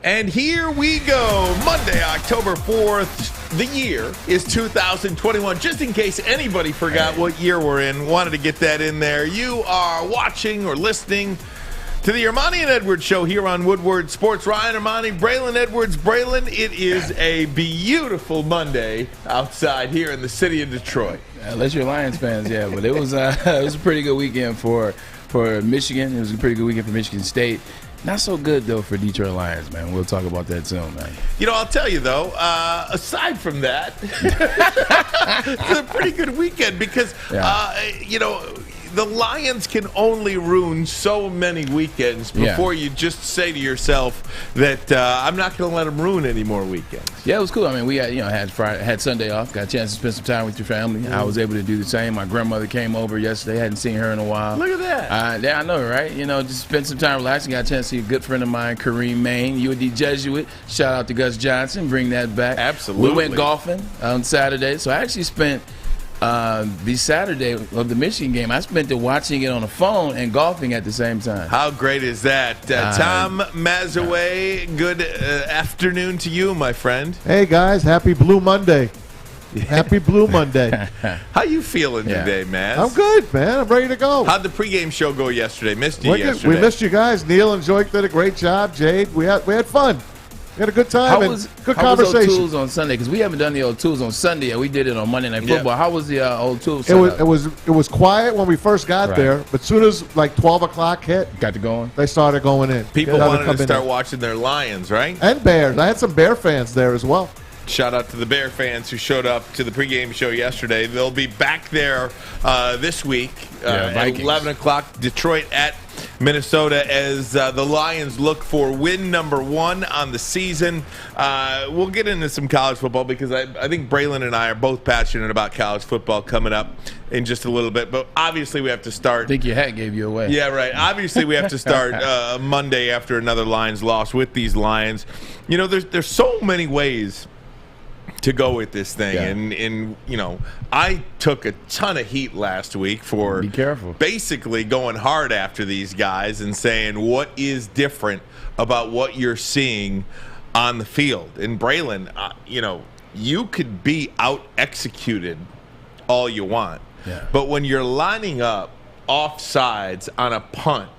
And here we go. Monday, October 4th. The year is 2021. Just in case anybody forgot what year we're in, wanted to get that in there. You are watching or listening to the Ermanni and Edwards show here on Woodward Sports. Ryan Ermanni, Braylon Edwards. Braylon, it is a beautiful Monday outside here in the city of Detroit. Unless you're Lions fans, yeah. But it was a pretty good weekend for Michigan. It was a pretty good weekend for Michigan State. Not so good, though, for Detroit Lions, man. We'll talk about that soon, man. You know, I'll tell you, though, aside from that, it's a pretty good weekend because, the Lions can only ruin so many weekends before you just say to yourself that I'm not going to let them ruin any more weekends. Yeah, it was cool. I mean, we had Sunday off, got a chance to spend some time with your family. Mm-hmm. I was able to do the same. My grandmother came over yesterday. Hadn't seen her in a while. Look at that. Yeah, I know, right? You know, just spend some time relaxing. Got a chance to see a good friend of mine, Kareem Maine, UD Jesuit. Shout out to Gus Johnson. Bring that back. Absolutely. We went golfing on Saturday, so I actually spent the Saturday of the Michigan game, I spent it watching it on the phone and golfing at the same time. How great is that? Tom Mazawey, good afternoon to you, my friend. Hey, guys. Happy Blue Monday. Happy Blue Monday. How you feeling today, Maz? I'm good, man. I'm ready to go. How'd the pregame show go yesterday? Missed you yesterday. We missed you guys. Neil and Joik did a great job. Jade, we had fun. We had a good time good conversation. How was O'Toole's on Sunday? Because we haven't done the O'Toole's on Sunday yet. We did it on Monday Night Football. Yeah. How was the O'Toole's? It was quiet when we first got there, but as soon as like 12 o'clock hit, got to going. They started going in. People wanted to start watching their Lions, right? And Bears. I had some Bear fans there as well. Shout out to the Bear fans who showed up to the pregame show yesterday. They'll be back there this week at 11 o'clock, Detroit at Minnesota, as the Lions look for win number 1 on the season. We'll get into some college football because I think Braylon and I are both passionate about college football coming up in just a little bit. But obviously we have to start. I think your hat gave you away. Yeah, right. Obviously we have to start Monday after another Lions loss with these Lions. You know, there's so many ways to go with this thing, and you know, I took a ton of heat last week for be careful. Basically going hard after these guys and saying what is different about what you're seeing on the field. And Braylon, you could be out executed all you want, but when you're lining up offsides on a punt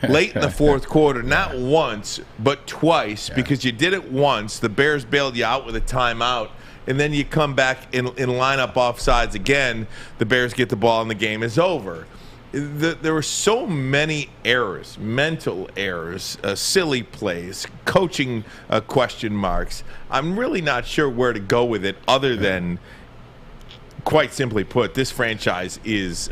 late in the fourth quarter, not once, but twice, because you did it once. The Bears bailed you out with a timeout, and then you come back and line up offsides again. The Bears get the ball, and the game is over. There were so many errors, mental errors, silly plays, coaching question marks. I'm really not sure where to go with it other than, quite simply put, this franchise is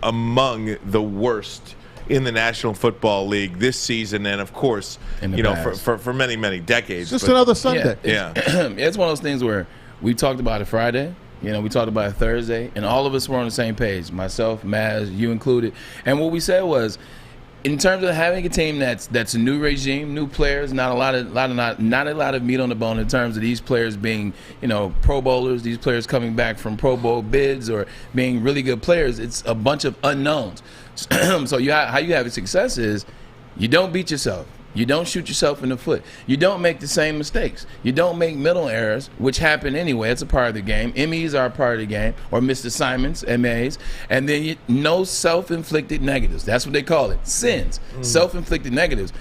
among the worst in the National Football League this season, and of course, for many, many decades. Just another Sunday. It's one of those things where we talked about it Friday. We talked about it Thursday, and all of us were on the same page. Myself, Maz, you included. And what we said was, in terms of having a team that's a new regime, new players, not a lot of meat on the bone in terms of these players being, Pro Bowlers, these players coming back from Pro Bowl bids or being really good players. It's a bunch of unknowns. So how you have success is you don't beat yourself. You don't shoot yourself in the foot. You don't make the same mistakes. You don't make mental errors, which happen anyway. It's a part of the game. MEs are a part of the game, or missed assignments, MAs. And then no self-inflicted negatives. That's what they call it. Sins. Self-inflicted negatives.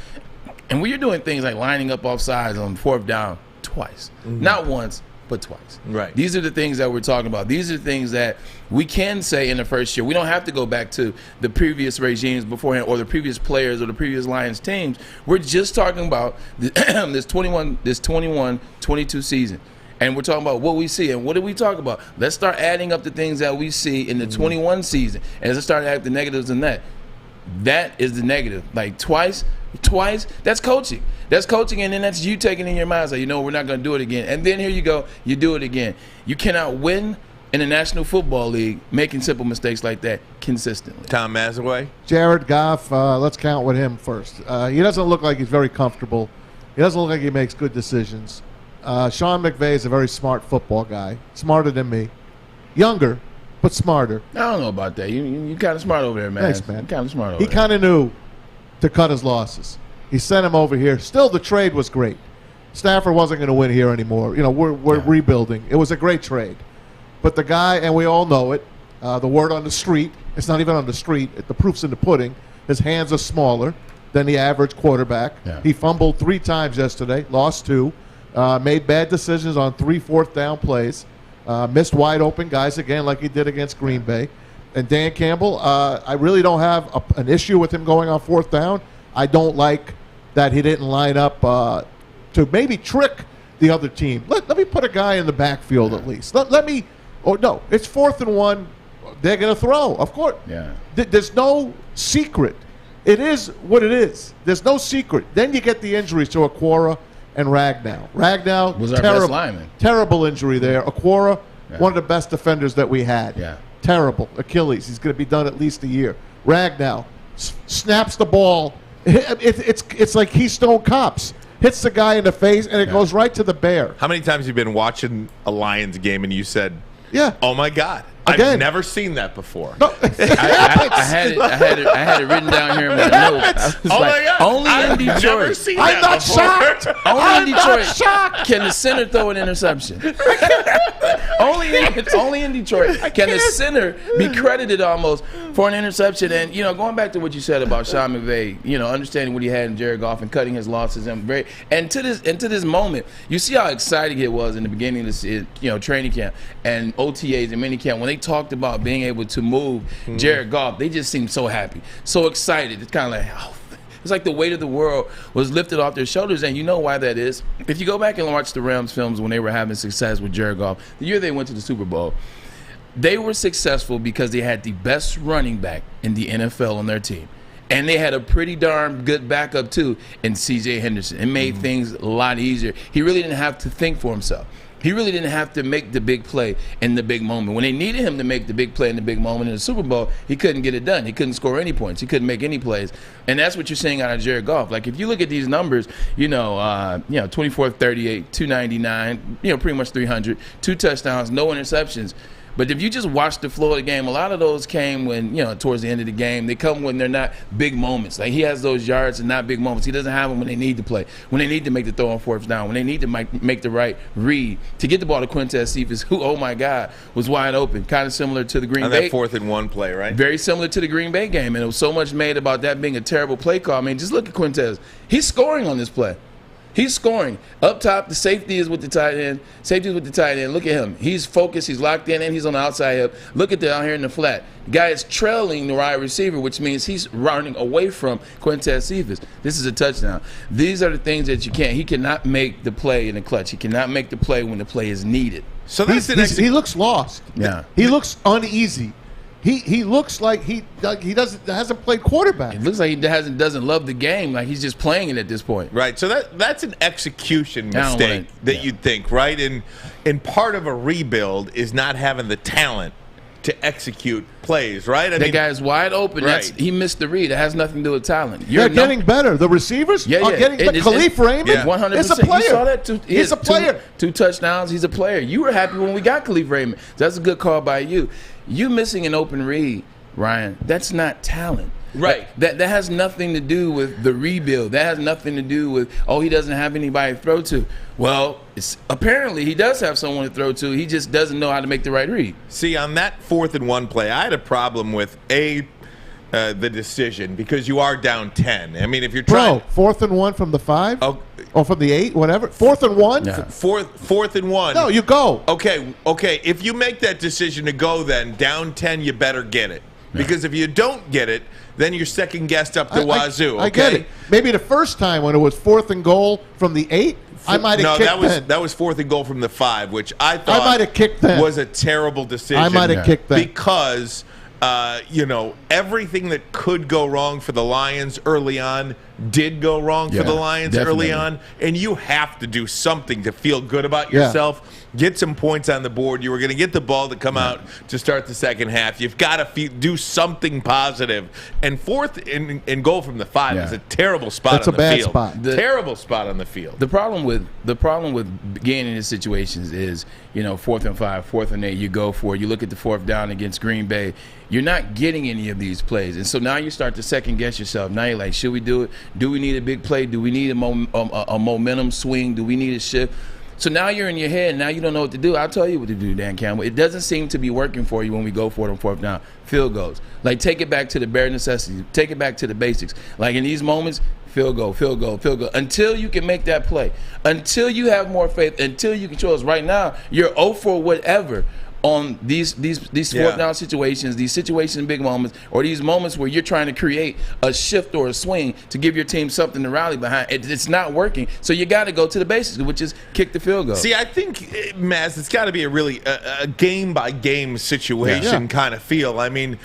And when you're doing things like lining up off sides on 4th down twice, not once, but twice. Right. These are the things that we're talking about. These are the things that we can say in the first year. We don't have to go back to the previous regimes beforehand or the previous players or the previous Lions teams. We're just talking about this 21-22 season. And we're talking about what we see. And what do we talk about? Let's start adding up the things that we see in the 21 season. And let's start adding the negatives in that. That is the negative. Like twice, that's coaching. That's coaching, and then that's you taking in your mind, like, we're not going to do it again. And then here you go, you do it again. You cannot win in the National Football League making simple mistakes like that consistently. Tom Mazawey? Jared Goff, let's count with him first. He doesn't look like he's very comfortable. He doesn't look like he makes good decisions. Sean McVay is a very smart football guy, smarter than me. Younger, but smarter. I don't know about that. You kind of smart over there, man. Thanks, man. You're kind of smart over there. He kind of knew to cut his losses. He sent him over here. Still, the trade was great. Stafford wasn't going to win here anymore. We're rebuilding. It was a great trade. But the guy, and we all know it, the word on the street, it's not even on the street, the proof's in the pudding, his hands are smaller than the average quarterback. Yeah. He fumbled 3 times yesterday, lost 2, made bad decisions on 3 fourth-down plays, missed wide-open guys again like he did against Green Bay. And Dan Campbell, I really don't have an issue with him going on 4th down. I don't like that he didn't line up to maybe trick the other team. Let me put a guy in the backfield at least. Let me – oh, no, it's 4th and 1. They're going to throw, of course. Yeah. There's no secret. It is what it is. There's no secret. Then you get the injuries to Aquara and Ragnow. Ragnow was our best lineman. Terrible injury there. Aquara, one of the best defenders that we had. Yeah. Terrible. Achilles. He's going to be done at least a year. Ragnow snaps the ball. It's like Keystone Cops. Hits the guy in the face, and it goes right to the bear. How many times have you been watching a Lions game and you said, yeah, oh, my God. Again. I've never seen that before. No. I had it written down here in my notes. Oh, my God. Only I've in Detroit. never seen I'm that not before. shocked. Only in Detroit shocked. can the center throw an interception. only in Detroit can the center be credited almost for an interception. And going back to what you said about Sean McVay, understanding what he had in Jared Goff and cutting his losses, and to this moment, you see how exciting it was in the beginning of this, training camp and OTAs and minicamp when they talked about being able to move Jared Goff. They just seemed so happy, so excited. It's kind of like, it's like the weight of the world was lifted off their shoulders, and you know why that is. If you go back and watch the Rams films when they were having success with Jared Goff, the year they went to the Super Bowl, they were successful because they had the best running back in the NFL on their team. And they had a pretty darn good backup, too, in C.J. Henderson. It made things a lot easier. He really didn't have to think for himself. He really didn't have to make the big play in the big moment. When they needed him to make the big play in the big moment in the Super Bowl, he couldn't get it done. He couldn't score any points. He couldn't make any plays. And that's what you're seeing out of Jared Goff. Like, if you look at these numbers, 24, 38, 299, pretty much 300, 2 touchdowns, no interceptions. But if you just watch the flow of the game, a lot of those came when, towards the end of the game. They come when they're not big moments. Like, he has those yards and not big moments. He doesn't have them when they need to play, when they need to make the throw on 4th down, when they need to make the right read to get the ball to Quintez Cephas, who, oh, my God, was wide open. Kind of similar to the Green Bay. On that 4th and 1 play, right? Very similar to the Green Bay game. And it was so much made about that being a terrible play call. I mean, just look at Quintez. He's scoring on this play. He's scoring. Up top, the safety is with the tight end. Safety is with the tight end. Look at him. He's focused. He's locked in, and he's on the outside hip. Look at down here in the flat. The guy is trailing the wide receiver, which means he's running away from Quintez Cephas. This is a touchdown. These are the things that you can't. He cannot make the play in the clutch. He cannot make the play when the play is needed. So that's he looks lost. Yeah. He looks uneasy. He looks like he hasn't played quarterback. It looks like he doesn't love the game. Like, he's just playing it at this point. Right. So that's an execution mistake that you'd think, right? And part of a rebuild is not having the talent to execute plays, right? That guy's wide open. Right. He missed the read. It has nothing to do with talent. They're getting better. The receivers are getting better. Khalif Raymond, 100%. is a player. You saw that too. He's a player. 2 touchdowns. He's a player. You were happy when we got Khalif Raymond. That's a good call by you. You missing an open read, Ryan, that's not talent. Right. That has nothing to do with the rebuild. That has nothing to do with, he doesn't have anybody to throw to. Well, apparently he does have someone to throw to. He just doesn't know how to make the right read. See, on that 4th and 1 play, I had a problem with the decision because you are down 10. I mean, if you're trying... 4th and 1 from the 5? Or from the 8, whatever. 4th and 1? Yeah. Fourth and 1. No, you go. Okay. If you make that decision to go then, down 10, you better get it. Yeah. Because if you don't get it, then you're second-guessed up the wazoo. I get it. Maybe the first time when it was 4th and goal from the 8, I might have kicked then. That was 4th and goal from the 5, which I thought might have kicked then. Was a terrible decision. I might have kicked then. Because... everything that could go wrong for the Lions early on did go wrong for the Lions early on, and you have to do something to feel good about yourself get some points on the board. You were going to get the ball to come out to start the second half. You've got to do something positive. And fourth and goal from the 5 is a terrible spot on the field. That's a bad spot. Terrible spot on the field. The problem with getting into situations is, 4th and 5, 4th and 8, you go for it. You look at the 4th down against Green Bay. You're not getting any of these plays. And so now you start to second guess yourself. Now you're like, should we do it? Do we need a big play? Do we need a momentum swing? Do we need a shift? So now you're in your head, and now you don't know what to do. I'll tell you what to do, Dan Campbell. It doesn't seem to be working for you when we go for it on 4th down. Field goals. Like, take it back to the bare necessities. Take it back to the basics. Like, in these moments, field goal, field goal, field goal. Until you can make that play. Until you have more faith. Until you control us. Right now, you're 0 for whatever on these 4th down situations, these situations in big moments, or these moments where you're trying to create a shift or a swing to give your team something to rally behind. It's not working, so you got to go to the basics, which is kick the field goal. See, I think, Maz, it's got to be a really a game-by-game situation kind of feel. I mean,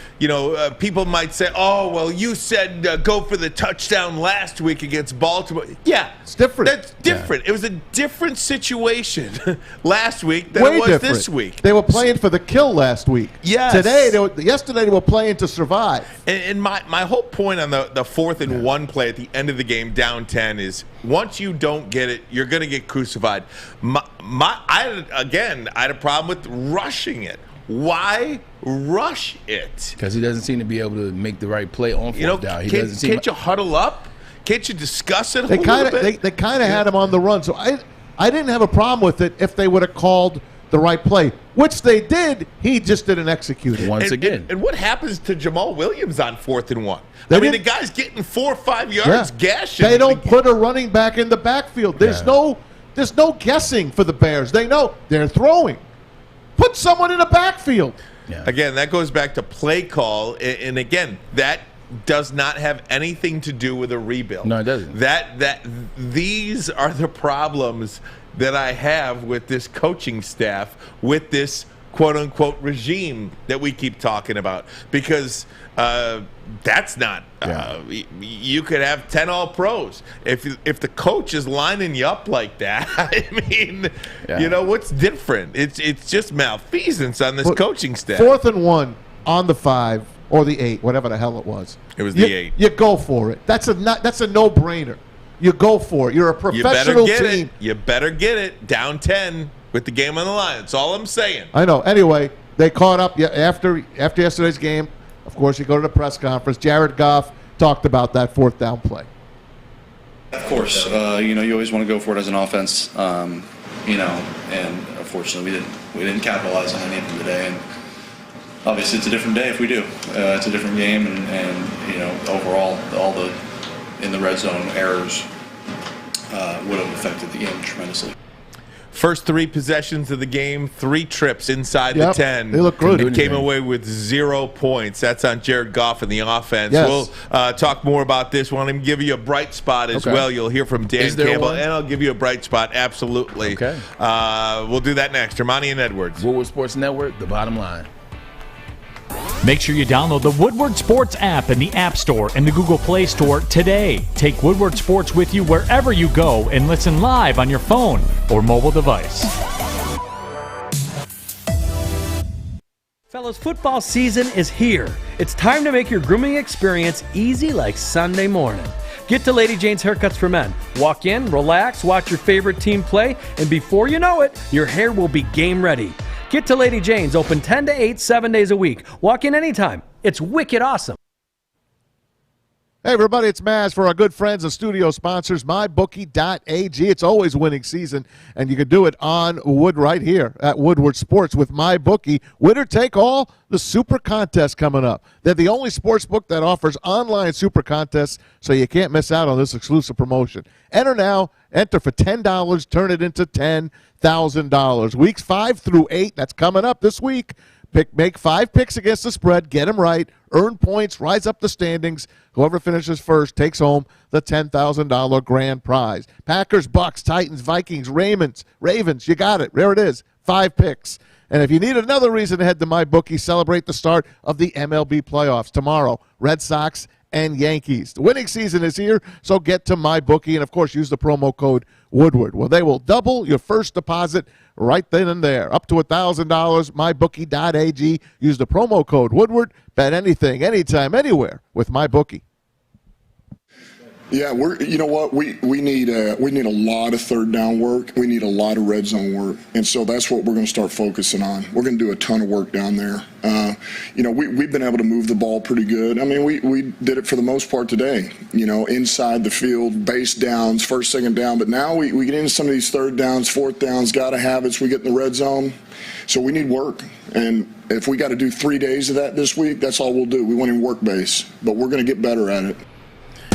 people might say, oh, well, you said go for the touchdown last week against Baltimore. Yeah. It's different. That's different. It was a different situation last week than it was this week. They were playing for the kill last week. Yes. Yesterday they were playing to survive. And my whole point on the 4th and 1 play at the end of the game, down 10, is once you don't get it, you're going to get crucified. I had a problem with rushing it. Why rush it? Because he doesn't seem to be able to make the right play on 4th down. Can't you huddle up? Can't you discuss it a little bit? They kind of had him on the run. So I didn't have a problem with it if they would have called the right play, which they did. He just didn't execute it. Once again. And what happes to Jamal Williams on 4th and 1? The guy's getting 4 or 5 yards gashing. They don't put a running back in the backfield. There's no guessing for the Bears. They know they're throwing. Put someone in the backfield. Yeah. Again, that goes back to play call, and again, that does not have anything to do with a rebuild. No, it doesn't. These are the problems that I have with this coaching staff, with this quote-unquote regime that we keep talking about, because that's not you could have 10 all-pros. If the coach is lining you up like that, I mean, what's different? It's just malfeasance on this coaching staff. 4th and 1 on the 5 or the 8, whatever the hell it was. It was the 8. You go for it. That's a no-brainer. You go for it. You're a professional team. You better get it. Down 10 with the game on the line. That's all I'm saying. I know. Anyway, they caught up after yesterday's game. Of course, you go to the press conference. Jared Goff talked about that 4th down play. Of course, you always want to go for it as an offense, and unfortunately we didn't capitalize on any of them today. And obviously, it's a different day if we do. It's a different game, and overall, all the in the red zone errors would have affected the game tremendously. First 3 possessions of the game, 3 trips inside the 10. They look good. It came away with 0 points. That's on Jared Goff and the offense. Yes. We'll talk more about this. Want to give you a bright spot as well. You'll hear from Dan Campbell, and I'll give you a bright spot. Absolutely. Okay. We'll do that next. Ermanni and Edwards. Woodward Sports Network, the bottom line. Make sure you download the Woodward Sports app in the App Store and the Google Play Store today. Take Woodward Sports with you wherever you go and listen live on your phone or mobile device. Fellas, football season is here. It's time to make your grooming experience easy like Sunday morning. Get to Lady Jane's Haircuts for Men. Walk in, relax, watch your favorite team play, and before you know it, your hair will be game ready. Get to Lady Jane's, open 10 to 8, 7 days a week. Walk in anytime. It's wicked awesome. Hey, everybody, it's Maz for our good friends and studio sponsors, MyBookie.ag. It's always winning season, and you can do it on Wood right here at Woodward Sports with MyBookie. Winner take all, the Super Contest coming up. They're the only sports book that offers online Super Contests, so you can't miss out on this exclusive promotion. Enter now. Enter for $10. Turn it into $10,000. Weeks 5 through 8, that's coming up this week. Make 5 picks against the spread, get them right, earn points, rise up the standings. Whoever finishes first takes home the $10,000 grand prize. Packers, Bucks, Titans, Vikings, Ravens, you got it. There it is, 5 picks. And if you need another reason to head to MyBookie, celebrate the start of the MLB playoffs tomorrow. Red Sox and Yankees. The winning season is here, so get to MyBookie and, of course, use the promo code Woodward. Well, they will double your first deposit right then and there. Up to $1,000, mybookie.ag. Use the promo code Woodward. Bet anything, anytime, anywhere with MyBookie. Yeah, you know what, we need a lot of third down work. We need a lot of red zone work, and so that's what we're going to start focusing on. We're going to do a ton of work down there. We've been able to move the ball pretty good. I mean, we did it for the most part today. Inside the field, base downs, first, second down. But now we get into some of these third downs, fourth downs. Got to have it. We get in the red zone, so we need work. And if we got to do 3 days of that this week, that's all we'll do. We want to work base, but we're going to get better at it.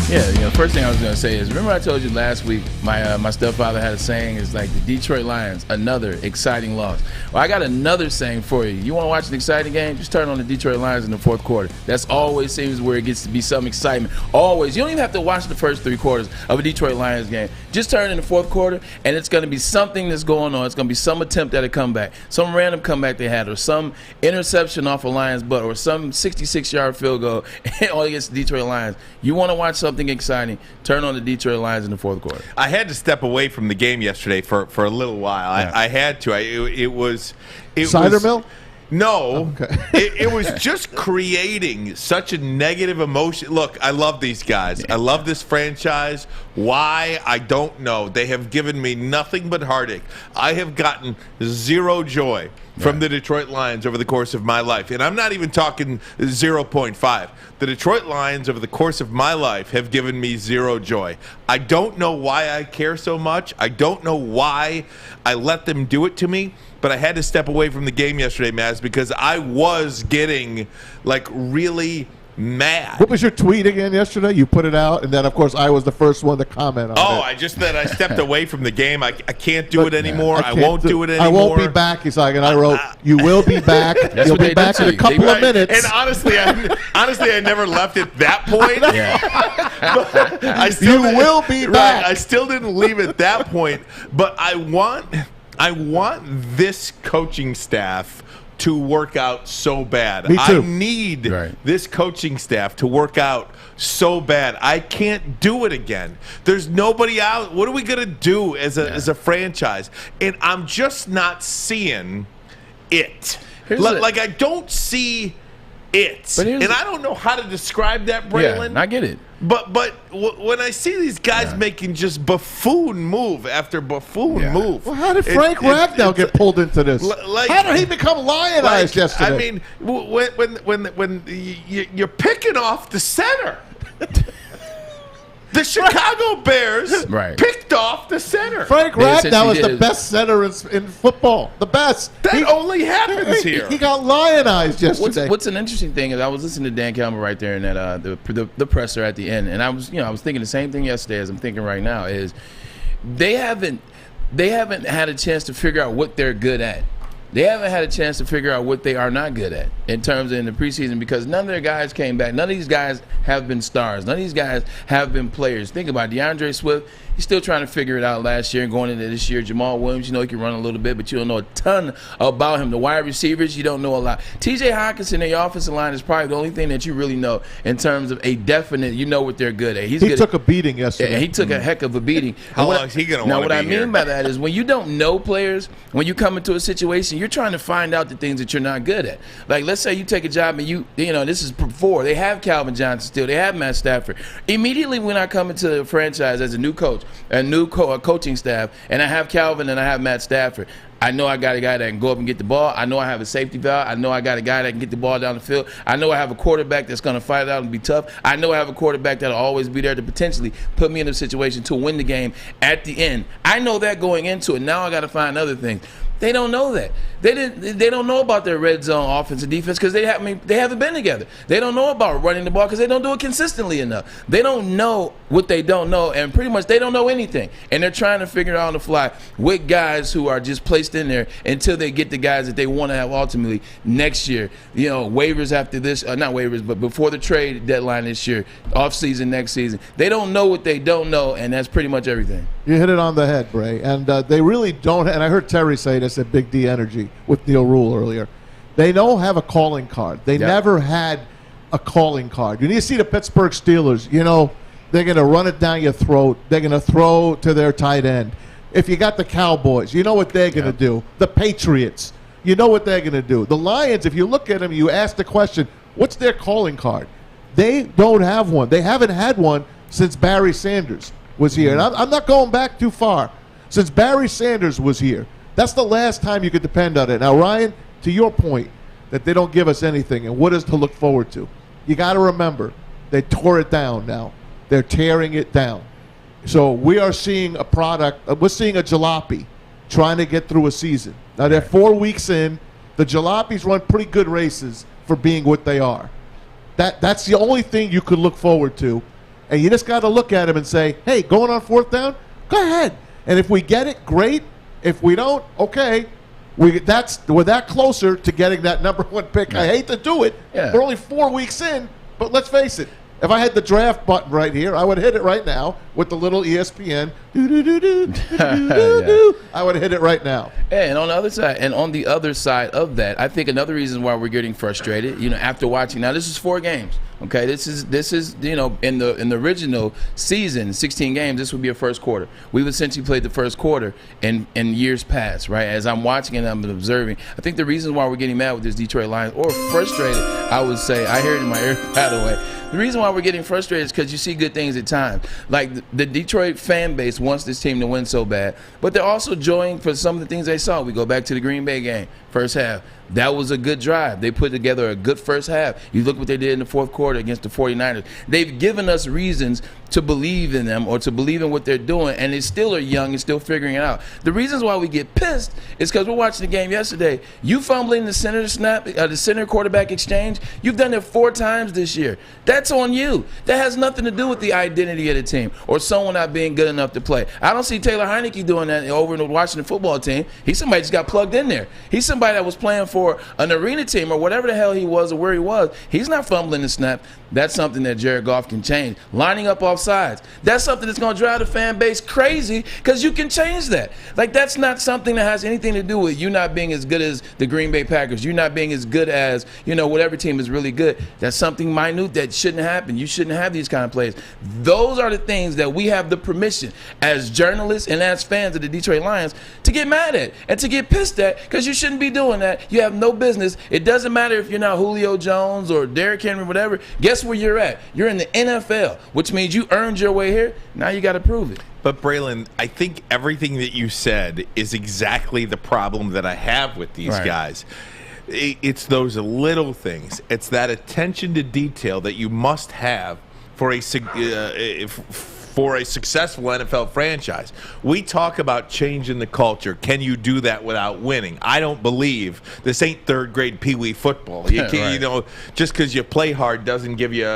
Yeah, first thing I was going to say is, remember I told you last week my stepfather had a saying, is like the Detroit Lions, another exciting loss. Well, I got another saying for you. You want to watch an exciting game? Just turn on the Detroit Lions in the fourth quarter. That's always seems where it gets to be some excitement. Always. You don't even have to watch the first 3 quarters of a Detroit Lions game. Just turn in the fourth quarter, and it's going to be something that's going on. It's going to be some attempt at a comeback, some random comeback they had, or some interception off a Lions butt, or some 66-yard field goal all against the Detroit Lions. You want to watch something exciting, turn on the Detroit Lions in the fourth quarter. I had to step away from the game yesterday for a little while. Yeah. I had to. It was Cider mill? No, okay. it was just creating such a negative emotion. Look, I love these guys. I love this franchise. Why? I don't know. They have given me nothing but heartache. I have gotten zero joy from the Detroit Lions over the course of my life. And I'm not even talking 0.5. The Detroit Lions over the course of my life have given me zero joy. I don't know why I care so much. I don't know why I let them do it to me. But I had to step away from the game yesterday, Maz, because I was getting, really mad. What was your tweet again yesterday? You put it out, and then, of course, I was the first one to comment on it. I stepped away from the game. I can't do it anymore. I won't do it anymore. I won't be back, Isaac, and I wrote, you will be back. You'll be back in a couple of minutes. And honestly, I never left at that point. You will be back. I still didn't leave at that point. But I want this coaching staff to work out so bad. Me too. I need this coaching staff to work out so bad. I can't do it again. There's nobody out. What are we going to do as a franchise? And I'm just not seeing it. I don't see it. And I don't know how to describe that, Braylon. Yeah, I get it. But when I see these guys making just buffoon move after buffoon move. Well, how did Frank Ragnow get pulled into this? How did he become lionized yesterday? I mean, when you're picking off the center. The Chicago Bears picked off the center. Frank Ragnow is the best center in football. The best. That only happens here. He got lionized yesterday. What's an interesting thing is I was listening to Dan Campbell right there in that the presser at the end, and I was thinking the same thing yesterday as I'm thinking right now is they haven't had a chance to figure out what they're good at. They haven't had a chance to figure out what they are not good at in terms of in the preseason, because none of their guys came back. None of these guys have been stars. None of these guys have been players. Think about it. DeAndre Swift. He's still trying to figure it out last year and going into this year. Jamal Williams, he can run a little bit, but you don't know a ton about him. The wide receivers, you don't know a lot. TJ Hawkinson, their offensive line, is probably the only thing that you really know in terms of a definite, what they're good at. He took a beating yesterday. Yeah, he took a heck of a beating. How long is he going to want to be here? Now, what I mean by that is when you don't know players, when you come into a situation, you're trying to find out the things that you're not good at. Like, let's say you take a job and this is before. They have Calvin Johnson still. They have Matt Stafford. Immediately when I come into the franchise as a new coach, a new coaching staff, and I have Calvin and I have Matt Stafford, I know I got a guy that can go up and get the ball. I know I have a safety valve. I know I got a guy that can get the ball down the field. I know I have a quarterback that's going to fight it out and be tough. I know I have a quarterback that'll always be there to potentially put me in a situation to win the game at the end. I know that going into it. Now I got to find other things. They don't know that. They don't know about their red zone offense and defense because they haven't been together. They don't know about running the ball because they don't do it consistently enough. They don't know what they don't know, and pretty much they don't know anything. And they're trying to figure it out on the fly with guys who are just placed in there until they get the guys that they want to have ultimately next year. Waivers after this, not waivers, but before the trade deadline this year, off season next season. They don't know what they don't know, and that's pretty much everything. You hit it on the head, Bray. And they really don't. And I heard Terry say this at Big D Energy with Neil Rule earlier. They don't have a calling card. They never had a calling card. You need to see the Pittsburgh Steelers. They're going to run it down your throat. They're going to throw to their tight end. if you got the Cowboys, you know what they're going to do. The Patriots, you know what they're going to do. The Lions, if you look at them, you ask the question, what's their calling card? They don't have one. They haven't had one since Barry Sanders was here. And I'm not going back too far. Since Barry Sanders was here, that's the last time you could depend on it. Now, Ryan, to your point, that they don't give us anything and what is to look forward to, you got to remember, they tore it down now. They're tearing it down. So we are seeing a product, we're seeing a jalopy trying to get through a season. Now, they're 4 weeks in. The jalopies run pretty good races for being what they are. That's the only thing you could look forward to. And you just got to look at them and say, hey, going on 4th down, go ahead. And if we get it, great. If we don't, okay. We're that closer to getting that number 1 pick. I hate to do it. Yeah. We're only 4 weeks in, but let's face it. If I had the draft button right here, I would hit it right now with the little ESPN. I would hit it right now. And on the other side of that, I think another reason why we're getting frustrated, after watching. Now this is 4 games. Okay, this is in the original season, 16 games, this would be a first quarter. We've essentially played the first quarter in years past, right? As I'm watching and I'm observing, I think the reason why we're getting mad with this Detroit Lions, or frustrated, I would say, I hear it in my ear, by the way. The reason why we're getting frustrated is because you see good things at times. Like the Detroit fan base wants this team to win so bad, but they're also joying for some of the things they saw. We go back to the Green Bay game, first half. That was a good drive. They put together a good first half. You look what they did in the 4th quarter against the 49ers. They've given us reasons to believe in them or to believe in what they're doing, and they still are young and still figuring it out. The reasons why we get pissed is because we're watching the game yesterday. You fumbling the center snap, the center quarterback exchange, you've done it 4 times this year. That's on you. That has nothing to do with the identity of the team or someone not being good enough to play. I don't see Taylor Heineke doing that over in the Washington football team. He's somebody just got plugged in there. He's somebody that was playing for an arena team or whatever the hell he was or where he was. He's not fumbling the snap. That's something that Jared Goff can change. Lining up off sides. That's something that's going to drive the fan base crazy because you can change that. Like, that's not something that has anything to do with you not being as good as the Green Bay Packers. You not being as good as, whatever team is really good. That's something minute that shouldn't happen. You shouldn't have these kind of plays. Those are the things that we have the permission as journalists and as fans of the Detroit Lions to get mad at and to get pissed at because you shouldn't be doing that. You have no business. It doesn't matter if you're not Julio Jones or Derrick Henry, whatever. Guess where you're at? You're in the NFL, which means you earned your way here. Now you got to prove it. But, Braylon, I think everything that you said is exactly the problem that I have with these guys. It's those little things. It's that attention to detail that you must have for a successful NFL franchise. We talk about changing the culture. Can you do that without winning? I don't believe this ain't 3rd grade Pee Wee football. You can't, just because you play hard doesn't give you,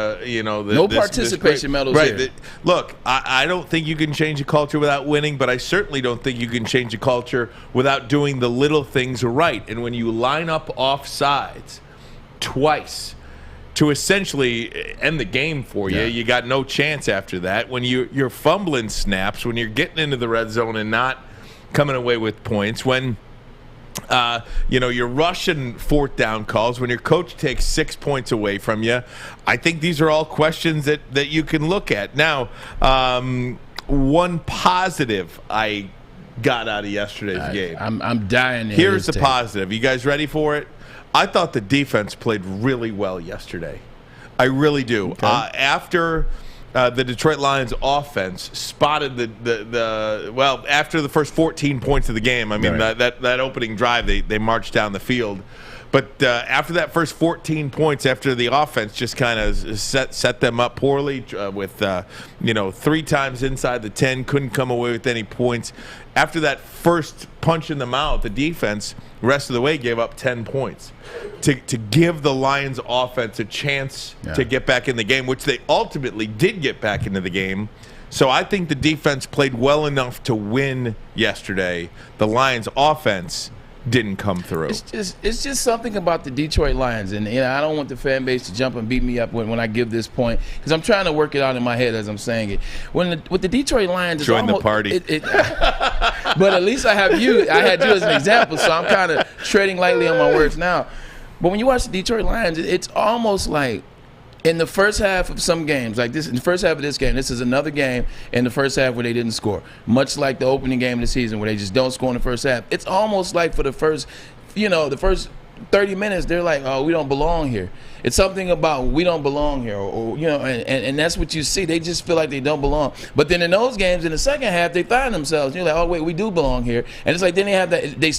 no participation medals here. Look, I don't think you can change a culture without winning, but I certainly don't think you can change a culture without doing the little things right. And when you line up off sides twice to essentially end the game for you, you got no chance after that. When you're fumbling snaps, when you're getting into the red zone and not coming away with points, when you're rushing 4th down calls, when your coach takes 6 points away from you, I think these are all questions that you can look at. Now, one positive I got out of yesterday's game. I'm dying to Here's the positive. You guys ready for it? I thought the defense played really well yesterday. I really do. Okay. After the Detroit Lions offense spotted after the first 14 points of the game, I mean, that opening drive, they marched down the field. But after that first 14 points, after the offense just kind of set them up poorly with 3 times inside the 10, couldn't come away with any points. After that first punch in the mouth, the defense, the rest of the way, gave up 10 points to give the Lions offense a chance to get back in the game, which they ultimately did get back into the game. So I think the defense played well enough to win yesterday. The Lions offense didn't come through. It's just something about the Detroit Lions, and I don't want the fan base to jump and beat me up when I give this point, because I'm trying to work it out in my head as I'm saying it. With the Detroit Lions, join the party. But at least I had you as an example, so I'm kind of treading lightly on my words now. But when you watch the Detroit Lions, it's almost like in the first half of some games, like this, in the first half of this game, this is another game in the first half where they didn't score. Much like the opening game of the season where they just don't score in the first half. It's almost like for the first 30 minutes, they're like, oh, we don't belong here. It's something about we don't belong here, or and that's what you see. They just feel like they don't belong. But then in those games, in the second half, they find themselves. You're like, oh wait, we do belong here. And it's like then they have that they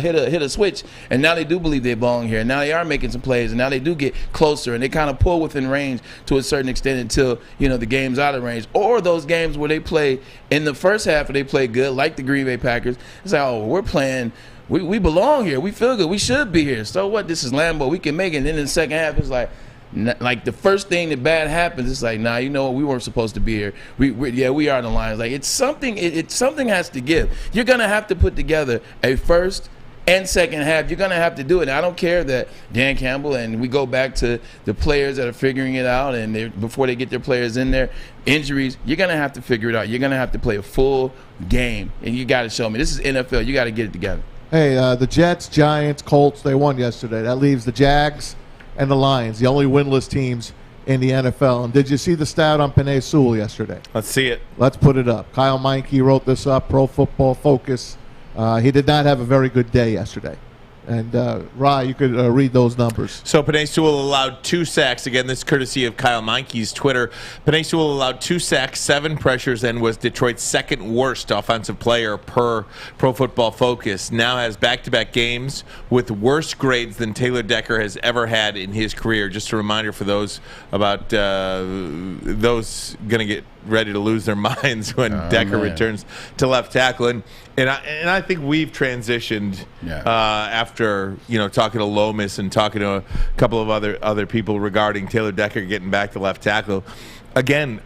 hit a switch, and now they do believe they belong here. And now they are making some plays, and now they do get closer, and they kind of pull within range to a certain extent until the game's out of range. Or those games where they play in the first half, and they play good, like the Green Bay Packers. It's like, oh, we're playing. We belong here. We feel good. We should be here. So what? This is Lambeau. We can make it. And then in the second half, it's like the first thing that bad happens, it's like, nah, you know what? We weren't supposed to be here. We are the Lions. Like it's something. It's something has to give. You're gonna have to put together a first and second half. You're gonna have to do it. And I don't care that Dan Campbell and we go back to the players that are figuring it out, and before they get their players in there, injuries. You're gonna have to figure it out. You're gonna have to play a full game, and you got to show me this is NFL. You got to get it together. Hey, the Jets, Giants, Colts, they won yesterday. That leaves the Jags and the Lions, the only winless teams in the NFL. And did you see the stat on Penei Sewell yesterday? Let's see it. Let's put it up. Kyle Meinke wrote this up, Pro Football Focus. He did not have a very good day yesterday. And, Rye, you could read those numbers. So Penei Sewell allowed 2 sacks. Again, this is courtesy of Kyle Meinke's Twitter. Penei Sewell allowed 2 sacks, 7 pressures, and was Detroit's second worst offensive player per Pro Football Focus. Now has back-to-back games with worse grades than Taylor Decker has ever had in his career. Just a reminder for those about those going to get ready to lose their minds when Decker returns to left tackle. And I think we've transitioned after talking to Lomas and talking to a couple of other people regarding Taylor Decker getting back to left tackle. Again,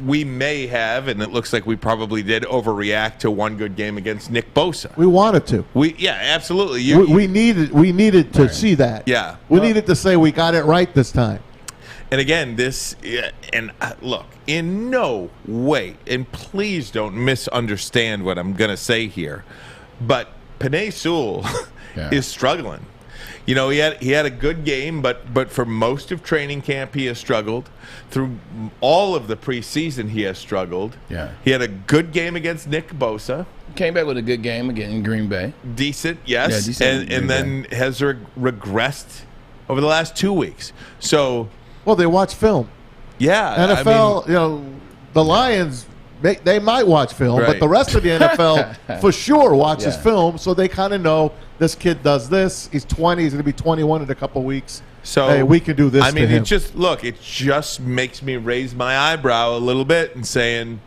we may have, and it looks like we probably did, overreact to one good game against Nick Bosa. We wanted to. Absolutely. We needed to see that. Yeah. We needed to say we got it right this time. And again, look, in no way, and please don't misunderstand what I'm going to say here, but Penei Sewell is struggling. He had a good game, but for most of training camp he has struggled. Through all of the preseason he has struggled. Yeah. He had a good game against Nick Bosa. Came back with a good game again in Green Bay. Decent, yes. Yeah, decent and then has regressed over the last 2 weeks. So... Well, they watch film. Yeah. NFL, the Lions, they might watch film, but the rest of the NFL for sure watches film, so they kind of know this kid does this. He's 20. He's going to be 21 in a couple weeks. So hey, we can do this. It just makes me raise my eyebrow a little bit and saying,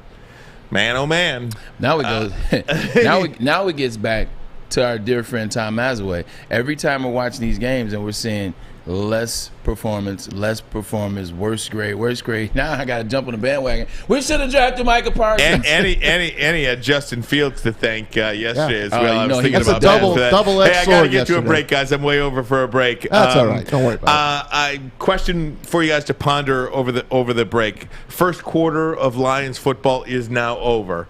man, oh man. Now it goes. now it gets back to our dear friend Tom Mazawey. Every time we're watching these games and we're seeing less performance, worse grade. Now I got to jump on the bandwagon. We should have drafted Micah Parsons. And he had Justin Fields to thank yesterday as well. I was thinking about double-edged Hey, I got to get yesterday. to a break, guys. I'm way over for a break. That's all right. Don't worry about it. Question for you guys to ponder over the break. First quarter of Lions football is now over.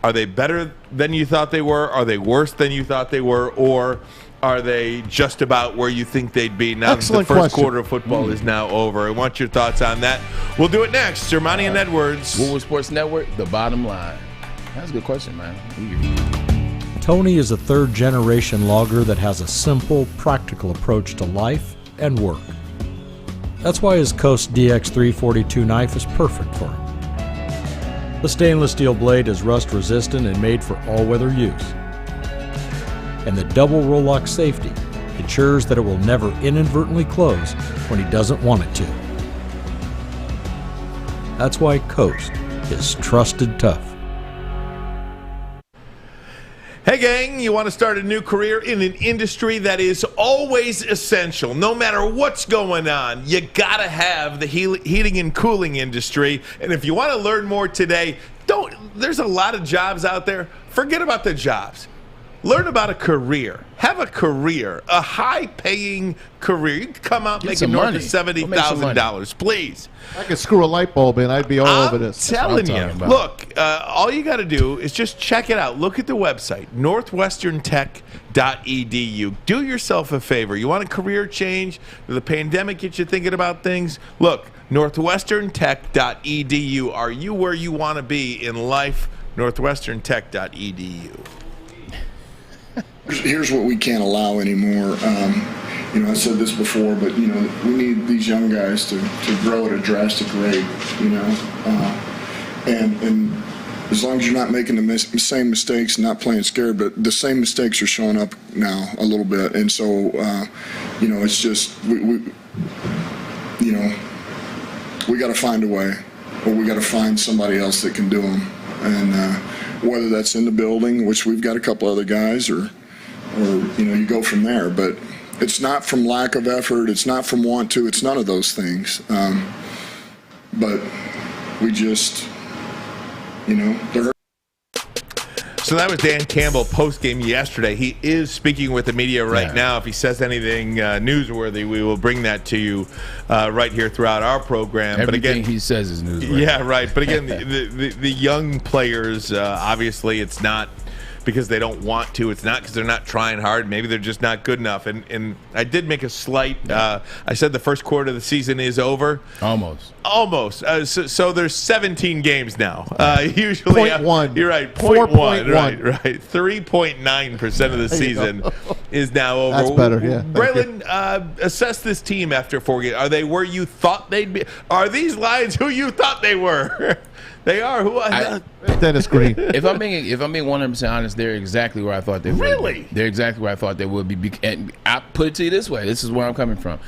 Are they better than you thought they were? Are they worse than you thought they were? Or are they just about where you think they'd be now that the first quarter of football is now over? I want your thoughts on that. We'll do it next. Ermanni and Edwards. Woodward Sports Network, the bottom line. That's a good question, man. Tony is a third-generation logger that has a simple, practical approach to life and work. That's why his Coast DX342 knife is perfect for him. The stainless steel blade is rust-resistant and made for all-weather use. And the double roll-lock safety ensures that it will never inadvertently close when he doesn't want it to. That's why Coast is trusted tough. Hey gang, you want to start a new career in an industry that is always essential, no matter what's going on. You gotta have the heating and cooling industry. And if you want to learn more today, there's a lot of jobs out there. Forget about the jobs. Learn about a career. Have a career, a high-paying career. You can come out making north of $70,000, please. I could screw a light bulb in. I'd be all over this. I'm telling you. Look, all you got to do is just check it out. Look at the website, northwesterntech.edu. Do yourself a favor. You want a career change? Did the pandemic get you thinking about things? Look, northwesterntech.edu. Are you where you want to be in life? northwesterntech.edu. Here's what we can't allow anymore. I said this before, but we need these young guys to grow at a drastic rate. And as long as you're not making the same mistakes, not playing scared, but the same mistakes are showing up now a little bit, and so it's just we got to find a way, or we got to find somebody else that can do them, and whether that's in the building, which we've got a couple other guys, or you go from there. But it's not from lack of effort. It's not from want to. It's none of those things. But we just, they're. So that was Dan Campbell post-game yesterday. He is speaking with the media right now. If he says anything newsworthy, we will bring that to you right here throughout our program. Everything but again, he says is newsworthy. Yeah, right. But again, the young players, obviously, it's not because they don't want to. It's not because they're not trying hard. Maybe they're just not good enough. And I did make a slight I said the first quarter of the season is over. Almost. So there's 17 games now. Usually, 0.1. You're right. 4.1. Right. 3.9% of the season is now over. That's better. Yeah. Braylon, assess this team after 4 games. Are they where you thought they'd be? Are these Lions who you thought they were? They are. Dennis Green. If I'm being 100% honest, they're exactly where I thought they would. Really? Be. They're exactly where I thought they would be. And I put it to you this way. This is where I'm coming from.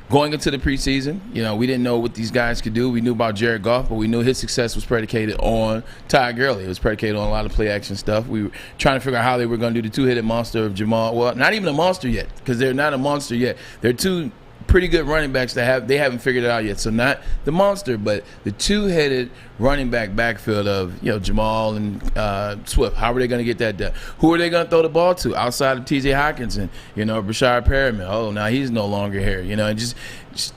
Going into the preseason, we didn't know what these guys could do. We knew about Jared Goff, but we knew his success was predicated on Ty Gurley. It was predicated on a lot of play action stuff. We were trying to figure out how they were going to do the two-headed monster of Jamal. Well, not even a monster yet, because they're not a monster yet. They're two pretty good running backs that they haven't figured it out yet. So not the monster, but the two-headed running backfield of Jamal and Swift. How are they going to get that done? Who are they going to throw the ball to outside of T.J. Hockenson? Brashard Perriman. Oh, now he's no longer here. And just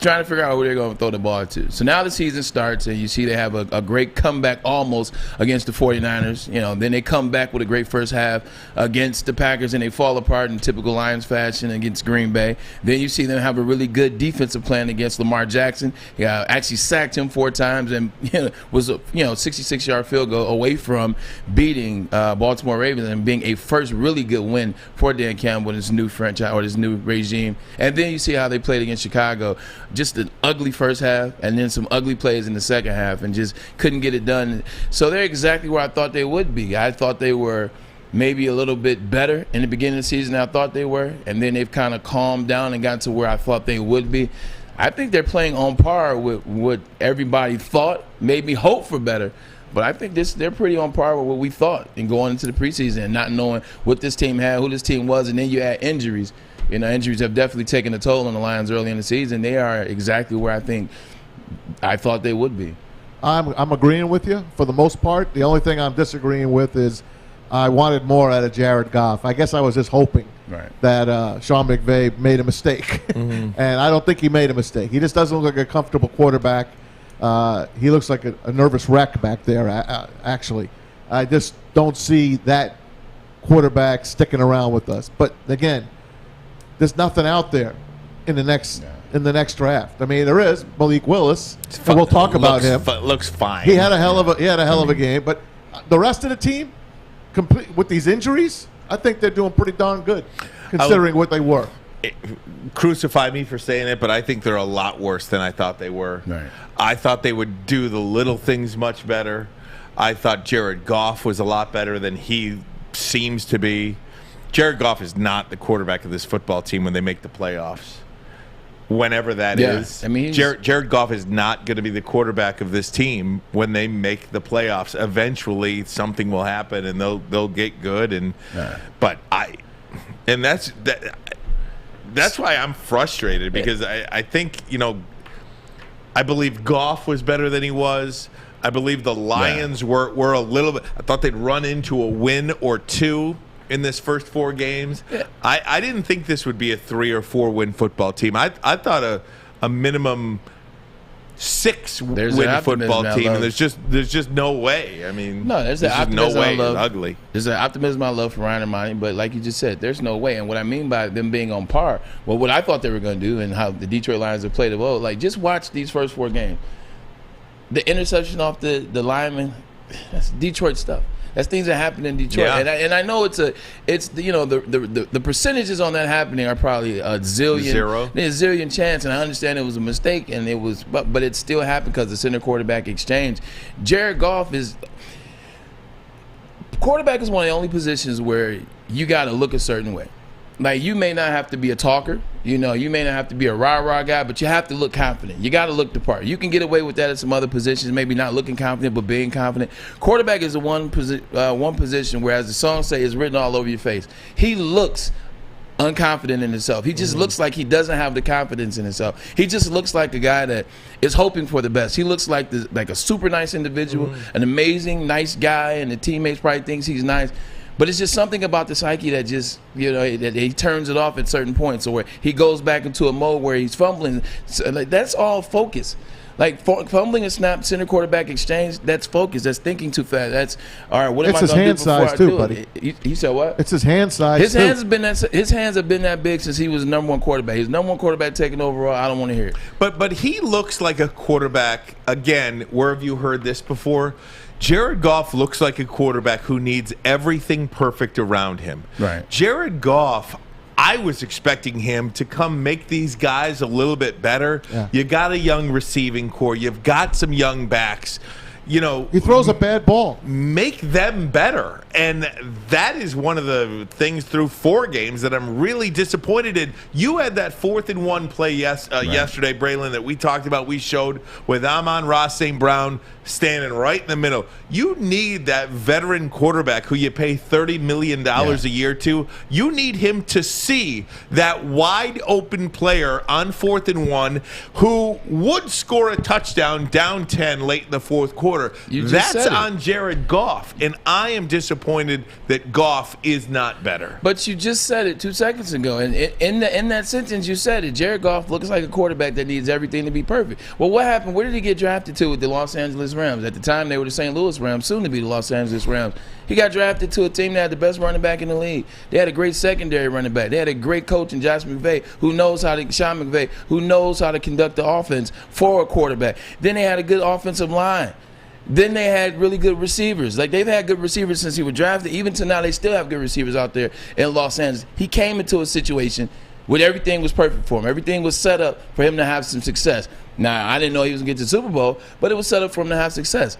trying to figure out who they're going to throw the ball to. So now the season starts, and you see they have a great comeback almost against the 49ers. Then they come back with a great first half against the Packers, and they fall apart in typical Lions fashion against Green Bay. Then you see them have a really good defensive plan against Lamar Jackson. Actually sacked him 4 times and was a 66-yard field goal away from beating Baltimore Ravens and being a first really good win for Dan Campbell and his new franchise or his new regime. And then you see how they played against Chicago. Just an ugly first half and then some ugly plays in the second half and just couldn't get it done. So they're exactly where I thought they would be. I thought they were maybe a little bit better in the beginning of the season than I thought they were, and then they've kind of calmed down and got to where I thought they would be. I think they're playing on par with what everybody thought, made me hope for better. But I think they're pretty on par with what we thought in going into the preseason and not knowing what this team had, who this team was, and then you add injuries. Injuries have definitely taken a toll on the Lions early in the season. They are exactly where I thought they would be. I'm agreeing with you for the most part. The only thing I'm disagreeing with is I wanted more out of Jared Goff. I guess I was just hoping that Sean McVay made a mistake. Mm-hmm. And I don't think he made a mistake. He just doesn't look like a comfortable quarterback. He looks like a nervous wreck back there, actually. I just don't see that quarterback sticking around with us. But, again, there's nothing out there in the next draft. I mean, there is Malik Willis, and we'll talk about him. Looks fine. He had a hell of a game. But the rest of the team, complete with these injuries, I think they're doing pretty darn good, considering what they were. Crucify me for saying it, but I think they're a lot worse than I thought they were. Right. I thought they would do the little things much better. I thought Jared Goff was a lot better than he seems to be. Jared Goff is not the quarterback of this football team when they make the playoffs. Whenever that is. I mean, Jared Goff is not going to be the quarterback of this team when they make the playoffs. Eventually, something will happen, and they'll get good. But that's why I'm frustrated, because I think I believe Goff was better than he was. I believe the Lions were a little bit. I thought they'd run into a win or two in this first 4 games. Yeah. I didn't think this would be a 3 or 4 win football team. I thought a minimum 6 win football team, and there's just no way. I mean, no, there's no way. It's ugly. There's an optimism I love for Ryan Ermanni, but like you just said, there's no way. And what I mean by them being on par, well, what I thought they were going to do, and how the Detroit Lions have played it well, like just watch these first 4 games. The interception off the lineman, that's Detroit stuff. That's things that happen in Detroit, and I know the percentages on that happening are probably a zillion chance, and I understand it was a mistake, and it was, but it still happened because the center quarterback exchange. Jared Goff quarterback is one of the only positions where you got to look a certain way. Like, you may not have to be a talker, you may not have to be a rah-rah guy, but you have to look confident. You got to look the part. You can get away with that at some other positions, maybe not looking confident, but being confident. Quarterback is the one position where, as the song says, it's written all over your face. He looks unconfident in himself. He just looks like he doesn't have the confidence in himself. He just looks like a guy that is hoping for the best. He looks like a super nice individual, an amazing, nice guy, and the teammates probably thinks he's nice. But it's just something about the psyche that just, that he turns it off at certain points, or where he goes back into a mode where he's fumbling. So, like, that's all focus. Like, fumbling a snap, center quarterback exchange, that's focus. That's thinking too fast. That's, all right, what am I going to do before I do it? He said what? It's his hand size, his hands have been that big since he was the number 1 quarterback. He's number 1 quarterback taking overall. I don't want to hear it. But he looks like a quarterback, again, where have you heard this before? Jared Goff looks like a quarterback who needs everything perfect around him. Right. Jared Goff, I was expecting him to come make these guys a little bit better. Yeah. You got a young receiving core. You've got some young backs. He throws a bad ball. Make them better. And that is one of the things through 4 games that I'm really disappointed in. You had that 4th and 1 play yesterday, Braylon, that we talked about. We showed with Amon-Ra St. Brown standing right in the middle. You need that veteran quarterback who you pay $30 million a year to. You need him to see that wide open player on 4th and 1 who would score a touchdown down 10 late in the 4th quarter. That's on Jared Goff, and I am disappointed that Goff is not better. But you just said it 2 seconds ago, and in that sentence you said it. Jared Goff looks like a quarterback that needs everything to be perfect. Well, what happened? Where did he get drafted to with the Los Angeles Rams? At the time, they were the St. Louis Rams, soon to be the Los Angeles Rams. He got drafted to a team that had the best running back in the league. They had a great secondary running back. They had a great coach in Sean McVay, who knows how to conduct the offense for a quarterback. Then they had a good offensive line. Then they had really good receivers. Like, they've had good receivers since he was drafted. Even to now, they still have good receivers out there in Los Angeles. He came into a situation where everything was perfect for him. Everything was set up for him to have some success. Now, I didn't know he was going to get to the Super Bowl, but it was set up for him to have success.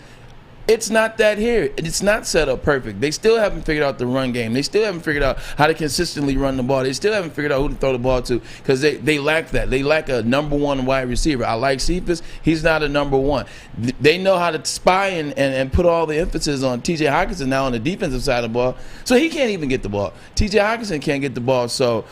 It's not that here. It's not set up perfect. They still haven't figured out the run game. They still haven't figured out how to consistently run the ball. They still haven't figured out who to throw the ball to, because they lack that. They lack a number 1 wide receiver. I like Cephas. He's not a number 1. They know how to spy and put all the emphasis on T.J. Hockenson now on the defensive side of the ball. So he can't even get the ball. T.J. Hockenson can't get the ball. So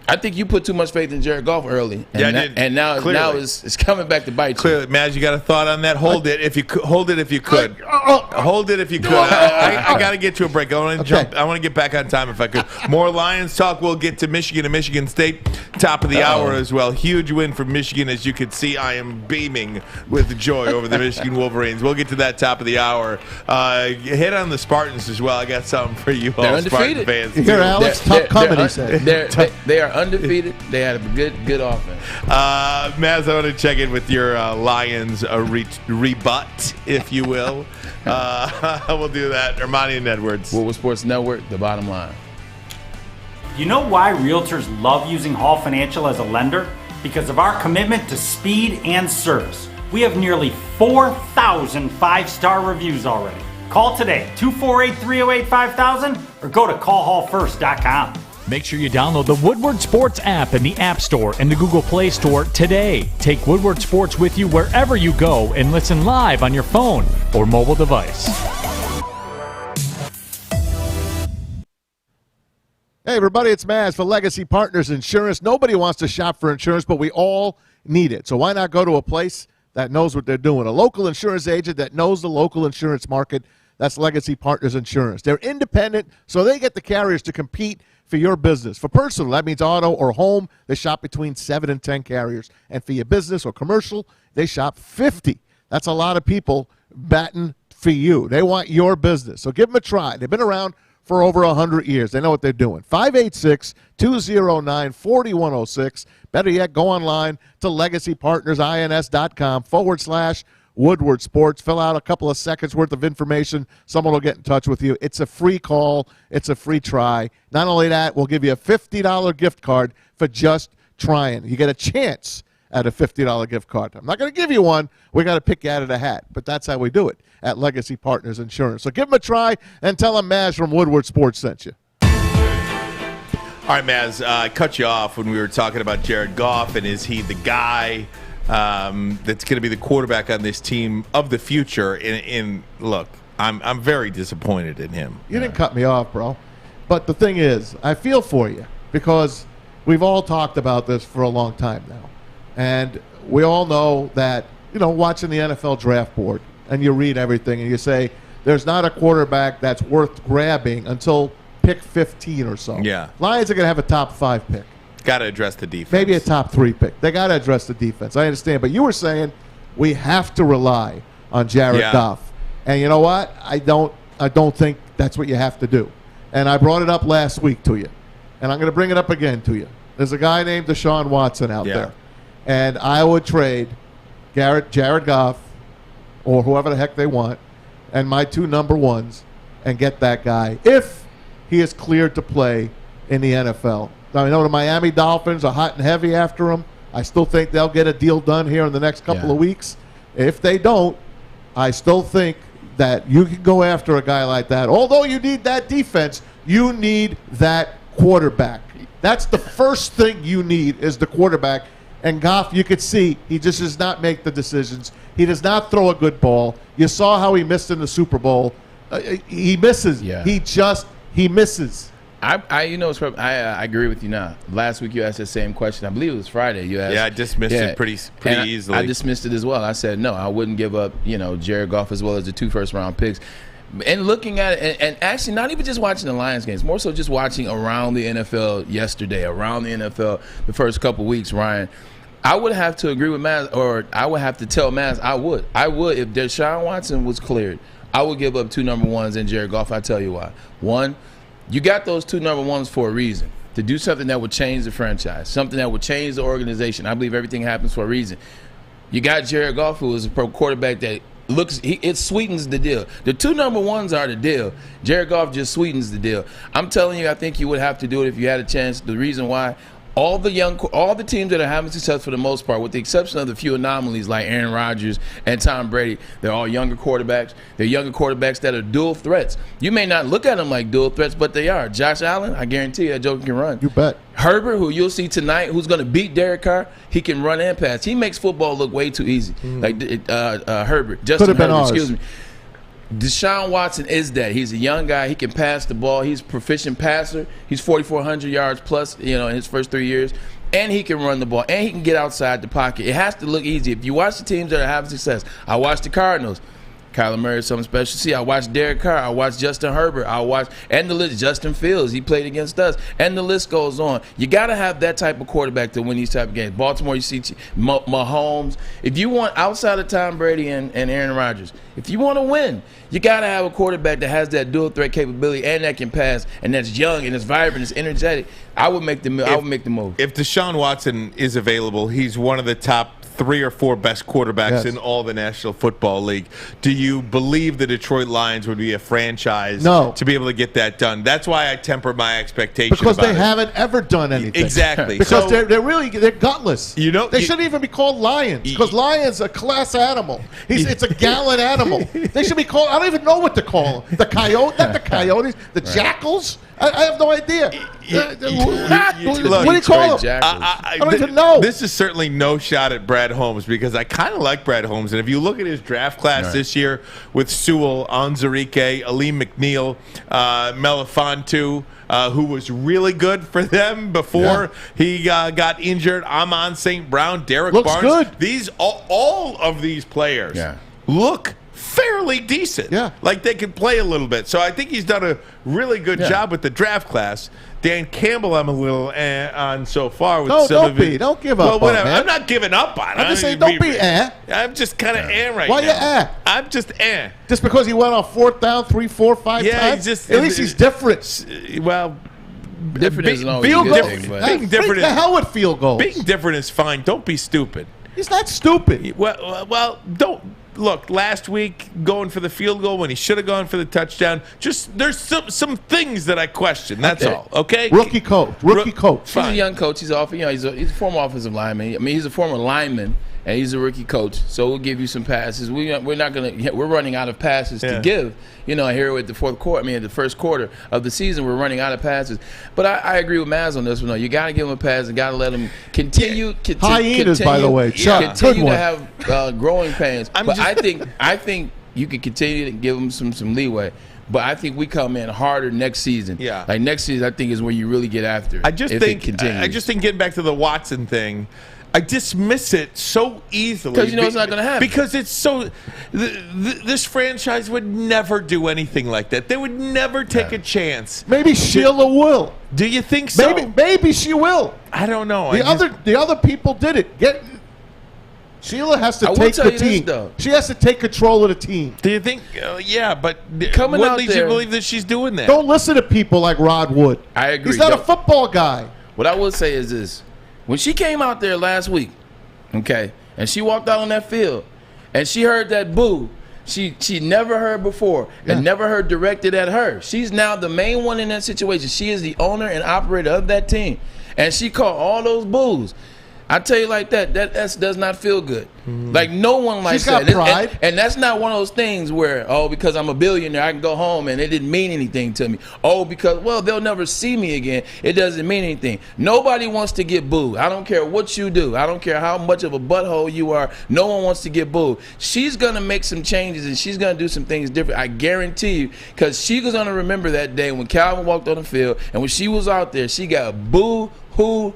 I think you put too much faith in Jared Goff early, and now it's coming back to bite you. Clearly, Maz, you got a thought on that? Hold it if you could. Hold it if you could. I got to get to a break. I want to jump. I want to get back on time if I could. More Lions talk. We'll get to Michigan and Michigan State. Top of the hour as well. Huge win for Michigan, as you can see. I am beaming with joy over the Michigan Wolverines. We'll get to that top of the hour. Hit on the Spartans as well. I got something for you all, Spartan fans. You hear Alex? Tough comedy said. They are undefeated. They had a good offense. Maz, I want to check in with your Lions rebut, if you will. We'll do that. Ermanni and Edwards. Woodward Sports Network, the bottom line. You know why realtors love using Hall Financial as a lender? Because of our commitment to speed and service. We have nearly 4,000 5-star reviews already. Call today, 248-308-5000, or go to callhallfirst.com. Make sure you download the Woodward Sports app in the App Store and the Google Play Store today. Take Woodward Sports with you wherever you go and listen live on your phone or mobile device. Hey, everybody, it's Maz for Legacy Partners Insurance. Nobody wants to shop for insurance, but we all need it. So why not go to a place that knows what they're doing? A local insurance agent that knows the local insurance market. That's Legacy Partners Insurance. They're independent, so they get the carriers to compete for your business. For personal, that means auto or home, they shop between 7 and 10 carriers. And for your business or commercial, they shop 50. That's a lot of people batting for you. They want your business. So give them a try. They've been around for over 100 years. They know what they're doing. 586-209-4106. Better yet, go online to legacypartnersins.com/Woodward Sports. Fill out a couple of seconds worth of information. Someone will get in touch with you. It's a free call. It's a free try. Not only that, we'll give you a $50 gift card for just trying. You get a chance at a $50 gift card. I'm not going to give you one. We got to pick you out of the hat, but that's how we do it at Legacy Partners Insurance. So give them a try and tell them Maz from Woodward Sports sent you. All right, Maz, I cut you off when we were talking about Jared Goff, and is he the guy that's going to be the quarterback on this team of the future? And look, I'm very disappointed in him. You didn't cut me off, bro. But the thing is, I feel for you because we've all talked about this for a long time now. And we all know that, watching the NFL draft board, and you read everything, and you say, there's not a quarterback that's worth grabbing until pick 15 or so. Yeah. Lions are going to have a top 5 pick. Got to address the defense. Maybe a top 3 pick. They got to address the defense. I understand. But you were saying we have to rely on Jared Goff. And you know what? I don't think that's what you have to do. And I brought it up last week to you. And I'm going to bring it up again to you. There's a guy named Deshaun Watson out there. And I would trade Jared Goff or whoever the heck they want and my 2 number ones and get that guy if he is cleared to play in the NFL. Now, I know the Miami Dolphins are hot and heavy after him. I still think they'll get a deal done here in the next couple of weeks. If they don't, I still think that you can go after a guy like that. Although you need that defense, you need that quarterback. That's the first thing you need is the quarterback. And Goff, you could see, he just does not make the decisions. He does not throw a good ball. You saw how he missed in the Super Bowl. He misses. Yeah. He misses. I agree with you now. Last week you asked the same question. I believe it was Friday. You asked. Yeah, I dismissed it pretty easily. I dismissed it as well. I said no, I wouldn't give up, Jared Goff as well as the 2 first-round picks. And looking at it, and actually not even just watching the Lions games, more so just watching around the NFL yesterday, around the NFL the first couple weeks, Ryan, I would have to agree with Maz, or I would have to tell Maz I would. If Deshaun Watson was cleared, I would give up 2 number ones and Jared Goff. I tell you why. One, you got those 2 number ones for a reason, to do something that would change the franchise, something that would change the organization. I believe everything happens for a reason. You got Jared Goff, who is a pro quarterback that it sweetens the deal. The 2 number ones are the deal. Jared Goff just sweetens the deal. I'm telling you, I think you would have to do it if you had a chance. The reason why, all the teams that are having success for the most part, with the exception of the few anomalies like Aaron Rodgers and Tom Brady, they're all younger quarterbacks. They're younger quarterbacks that are dual threats. You may not look at them like dual threats, but they are. Josh Allen, I guarantee you that joker can run. You bet. Herbert, who you'll see tonight, who's going to beat Derek Carr, he can run and pass. He makes football look way too easy. Herbert, Justin Herbert, excuse me. Deshaun Watson is that. He's a young guy. He can pass the ball. He's a proficient passer. He's 4,400 yards plus, in his first 3 years. And he can run the ball. And he can get outside the pocket. It has to look easy. If you watch the teams that are having success, I watched the Cardinals. Kyler Murray is something special to see. I watched Derek Carr. I watched Justin Herbert. And the list, Justin Fields. He played against us. And the list goes on. You got to have that type of quarterback to win these type of games. Baltimore, you see Mahomes. If you want, outside of Tom Brady and Aaron Rodgers, if you want to win, you got to have a quarterback that has that dual threat capability and that can pass and that's young and it's vibrant, it's energetic. I would make the move. If Deshaun Watson is available, he's one of the top 3 or 4 best quarterbacks in all the National Football League. Do you believe the Detroit Lions would be a franchise to be able to get that done? That's why I temper my expectations. Because they haven't ever done anything. Exactly. Because they're gutless. They shouldn't even be called lions. Because lions are a class animal. It's a gallon animal. They should be called. I don't even know what to call them. The coyote, not the coyotes. The jackals. I have no idea. What do you call them? I don't even know. This is certainly no shot at Brad Holmes because I kind of like Brad Holmes. And if you look at his draft class this year with Sewell, Onwuzurike, Aleem McNeil, Melifontu, who was really good for them before he got injured, Amon St. Brown, Derek Looks Barnes. Good. All of these players look fairly decent. Yeah. Like they can play a little bit. So I think he's done a really good job with the draft class. Dan Campbell, I'm a little on so far with some of it. Don't give up Well, whatever. on, man. I'm not giving up on it. I'm just saying, don't be I'm just kind of right Why now. you I'm just Just because he went on 4th down 3, 4, 5 times? At least he's different. Well, Different isn't always Field a good goal. thing, but being different Freak the hell with field goals. being different is fine. Don't be stupid. He's not stupid. Well, don't. Look, last week going for the field goal when he should have gone for the touchdown. Just there's some things that I question. That's all. Okay. Rookie coach. he's a young coach. He's he's a former offensive lineman. I mean, he's a former lineman, and he's a rookie coach. So we'll give you some passes. We're running out of passes to give. Here at the the first quarter of the season, we're running out of passes. But I agree with Maz on this one. You got to give him a pass and got to let him continue. Hyenas, by the way. Continue to have growing pains. I think you can continue to give him some leeway. But I think we come in harder next season. Yeah. Like next season, I think is where you really get after it. I just think getting back to the Watson thing, I dismiss it so easily. Because it's not going to happen. Because it's so this franchise would never do anything like that. They would never take a chance. Maybe Sheila will. Do you think so? Maybe she will. I don't know. The other people did it. Sheila has to take the team. She has to take control of the team. Do you think? Yeah, but Coming what out leads there, you to believe that she's doing that? Don't listen to people like Rod Wood. I agree. He's not a football guy. What I will say is this. When she came out there last week, okay, and she walked out on that field, and she heard that boo she never heard before and never heard directed at her. She's now the main one in that situation. She is the owner and operator of that team, and she caught all those boos. I tell you like that does not feel good. Like no one likes that. She's got pride. And that's not one of those things where, because I'm a billionaire, I can go home and it didn't mean anything to me. Because they'll never see me again. It doesn't mean anything. Nobody wants to get booed. I don't care what you do. I don't care how much of a butthole you are. No one wants to get booed. She's going to make some changes and she's going to do some things different. I guarantee you. Because she was going to remember that day when Calvin walked on the field and when she was out there, she got boo-hoo.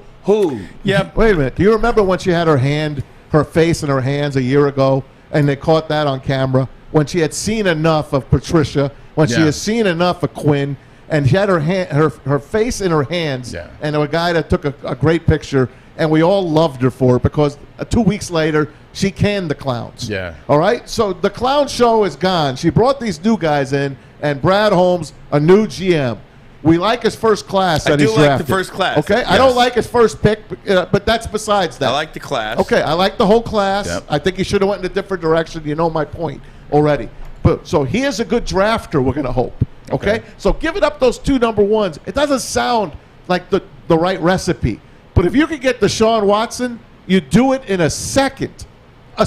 Yeah. Wait a minute. Do you remember when she had her face in her hands a year ago, and they caught that on camera? When she had seen enough of Patricia, when she had seen enough of Quinn, and she had her face in her hands, and there was a guy that took a great picture, and we all loved her for it because 2 weeks later she canned the clowns. Yeah. All right. So the clown show is gone. She brought these new guys in, and Brad Holmes, a new GM. We like his first class that he's drafted. I do like the first class. Okay, yes. I don't like his first pick, but that's besides that. I like the class. Okay, I like the whole class. Yep. I think he should have went in a different direction. You know my point already. But so he is a good drafter. We're going to hope. Okay, so giving up those 2 number ones, it doesn't sound like the right recipe. But if you can get Deshaun Watson, you do it in a second. You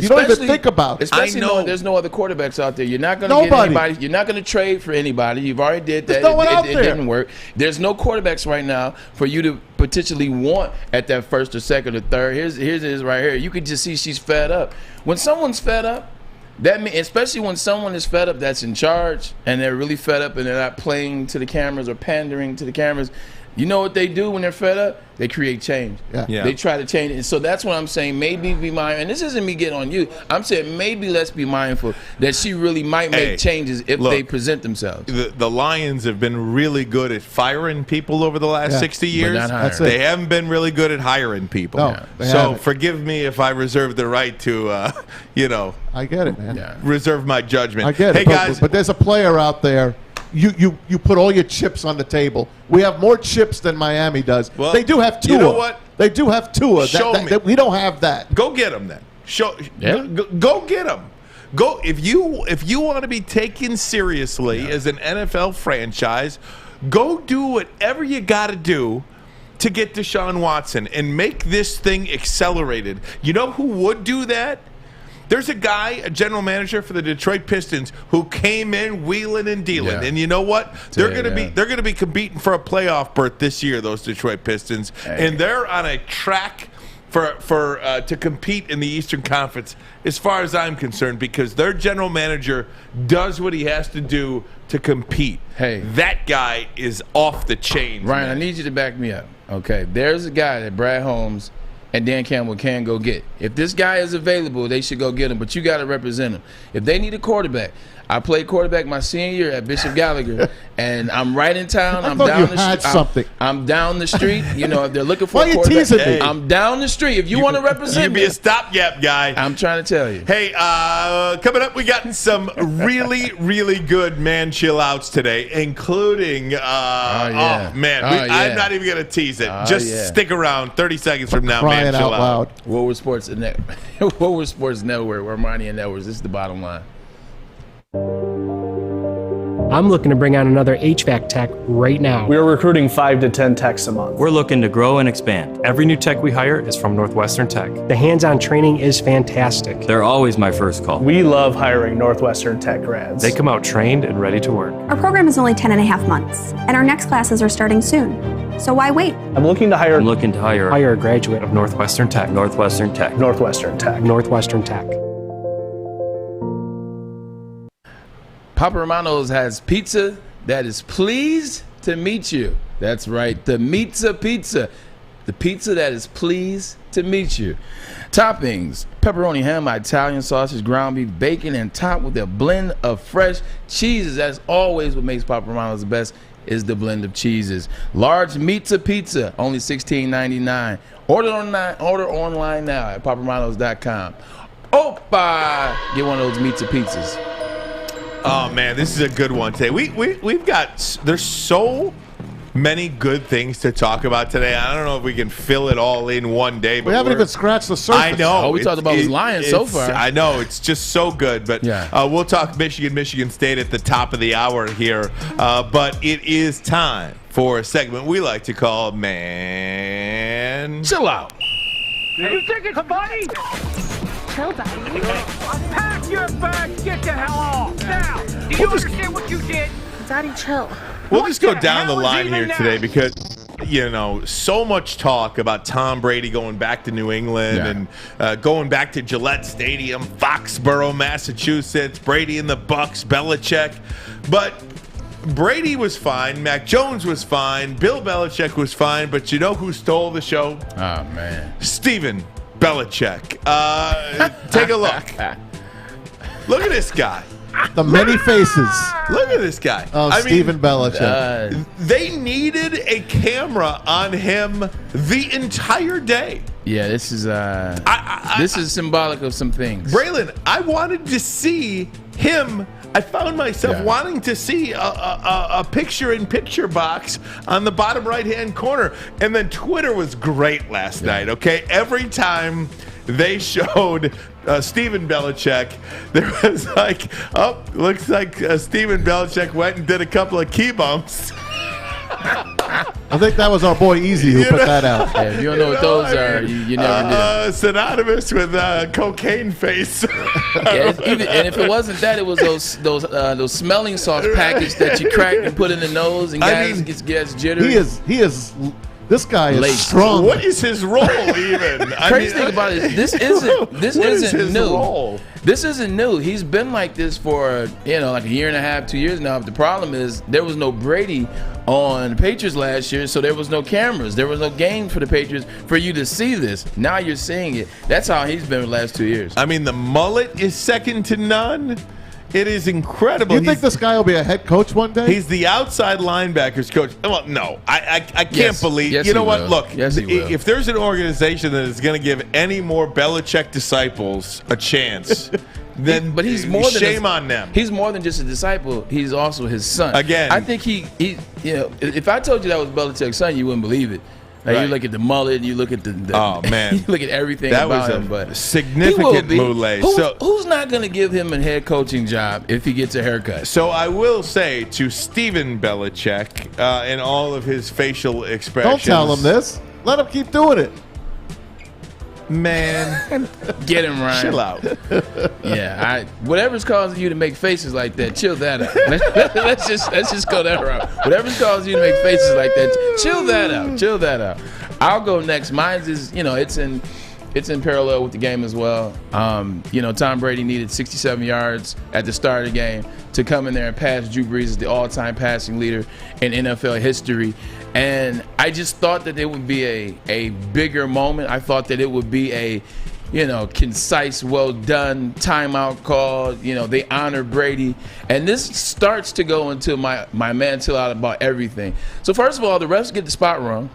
don't even think about it. Especially knowing there's no other quarterbacks out there. You're not going to get anybody. You're not going to trade for anybody. You've already did that. It didn't work. There's no quarterbacks right now for you to potentially want at that first or second or third. Here's it is right here. You can just see she's fed up. When someone's fed up, that means, especially when someone is fed up that's in charge and they're really fed up and they're not playing to the cameras or pandering to the cameras. You know what they do when they're fed up? They create change. Yeah. They try to change it. And so that's what I'm saying. Maybe be mindful. And this isn't me getting on you. I'm saying maybe let's be mindful that she really might make changes if they present themselves. The Lions have been really good at firing people over the last 60 years. They haven't been really good at hiring people. No, so forgive me if I reserve the right to, I get it, man. Reserve my judgment. I get it. Guys. But there's a player out there. You put all your chips on the table. We have more chips than Miami does. Well, they do have Tua. You know what? They do have Tua. Show me. We don't have that. Go get them then. Go get them. Go if you want to be taken seriously as an NFL franchise. Go do whatever you got to do to get Deshaun Watson and make this thing accelerated. You know who would do that? There's a guy, a general manager for the Detroit Pistons, who came in wheeling and dealing, and you know what? They're going to be competing for a playoff berth this year. Those Detroit Pistons, and they're on a track to compete in the Eastern Conference, as far as I'm concerned, because their general manager does what he has to do to compete. Hey, that guy is off the chain. Ryan, I need you to back me up. Okay, there's a guy that Brad Holmes and Dan Campbell can go get. If this guy is available, they should go get him, but you got to represent him. If they need a quarterback, I played quarterback my senior year at Bishop Gallagher, and I'm right in town. I'm down the street. I'm down the street. You know, if they're looking for a quarterback, teasing me? I'm down the street. If you want to represent me, be a stopgap guy. I'm trying to tell you. Hey, coming up, we got some really, really good man chill outs today, including, I'm not even going to tease it. Just stick around. 30 seconds from now, Crying man chill out loud. Woodward Sports Woodward Sports Network, Ermanni and Edwards. This is the bottom line. I'm looking to bring on another HVAC tech right now. We're recruiting 5 to 10 techs a month. We're looking to grow and expand. Every new tech we hire is from Northwestern Tech. The hands-on training is fantastic. They're always my first call. We love hiring Northwestern Tech grads. They come out trained and ready to work. Our program is only 10.5 months, and our next classes are starting soon. So why wait? I'm looking to hire a graduate of Northwestern Tech. Northwestern Tech. Northwestern Tech. Northwestern Tech. Papa Romano's has pizza that is pleased to meet you. That's right, the Pizza. The pizza that is pleased to meet you. Toppings: pepperoni, ham, Italian sausage, ground beef, bacon, and topped with a blend of fresh cheeses. That's always what makes Papa Romano's the best, is the blend of cheeses. Large pizza, only $16.99. Order online now at paparomanos.com. Opa! Get one of those pizzas. Oh man, this is a good one today. We've got, there's so many good things to talk about today. I don't know if we can fill it all in one day. But we haven't even scratched the surface. I know. Oh, we talked about his Lions so far. I know, it's just so good. But we'll talk Michigan State at the top of the hour here. But it is time for a segment we like to call Man Chill Out. Are you thinking somebody? Chill, Daddy. Pack your bags, get the hell off. Now, do you understand what you did? Daddy, chill. We'll just go down the line here today because, you know, so much talk about Tom Brady going back to New England and going back to Gillette Stadium, Foxborough, Massachusetts, Brady and the Bucks, Belichick. But Brady was fine, Mac Jones was fine, Bill Belichick was fine, but you know who stole the show? Oh, man. Steven Belichick. Take a look. Look at this guy. The many faces. Look at this guy. Oh, Steven Belichick. They needed a camera on him the entire day. Yeah, this is this is symbolic of some things. Braylon, I wanted to see him. I found myself wanting to see a picture-in-picture box on the bottom right-hand corner. And then Twitter was great last night, okay? Every time they showed Steven Belichick, there was like, looks like Steven Belichick went and did a couple of key bumps. I think that was our boy Easy who put that out. Yeah, if you don't know what those are, you never did. Synonymous with cocaine face. And if it wasn't that, it was those smelling salts packaged that you crack and put in the nose and gets jittery. He is. This guy is Laced. strong. What is his role even? Crazy thing about it is this isn't new. Role? This isn't new. He's been like this for like a year and a half, 2 years now. But the problem is there was no Brady on the Patriots last year, so there was no cameras. There was no game for the Patriots for you to see this. Now you're seeing it. That's how he's been the last 2 years. I mean, the mullet is second to none. It is incredible. You think this guy will be a head coach one day? He's the outside linebackers coach. Well, no, I can't believe. Yes, you know he what? will. Look, Yes, he will. if there's an organization that is going to give any more Belichick disciples a chance, then but he's more than shame on them. He's more than just a disciple. He's also his son. Again, I think he if I told you that was Belichick's son, you wouldn't believe it. Like you look at the mullet, you look at the oh man, you look at everything that about was him. But significant mullet. Who's not going to give him a head coaching job if he gets a haircut? So I will say to Steven Belichick and all of his facial expressions. Don't tell him this. Let him keep doing it. Man, get him, Ryan. Chill out. Yeah, whatever's causing you to make faces like that, chill that out. Let's just go that route. Whatever's causing you to make faces like that, chill that out. Chill that out. I'll go next. Mine's is it's in it's in parallel with the game as well. Tom Brady needed 67 yards at the start of the game to come in there and pass Drew Brees as the all-time passing leader in NFL history. And I just thought that it would be a bigger moment. I thought that it would be a concise, well done timeout call. They honor Brady. And this starts to go into my man chill out about everything. So first of all, the refs get the spot wrong.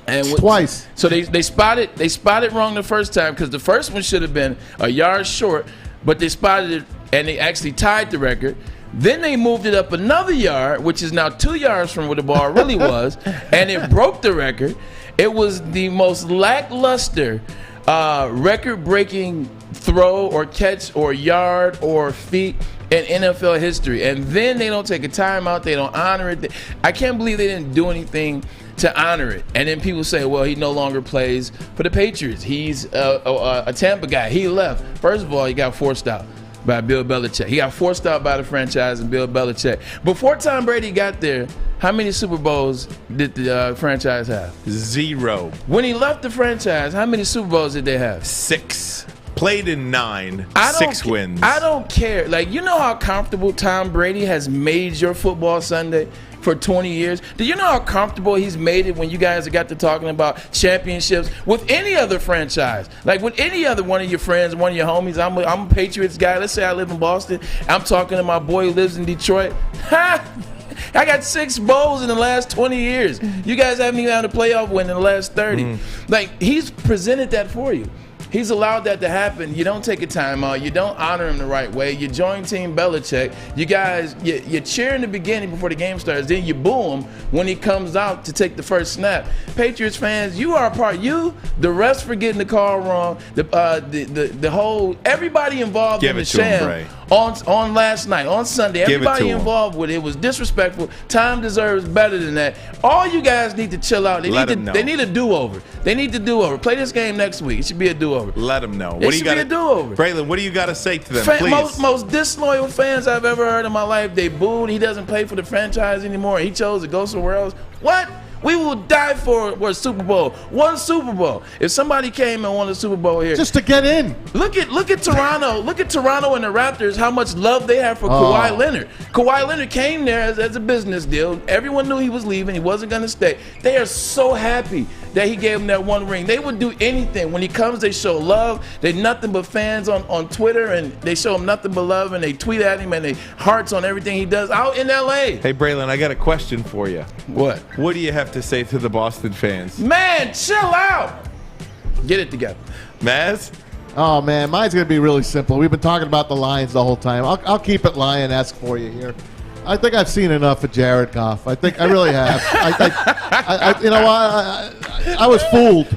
And twice. So they spotted wrong the first time, because the first one should have been a yard short, but they spotted it and they actually tied the record. Then they moved it up another yard, which is now 2 yards from where the ball really was, and it broke the record. It was the most lackluster record-breaking throw or catch or yard or feat in NFL history. And then they don't take a timeout. They don't honor it. I can't believe they didn't do anything to honor it. And then people say, well, he no longer plays for the Patriots. He's a Tampa guy. He left. First of all, he got forced out by Bill Belichick. He got forced out by the franchise and Bill Belichick. Before Tom Brady got there, how many Super Bowls did the franchise have? 0. When he left the franchise, how many Super Bowls did they have? 6. Played in 9. 6 wins. I don't care. Like, you know how comfortable Tom Brady has made your football Sunday for 20 years? Do you know how comfortable he's made it when you guys have got to talking about championships with any other franchise? Like with any other one of your friends, one of your homies. I'm a Patriots guy. Let's say I live in Boston. I'm talking to my boy who lives in Detroit. I got 6 bowls in the last 20 years. You guys haven't even had a playoff win in the last 30. Like, he's presented that for you. He's allowed that to happen. You don't take a timeout. You don't honor him the right way. You join Team Belichick. You guys, you cheer in the beginning before the game starts. Then you boo him when he comes out to take the first snap. Patriots fans, you are a part. You, the refs for getting the call wrong. The whole, everybody involved in the sham on last night, on Sunday. Everybody involved with it was disrespectful. Tom deserves better than that. All you guys need to chill out. They need a do-over. They need to do-over. Play this game next week. It should be a do-over. Let them know. What do you got to do over? Braylon, what do you got to say to them, please? Most disloyal fans I've ever heard in my life. They booed. He doesn't play for the franchise anymore. He chose to go somewhere else. What? We will die for a Super Bowl. One Super Bowl. If somebody came and won a Super Bowl here, just to get in. Look at Toronto. Look at Toronto and the Raptors. How much love they have for Kawhi Leonard. Kawhi Leonard came there as a business deal. Everyone knew he was leaving. He wasn't going to stay. They are so happy that he gave them that one ring. They would do anything. When he comes, they show love. They're nothing but fans on Twitter, and they show him nothing but love, and they tweet at him, and they hearts on everything he does out in L.A. Hey, Braylon, I got a question for you. What? What do you have to say to the Boston fans? Man, chill out. Get it together. Maz? Oh, man, mine's going to be really simple. We've been talking about the Lions the whole time. I'll keep it Lion-esque for you here. I think I've seen enough of Jared Goff. I really have. I was fooled.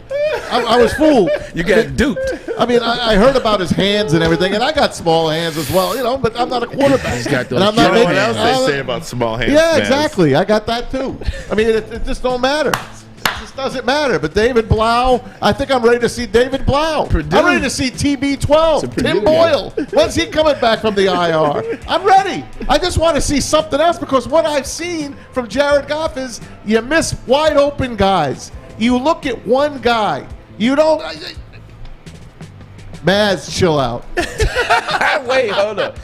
I was fooled. You got duped. I mean, I heard about his hands and everything, and I got small hands as well, but I'm not a quarterback. He's got those. And I'm not what else they say about small hands. Yeah, exactly. I got that too. I mean, it just don't matter. It just doesn't matter. But David Blau, I think I'm ready to see David Blau. I'm ready to see TB12, Tim Boyle. When's he coming back from the IR? I'm ready. I just want to see something else, because what I've seen from Jared Goff is you miss wide open guys. You look at one guy. You don't. Maz, chill out. Wait, hold up.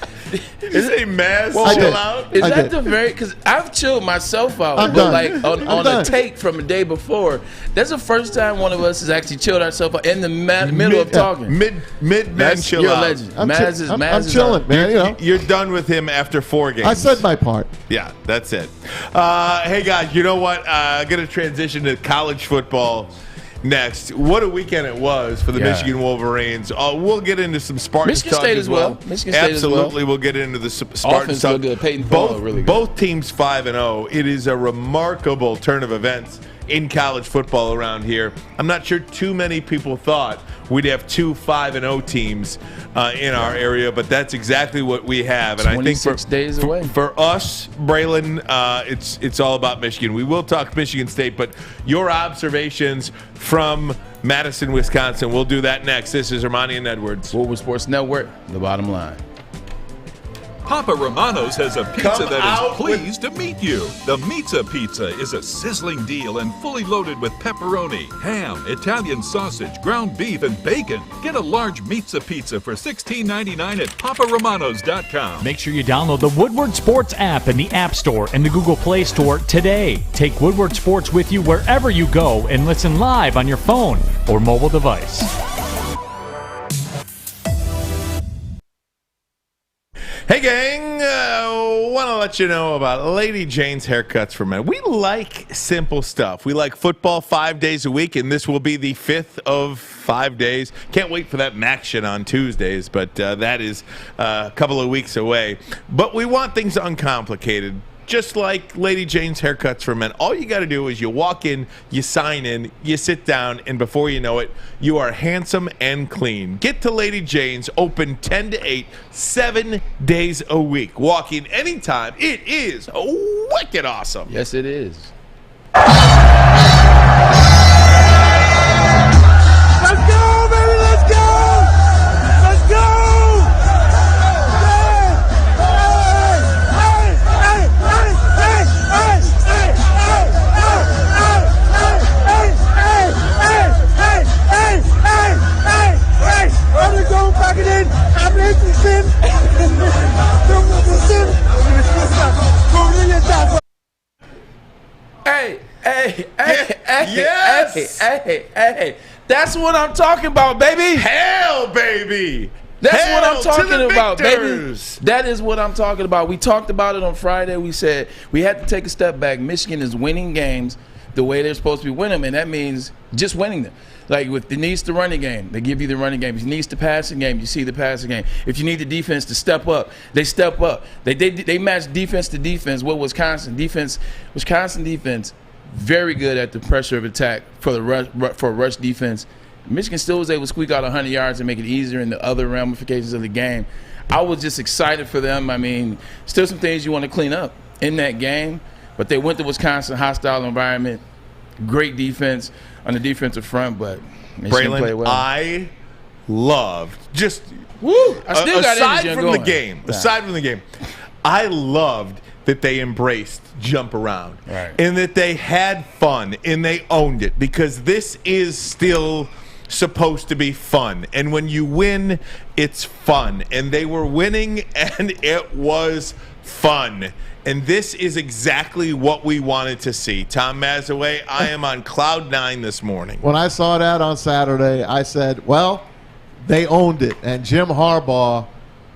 Is it Maz? Chill out? Is that the very? Because I've chilled myself out, I'm but done. like on a take from the day before. That's the first time one of us has actually chilled ourselves out in the middle of talking. Mid-man chill you're out. a legend. I'm chilling, man. You're done with him after 4 games. I said my part. Yeah, that's it. Hey, guys, you know what? I'm going to transition to college football next. What a weekend it was for the Michigan Wolverines. We'll get into some Spartans Michigan State as well. Absolutely, we'll get into the Spartans talk. Good. Peyton Thorne, really good. Both teams 5-0. It is a remarkable turn of events in college football around here. I'm not sure too many people thought we'd have 2 5-0 teams in our area, but that's exactly what we have. And I think days away. For us, Braylon, it's all about Michigan. We will talk Michigan State, but your observations from Madison, Wisconsin, we'll do that next. This is Ermanni and Edwards. Woodward Sports Network, The Bottom Line. Papa Romano's has a pizza Come that out is pleased to meet you. The Mizza Pizza is a sizzling deal and fully loaded with pepperoni, ham, Italian sausage, ground beef, and bacon. Get a large Mizza Pizza for $16.99 at paparomanos.com. Make sure you download the Woodward Sports app in the App Store and the Google Play Store today. Take Woodward Sports with you wherever you go and listen live on your phone or mobile device. Hey gang, want to let you know about Lady Jane's Haircuts for Men. We like simple stuff. We like football 5 days a week, and this will be the 5th of 5 days. Can't wait for that action on Tuesdays, but that is a couple of weeks away. But we want things uncomplicated. Just like Lady Jane's Haircuts for Men. All you got to do is you walk in, you sign in, you sit down, and before you know it, you are handsome and clean. Get to Lady Jane's, open 10 to 8, 7 days a week. Walk in anytime. It is wicked awesome. Yes, it is. Let's go, baby, let's go! Let's go! Hey, that's what I'm talking about, baby. Hell, baby. That's Hell what I'm talking about, victors. baby. That is what I'm talking about. We talked about it on Friday. We said we had to take a step back. Michigan is winning games the way they're supposed to be winning them, and that means just winning them. Like with the needs to running game, they give you the running game. If you need the passing game, you see the passing game. If you need the defense to step up, they step up. They match defense to defense. What Wisconsin defense, very good at the pressure of attack for the rush defense. Michigan still was able to squeak out 100 yards and make it easier in the other ramifications of the game. I was just excited for them. I mean, still some things you want to clean up in that game, but they went to Wisconsin, hostile environment, great defense on the defensive front, but Michigan played well. I loved just I still got aside energy from the going. game. Aside from the game, I loved that they embraced jump around, right, and that they had fun and they owned it, because this is still supposed to be fun, and when you win, it's fun, and they were winning, and it was fun. And this is exactly what we wanted to see. Tom Mazawey, I am on cloud 9 this morning. When I saw that on Saturday, I said, well, they owned it, and Jim Harbaugh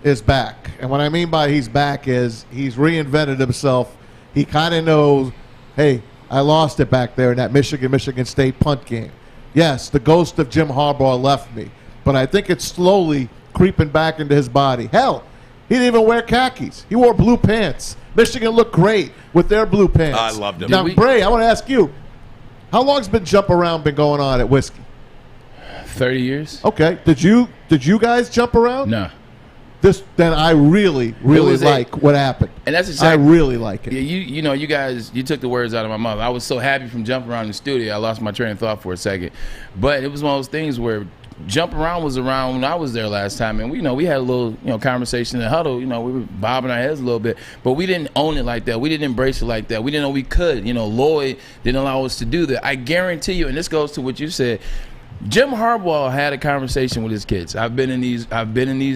is back. And what I mean by he's back is he's reinvented himself. He kind of knows, hey, I lost it back there in that Michigan State punt game. Yes, the ghost of Jim Harbaugh left me, but I think it's slowly creeping back into his body. Hell, he didn't even wear khakis. He wore blue pants. Michigan looked great with their blue pants. I loved him. Now, Bray, I want to ask you, how long's jump around been going on at Whiskey? 30 years. Okay. Did you guys jump around? No. Then I really like what happened. And that's exactly, I really like it. Yeah, you know, you guys, you took the words out of my mouth. I was so happy from jumping around in the studio. I lost my train of thought for a second. But it was one of those things where jump around was around when I was there last time, and we had a little conversation in the huddle. We were bobbing our heads a little bit, but we didn't own it like that. We didn't embrace it like that. We didn't know we could. Lloyd didn't allow us to do that. I guarantee you, and this goes to what you said, Jim Harbaugh had a conversation with his kids. I've been in these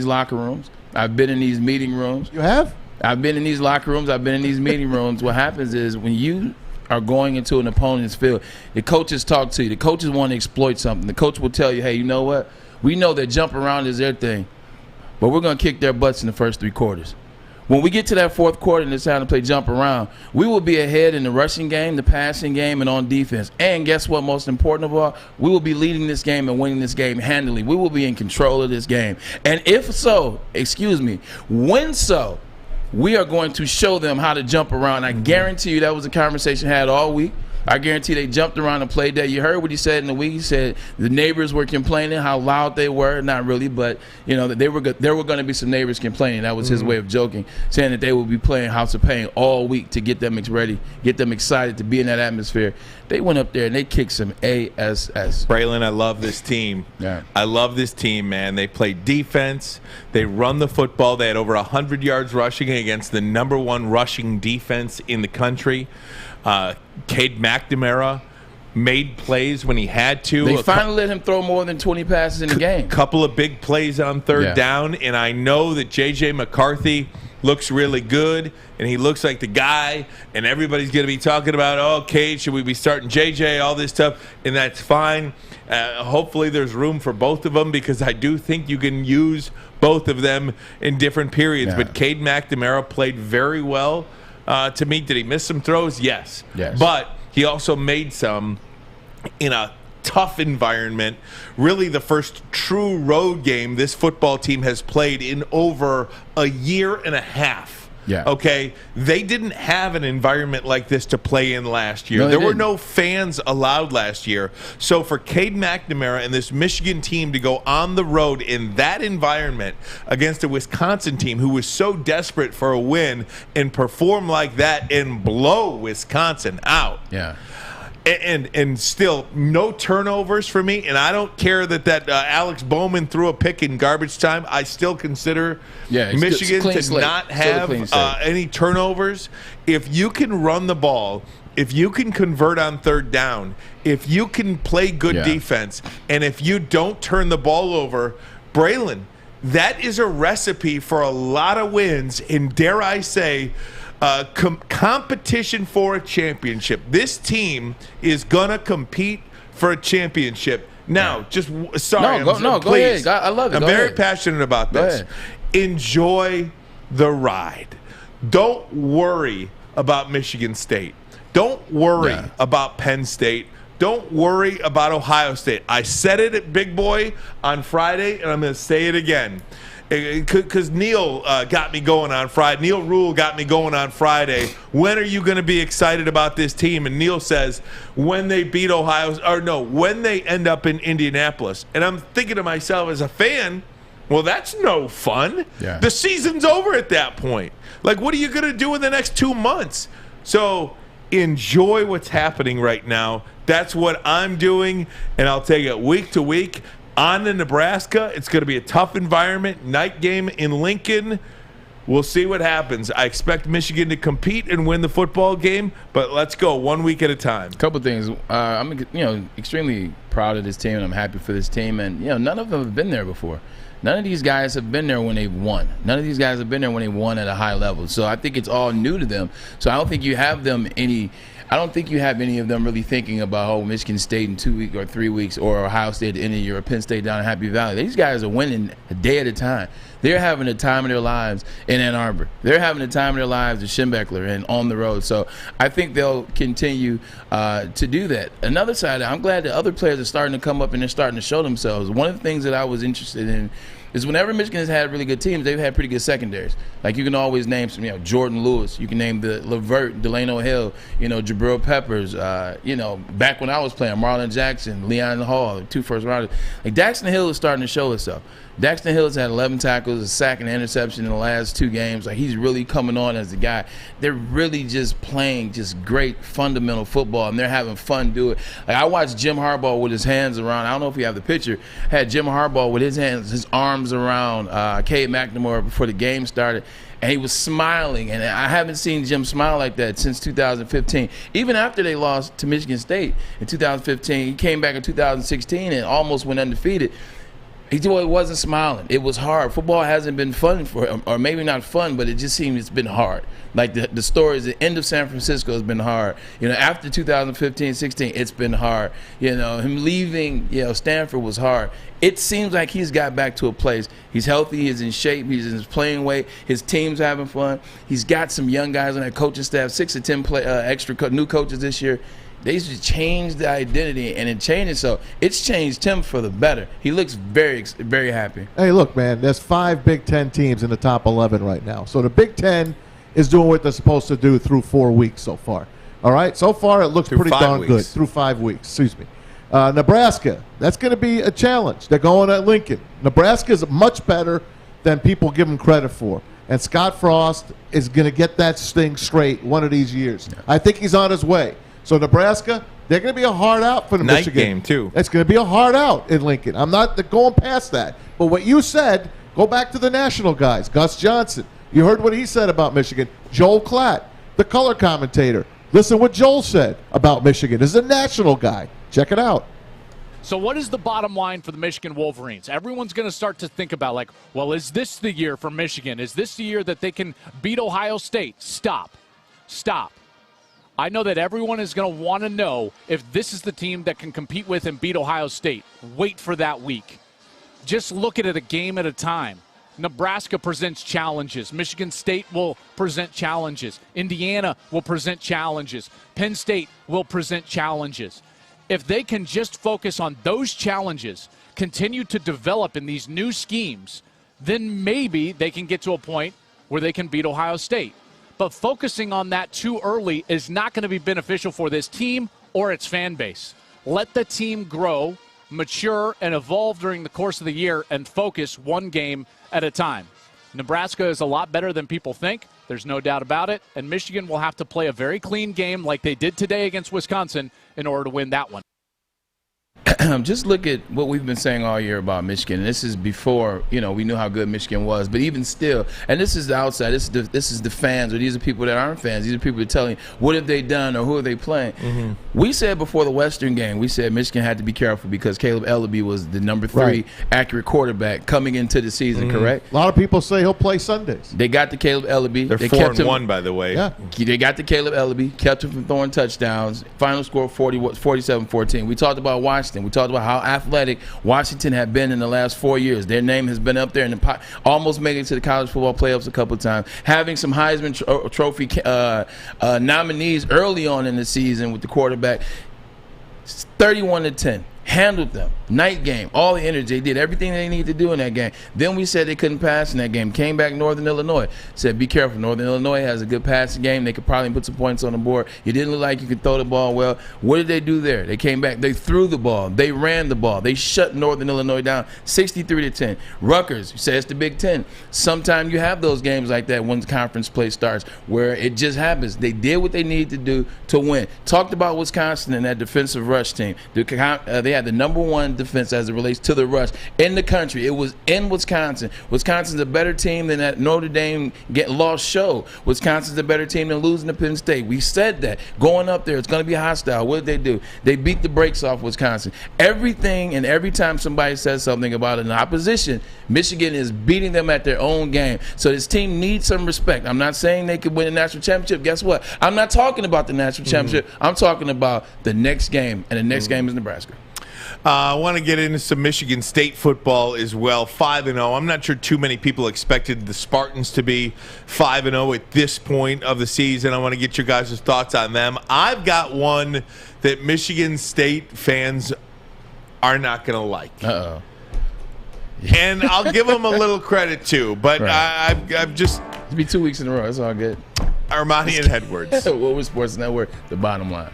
locker rooms. I've been in these meeting rooms. You have? I've been in these locker rooms. I've been in these meeting rooms. What happens is when you are going into an opponent's field, the coaches talk to you. The coaches want to exploit something. The coach will tell you, hey, you know what? We know that jump around is their thing, but we're going to kick their butts in the first 3 quarters. When we get to that 4th quarter and it's time to play jump around, we will be ahead in the rushing game, the passing game, and on defense. And guess what? Most important of all, we will be leading this game and winning this game handily. We will be in control of this game. And when so, we are going to show them how to jump around. I guarantee you that was a conversation had all week. I guarantee they jumped around and played that. You heard what he said in the week. He said the neighbors were complaining how loud they were. Not really, but that there were going to be some neighbors complaining. That was his way of joking, saying that they would be playing House of Pain all week to get them ready, get them excited to be in that atmosphere. They went up there and they kicked some ass. Braylon, I love this team. Yeah. I love this team, man. They play defense. They run the football. They had over 100 yards rushing against the number 1 rushing defense in the country. Cade McNamara made plays when he had to. They finally let him throw more than 20 passes in the game. Couple of big plays on third down, and I know that J.J. McCarthy looks really good, and he looks like the guy, and everybody's going to be talking about, Cade, should we be starting J.J., all this stuff, and that's fine. Hopefully there's room for both of them because I do think you can use both of them in different periods. Yeah. But Cade McNamara played very well to me. Did he miss some throws? Yes. But he also made some in a tough environment. Really the first true road game this football team has played in over a year and a half. Yeah. Okay. They didn't have an environment like this to play in last year. No, there were didn't. no fans allowed last year. So for Cade McNamara and this Michigan team to go on the road in that environment against a Wisconsin team who was so desperate for a win and perform like that and blow Wisconsin out. Yeah. And still no turnovers for me, and I don't care that Alex Bowman threw a pick in garbage time. I still consider Michigan to not have any turnovers. If you can run the ball, if you can convert on third down, if you can play good defense, and if you don't turn the ball over, Braylon, that is a recipe for a lot of wins, and dare I say, competition for a championship. This team is gonna compete for a championship. Now, just sorry, go please. ahead. I love it. I'm very passionate about this. Enjoy the ride. Don't worry about Michigan State. Don't worry about Penn State. Don't worry about Ohio State. I said it at Big Boy on Friday, and I'm going to say it again. Because Neil got me going on Friday. Neil Rule got me going on Friday. When are you going to be excited about this team? And Neil says, when they beat when they end up in Indianapolis. And I'm thinking to myself as a fan, well, that's no fun. Yeah. The season's over at that point. Like, what are you going to do in the next 2 months? So enjoy what's happening right now. That's what I'm doing, and I'll take it week to week. On to Nebraska. It's going to be a tough environment. Night game in Lincoln. We'll see what happens. I expect Michigan to compete and win the football game, but let's go 1 week at a time. Couple things. I'm extremely proud of this team, and I'm happy for this team. And none of them have been there before. None of these guys have been there when they've won. None of these guys have been there when they won at a high level. So I think it's all new to them. So I don't think you have any of them really thinking about, Michigan State in 2 weeks or 3 weeks, or Ohio State at the end of the year, or Penn State down in Happy Valley. These guys are winning a day at a time. They're having the time of their lives in Ann Arbor. They're having the time of their lives at Schembechler and on the road. So I think they'll continue to do that. Another side, I'm glad that other players are starting to come up and they're starting to show themselves. One of the things that I was interested in is whenever Michigan has had really good teams, they've had pretty good secondaries. Like, you can always name some, Jordan Lewis. You can name the Levert, Delano Hill, Jabril Peppers. Back when I was playing, Marlon Jackson, Leon Hall, 2 first rounders. Like, Daxton Hill is starting to show itself. Daxton Hill has had 11 tackles, a sack, and an interception in the last 2 games. Like, he's really coming on as the guy. They're really just playing just great fundamental football, and they're having fun doing it. Like, I watched Jim Harbaugh with his hands around. I don't know if you have the picture. Had Jim Harbaugh with his arms around Cade McNamara before the game started, and he was smiling. And I haven't seen Jim smile like that since 2015. Even after they lost to Michigan State in 2015, he came back in 2016 and almost went undefeated. He wasn't smiling. It was hard. Football hasn't been fun for him, or maybe not fun, but it just seems it's been hard. Like the stories, the end of San Francisco has been hard. After 2015-16, it's been hard. Him leaving, Stanford was hard. It seems like he's got back to a place. He's healthy. He's in shape. He's in his playing weight. His team's having fun. He's got some young guys on that coaching staff, 6 or 10 extra new coaches this year. They just changed the identity, and it changed. So it's changed him for the better. He looks very, very happy. Hey, look, man, there's 5 Big Ten teams in the top 11 right now. So the Big Ten is doing what they're supposed to do through 4 weeks so far. All right? So far, it looks pretty darn good through 5 weeks. Excuse me. Nebraska, that's going to be a challenge. They're going at Lincoln. Nebraska is much better than people give them credit for. And Scott Frost is going to get that thing straight one of these years. Yeah. I think he's on his way. So Nebraska, they're going to be a hard out for the Night Michigan game, too. It's going to be a hard out in Lincoln. I'm not going past that. But what you said, go back to the national guys. Gus Johnson. You heard what he said about Michigan. Joel Klatt, the color commentator. Listen what Joel said about Michigan. This is a national guy. Check it out. So what is the bottom line for the Michigan Wolverines? Everyone's going to start to think about, like, well, is this the year for Michigan? Is this the year that they can beat Ohio State? Stop. I know that everyone is going to want to know if this is the team that can compete with and beat Ohio State. Wait for that week. Just look at it a game at a time. Nebraska presents challenges. Michigan State will present challenges. Indiana will present challenges. Penn State will present challenges. If they can just focus on those challenges, continue to develop in these new schemes, then maybe they can get to a point where they can beat Ohio State. But focusing on that too early is not going to be beneficial for this team or its fan base. Let the team grow, mature, and evolve during the course of the year and focus one game at a time. Nebraska is a lot better than people think. There's no doubt about it. And Michigan will have to play a very clean game like they did today against Wisconsin in order to win that one. Just look at what we've been saying all year about Michigan. And this is before, we knew how good Michigan was. But even still, and this is the outside, this is the fans, or these are people that aren't fans. These are people that are telling you, what have they done or who are they playing? Mm-hmm. We said before the Western game, we said Michigan had to be careful because Caleb Ellaby was the number 3 accurate quarterback coming into the season, correct? A lot of people say he'll play Sundays. They got to Caleb Ellaby. They're 4-1, by the way. Yeah. They got to Caleb Ellaby, kept him from throwing touchdowns. Final score 47-14. We talked about Washington. We talked about how athletic Washington had been in the last 4 years. Their name has been up there and almost making it to the college football playoffs a couple of times. Having some Heisman Trophy nominees early on in the season with the quarterback. 31-10. Handled them. Night game. All the energy. They did everything they needed to do in that game. Then we said they couldn't pass in that game. Came back Northern Illinois. Said, be careful. Northern Illinois has a good passing game. They could probably put some points on the board. You didn't look like you could throw the ball well. What did they do there? They came back. They threw the ball. They ran the ball. They shut Northern Illinois down 63-10. Rutgers, you say it's the Big Ten. Sometimes you have those games like that when conference play starts where it just happens. They did what they needed to do to win. Talked about Wisconsin and that defensive rush team. They had the number 1 defense as it relates to the rush in the country. It was in Wisconsin. Wisconsin's a better team than that Notre Dame lost show. Wisconsin's a better team than losing to Penn State. We said that. Going up there, it's going to be hostile. What did they do? They beat the brakes off Wisconsin. Everything and every time somebody says something about an opposition, Michigan is beating them at their own game. So this team needs some respect. I'm not saying they could win a national championship. Guess what? I'm not talking about the national championship. I'm talking about the next game, and the next game is Nebraska. I want to get into some Michigan State football as well. 5-0. I'm not sure too many people expected the Spartans to be 5-0 at this point of the season. I want to get your guys' thoughts on them. I've got one that Michigan State fans are not going to like. Uh-oh. And I'll give them a little credit too, but right. I've just... It'll be 2 weeks in a row. That's all good. Ermanni and Edwards. Woodward Sports Network, the bottom line.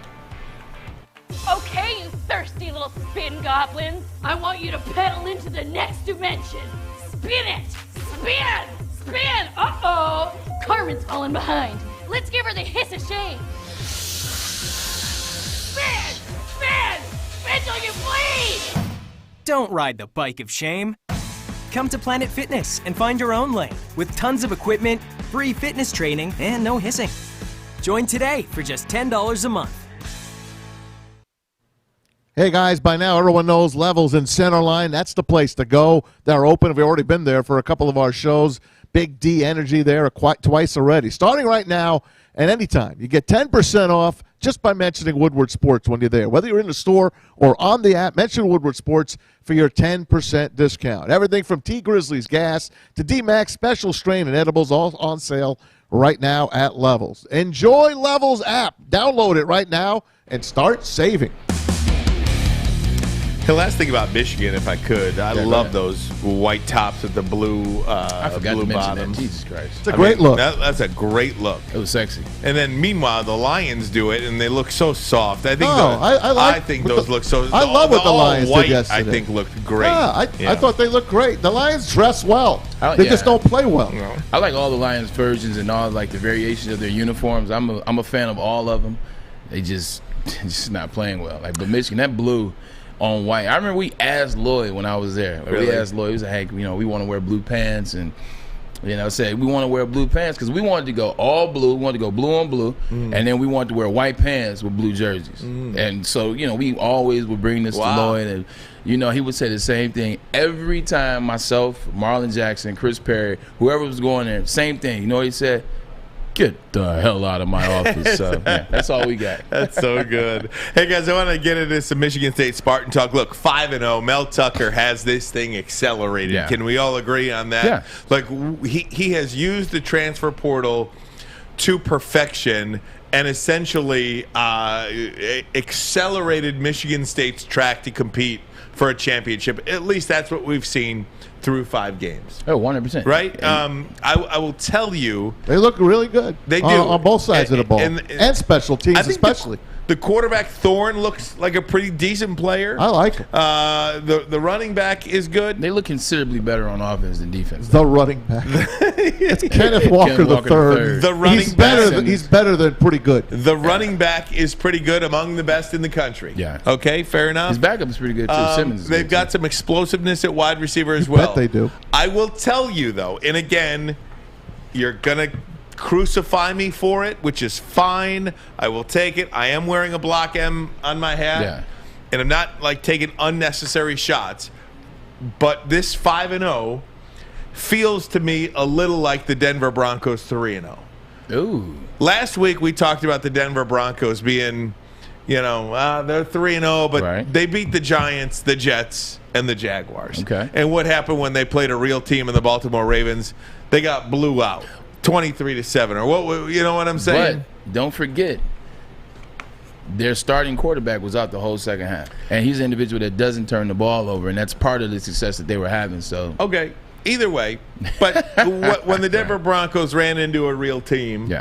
Okay, you thirsty little spin goblins. I want you to pedal into the next dimension. Spin it! Spin! Spin! Uh-oh! Carmen's falling behind. Let's give her the hiss of shame. Spin! Spin! Spin till you bleed! Don't ride the bike of shame. Come to Planet Fitness and find your own lane with tons of equipment, free fitness training, and no hissing. Join today for just $10 a month. Hey, guys, by now everyone knows Levels in Centerline. That's the place to go. They're open. We've already been there for a couple of our shows. Big D Energy there twice already. Starting right now and anytime. You get 10% off just by mentioning Woodward Sports when you're there. Whether you're in the store or on the app, mention Woodward Sports for your 10% discount. Everything from T Grizzlies gas to D-Max special strain and edibles all on sale right now at Levels. Enjoy Levels app. Download it right now and start saving. The last thing about Michigan, if I could, I Yeah, go love ahead. those white tops with the blue I forgot blue to mention bottoms. that. Jesus Christ. It's a great look. That's a great look. It was sexy. And then meanwhile, the Lions do it, and they look so soft. I think. No, I think what those the- look so. I love what the all Lions did white, yesterday. I think looked great. Yeah, I thought they looked great. The Lions dress well. They just don't play well. I like all the Lions versions and all like the variations of their uniforms. I'm a fan of all of them. They just not playing well. Like, but Michigan, that blue on white. I remember we asked Lloyd when I was there. Like, Really? We asked Lloyd. He was like, "Hey, we want to wear blue pants," and said we want to wear blue pants because we wanted to go all blue. We wanted to go blue on blue, and then we wanted to wear white pants with blue jerseys. And so we always would bring this to Lloyd, and he would say the same thing every time. Myself, Marlon Jackson, Chris Perry, whoever was going there, same thing. You know what he said? Get the hell out of my office. So that's all we got. That's so good. Hey, guys, I want to get into some Michigan State Spartan talk. Look, 5-0. Mel Tucker has this thing accelerated. Yeah. Can we all agree on that? Yeah. Like, he has used the transfer portal to perfection and essentially accelerated Michigan State's track to compete for a championship. At least that's what we've seen through 5 games. Oh, 100%. Right? I will tell you. They look really good. They do. On both sides of the ball. And special teams I think especially. The quarterback, Thorne, looks like a pretty decent player. I like him. The running back is good. They look considerably better on offense than defense. The running back. It's Kenneth Walker the third. The running he's better. back. He's better than pretty good. The running back is pretty good, among the best in the country. Yeah. Okay, fair enough. His backup is pretty good too. Simmons. Is They've good, got too. some explosiveness at wide receiver as well. Bet they do. I will tell you though, and again, you're gonna crucify me for it, which is fine. I will take it. I am wearing a Block M on my hat, Yeah. and I'm not like taking unnecessary shots. But this 5-0 feels to me a little like the Denver Broncos 3-0. Ooh. Last week we talked about the Denver Broncos being, they're 3-0, but they beat the Giants, the Jets, and the Jaguars. Okay. And what happened when they played a real team in the Baltimore Ravens? They got blew out, 23-7, or what? You know what I'm saying? But don't forget, their starting quarterback was out the whole second half, and he's an individual that doesn't turn the ball over, and that's part of the success that they were having. So Okay. Either way, but when the Denver Broncos ran into a real team,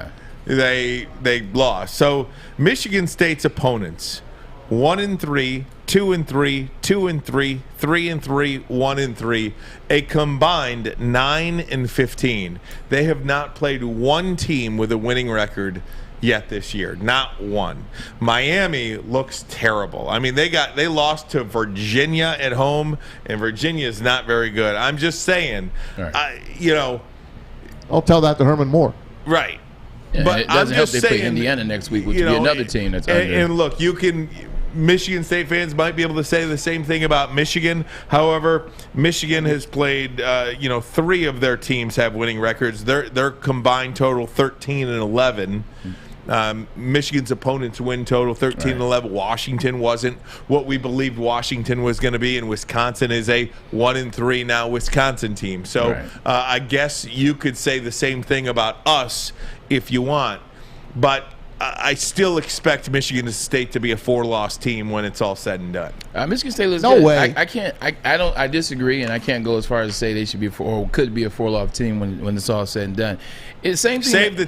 they lost. So Michigan State's opponents, 1-3, 2-3, 2-3, 3-3, 1-3, a combined 9-15. They have not played one team with a winning record yet this year, not one. Miami looks terrible. I mean, they lost to Virginia at home, and Virginia is not very good. I'm just saying, I'll tell that to Herman Moore. right. yeah, But it doesn't I'm help just they play saying, Indiana next week, which will be another team that's under. and look, Michigan State fans might be able to say the same thing about Michigan. However, Michigan has played, 3 of their teams have winning records. Their combined total 13-11. Michigan's opponents win total 13-11. Washington wasn't what we believed Washington was going to be, and Wisconsin is a 1-3 now Wisconsin team. So I guess you could say the same thing about us if you want, but I still expect Michigan State to be a 4-loss team when it's all said and done. Michigan State looks No good. way. I disagree, and I can't go as far as to say they should be could be a 4-loss team when it's all said and done. It's same thing. Save the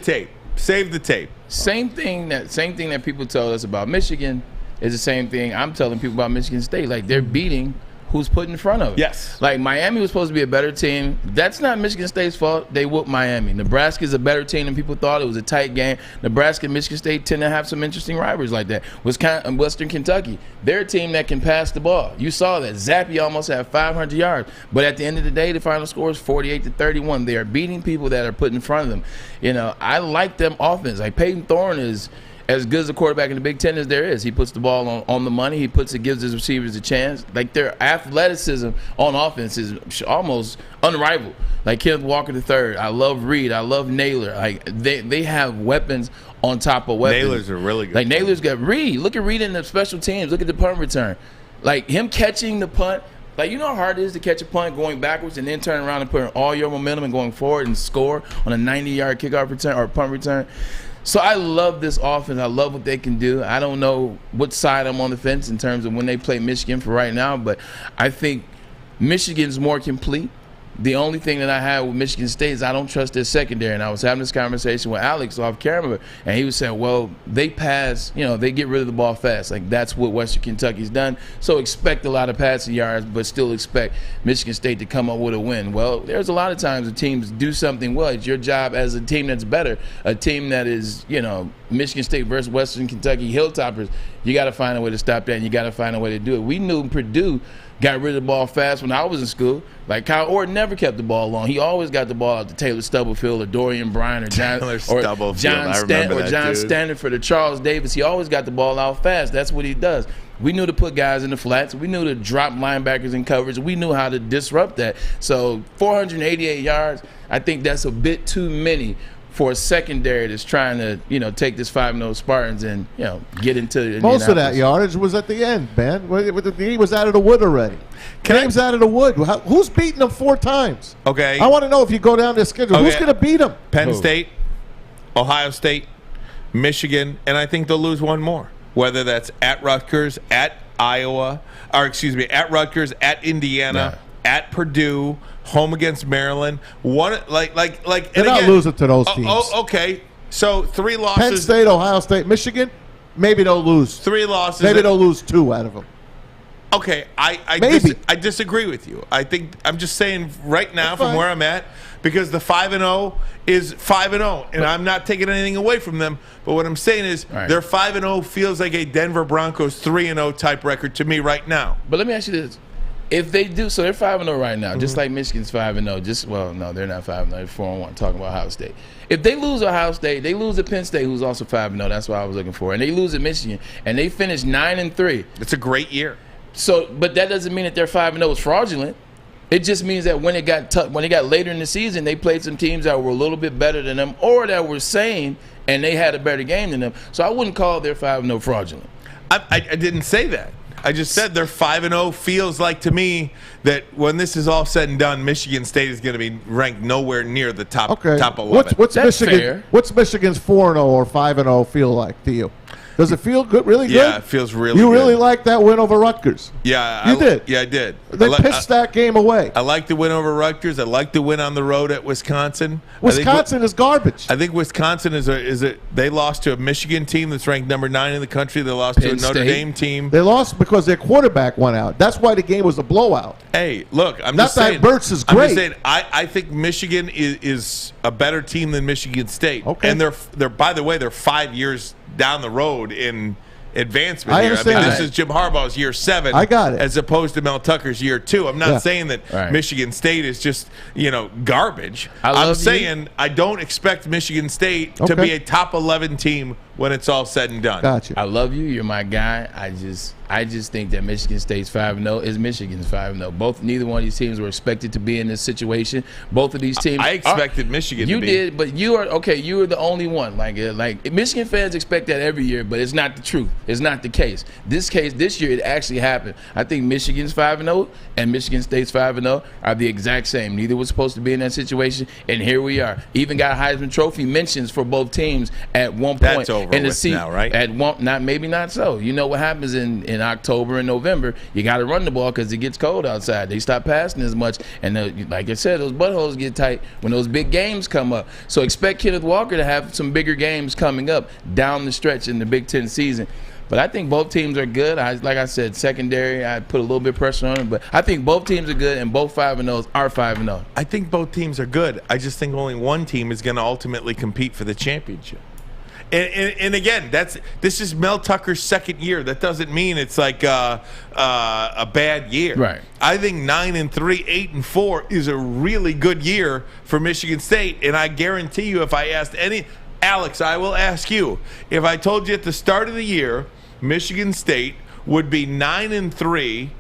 tape. Same thing that people tell us about Michigan is the same thing I'm telling people about Michigan State. Like, they're beating who's put in front of them. Yes. Like, Miami was supposed to be a better team. That's not Michigan State's fault. They whooped Miami. Nebraska's a better team than people thought. It was a tight game. Nebraska and Michigan State tend to have some interesting rivalries like that. Western Kentucky, they're a team that can pass the ball. You saw that. Zappy almost had 500 yards. But at the end of the day, the final score is 48-31. They are beating people that are put in front of them. I like them offense. Like, Peyton Thorne is as good as a quarterback in the Big Ten as there is. He puts the ball on the money. He gives his receivers a chance. Like, their athleticism on offense is almost unrivaled. Like Kenneth Walker III. I love Reed. I love Naylor. Like, they have weapons on top of weapons. Naylor's are really good. Like, Naylor's got Reed. Look at Reed in the special teams. Look at the punt return. Like, him catching the punt. Like, you know how hard it is to catch a punt going backwards and then turn around and put all your momentum and going forward and score on a 90-yard kickoff return or punt return. So I love this offense. I love what they can do. I don't know what side I'm on the fence in terms of when they play Michigan for right now, but I think Michigan's more complete. The only thing that I have with Michigan State is I don't trust their secondary. And I was having this conversation with Alex off camera, and he was saying, well, they pass, they get rid of the ball fast. Like, that's what Western Kentucky's done. So expect a lot of passing yards, but still expect Michigan State to come up with a win. Well, there's a lot of times the teams do something well. It's your job as a team that's better, a team that is, Michigan State versus Western Kentucky Hilltoppers. You got to find a way to stop that, and you got to find a way to do it. We knew Purdue got rid of the ball fast when I was in school. Like, Kyle Orton never kept the ball long. He always got the ball out to Taylor Stubblefield or Dorian Bryan or John Stanford or Charles Davis. He always got the ball out fast. That's what he does. We knew to put guys in the flats. We knew to drop linebackers in coverage. We knew how to disrupt that. So 488 yards, I think that's a bit too many for a secondary that's trying to, take this 5-0 Spartans and, get into most of that yardage was at the end, man. He was out of the wood already. Game's out of the wood. Who's beating them 4 times? Okay. I want to know if you go down their schedule, who's going to beat them? Penn State, Ohio State, Michigan, and I think they'll lose one more. Whether that's at Rutgers, at Iowa, at Rutgers, at Indiana, at Purdue, home against Maryland. They're not losing to those teams. Okay. So 3 losses. Penn State, Ohio State, Michigan. Maybe they'll lose 3 losses. Maybe they'll lose 2 out of them. Okay, I disagree with you. I think I'm just saying right now from where I'm at, because the 5-0 is 5-0, and I'm not taking anything away from them. But what I'm saying is their 5-0 feels like a Denver Broncos 3-0 type record to me right now. But let me ask you this. If they do, so they're 5-0 right now, just like Michigan's 5-0. No, they're not 5-0. They're 4-1. Talking about Ohio State. If they lose Ohio State, they lose at Penn State, who's also 5-0. That's what I was looking for. And they lose at Michigan, and they finish 9-3. It's a great year. So, but that doesn't mean that their 5-0 is fraudulent. It just means that when it got later in the season, they played some teams that were a little bit better than them, or that were same, and they had a better game than them. So I wouldn't call their 5-0 fraudulent. I didn't say that. I just said their 5-0 feels like to me that when this is all said and done, Michigan State is going to be ranked nowhere near the top 11. What's That's Michigan? fair. What's Michigan's 4-0 or 5-0 feel like to you? Does it feel good? Really good? Yeah, it feels really good. You really like that win over Rutgers? Yeah, you did. Yeah, I did. They pitched that game away. I like the win over Rutgers. I like the win on the road at Wisconsin. Wisconsin is garbage. I think Wisconsin they lost to a Michigan team that's ranked number 9 in the country. They lost to a Notre Dame team. They lost because their quarterback went out. That's why the game was a blowout. Hey, look, I'm not just saying. That Burt's is great. I'm just saying. I think Michigan is a better team than Michigan State. Okay. And they're by the way, they're 5 years down the road in advancement I here. understand. I mean, this is Jim Harbaugh's year 7. I got it. As opposed to Mel Tucker's year 2. I'm not saying that Michigan State is just garbage. I'm saying I don't expect Michigan State to be a top 11 team when it's all said and done. Gotcha. I love you. You're my guy. I just think that Michigan State's 5-0 is Michigan's 5-0. Neither one of these teams were expected to be in this situation. Both of these teams. I expected Michigan to be. You did, but you are okay. You are the only one. Like Michigan fans expect that every year, but it's not the truth. It's not the case. This year, it actually happened. I think Michigan's 5-0 and Michigan State's 5-0 are the exact same. Neither was supposed to be in that situation, and here we are. Even got Heisman Trophy mentions for both teams at one point. That's over in the with now, right? At one, maybe not so. You know what happens in October and November? You got to run the ball because it gets cold outside. They stop passing as much, and like I said, those buttholes get tight when those big games come up. So expect Kenneth Walker to have some bigger games coming up down the stretch in the Big Ten season. But I think both teams are good. Like I said, secondary, I put a little bit of pressure on them. But I think both teams are good, and both 5-0s are 5-0. I think both teams are good. I just think only one team is going to ultimately compete for the championship. And again, this is Mel Tucker's second year. That doesn't mean it's like a bad year. Right. I think 9-3, 8-4 is a really good year for Michigan State. And I guarantee you, if I asked Alex, I will ask you, if I told you at the start of the year, Michigan State would be 9-3,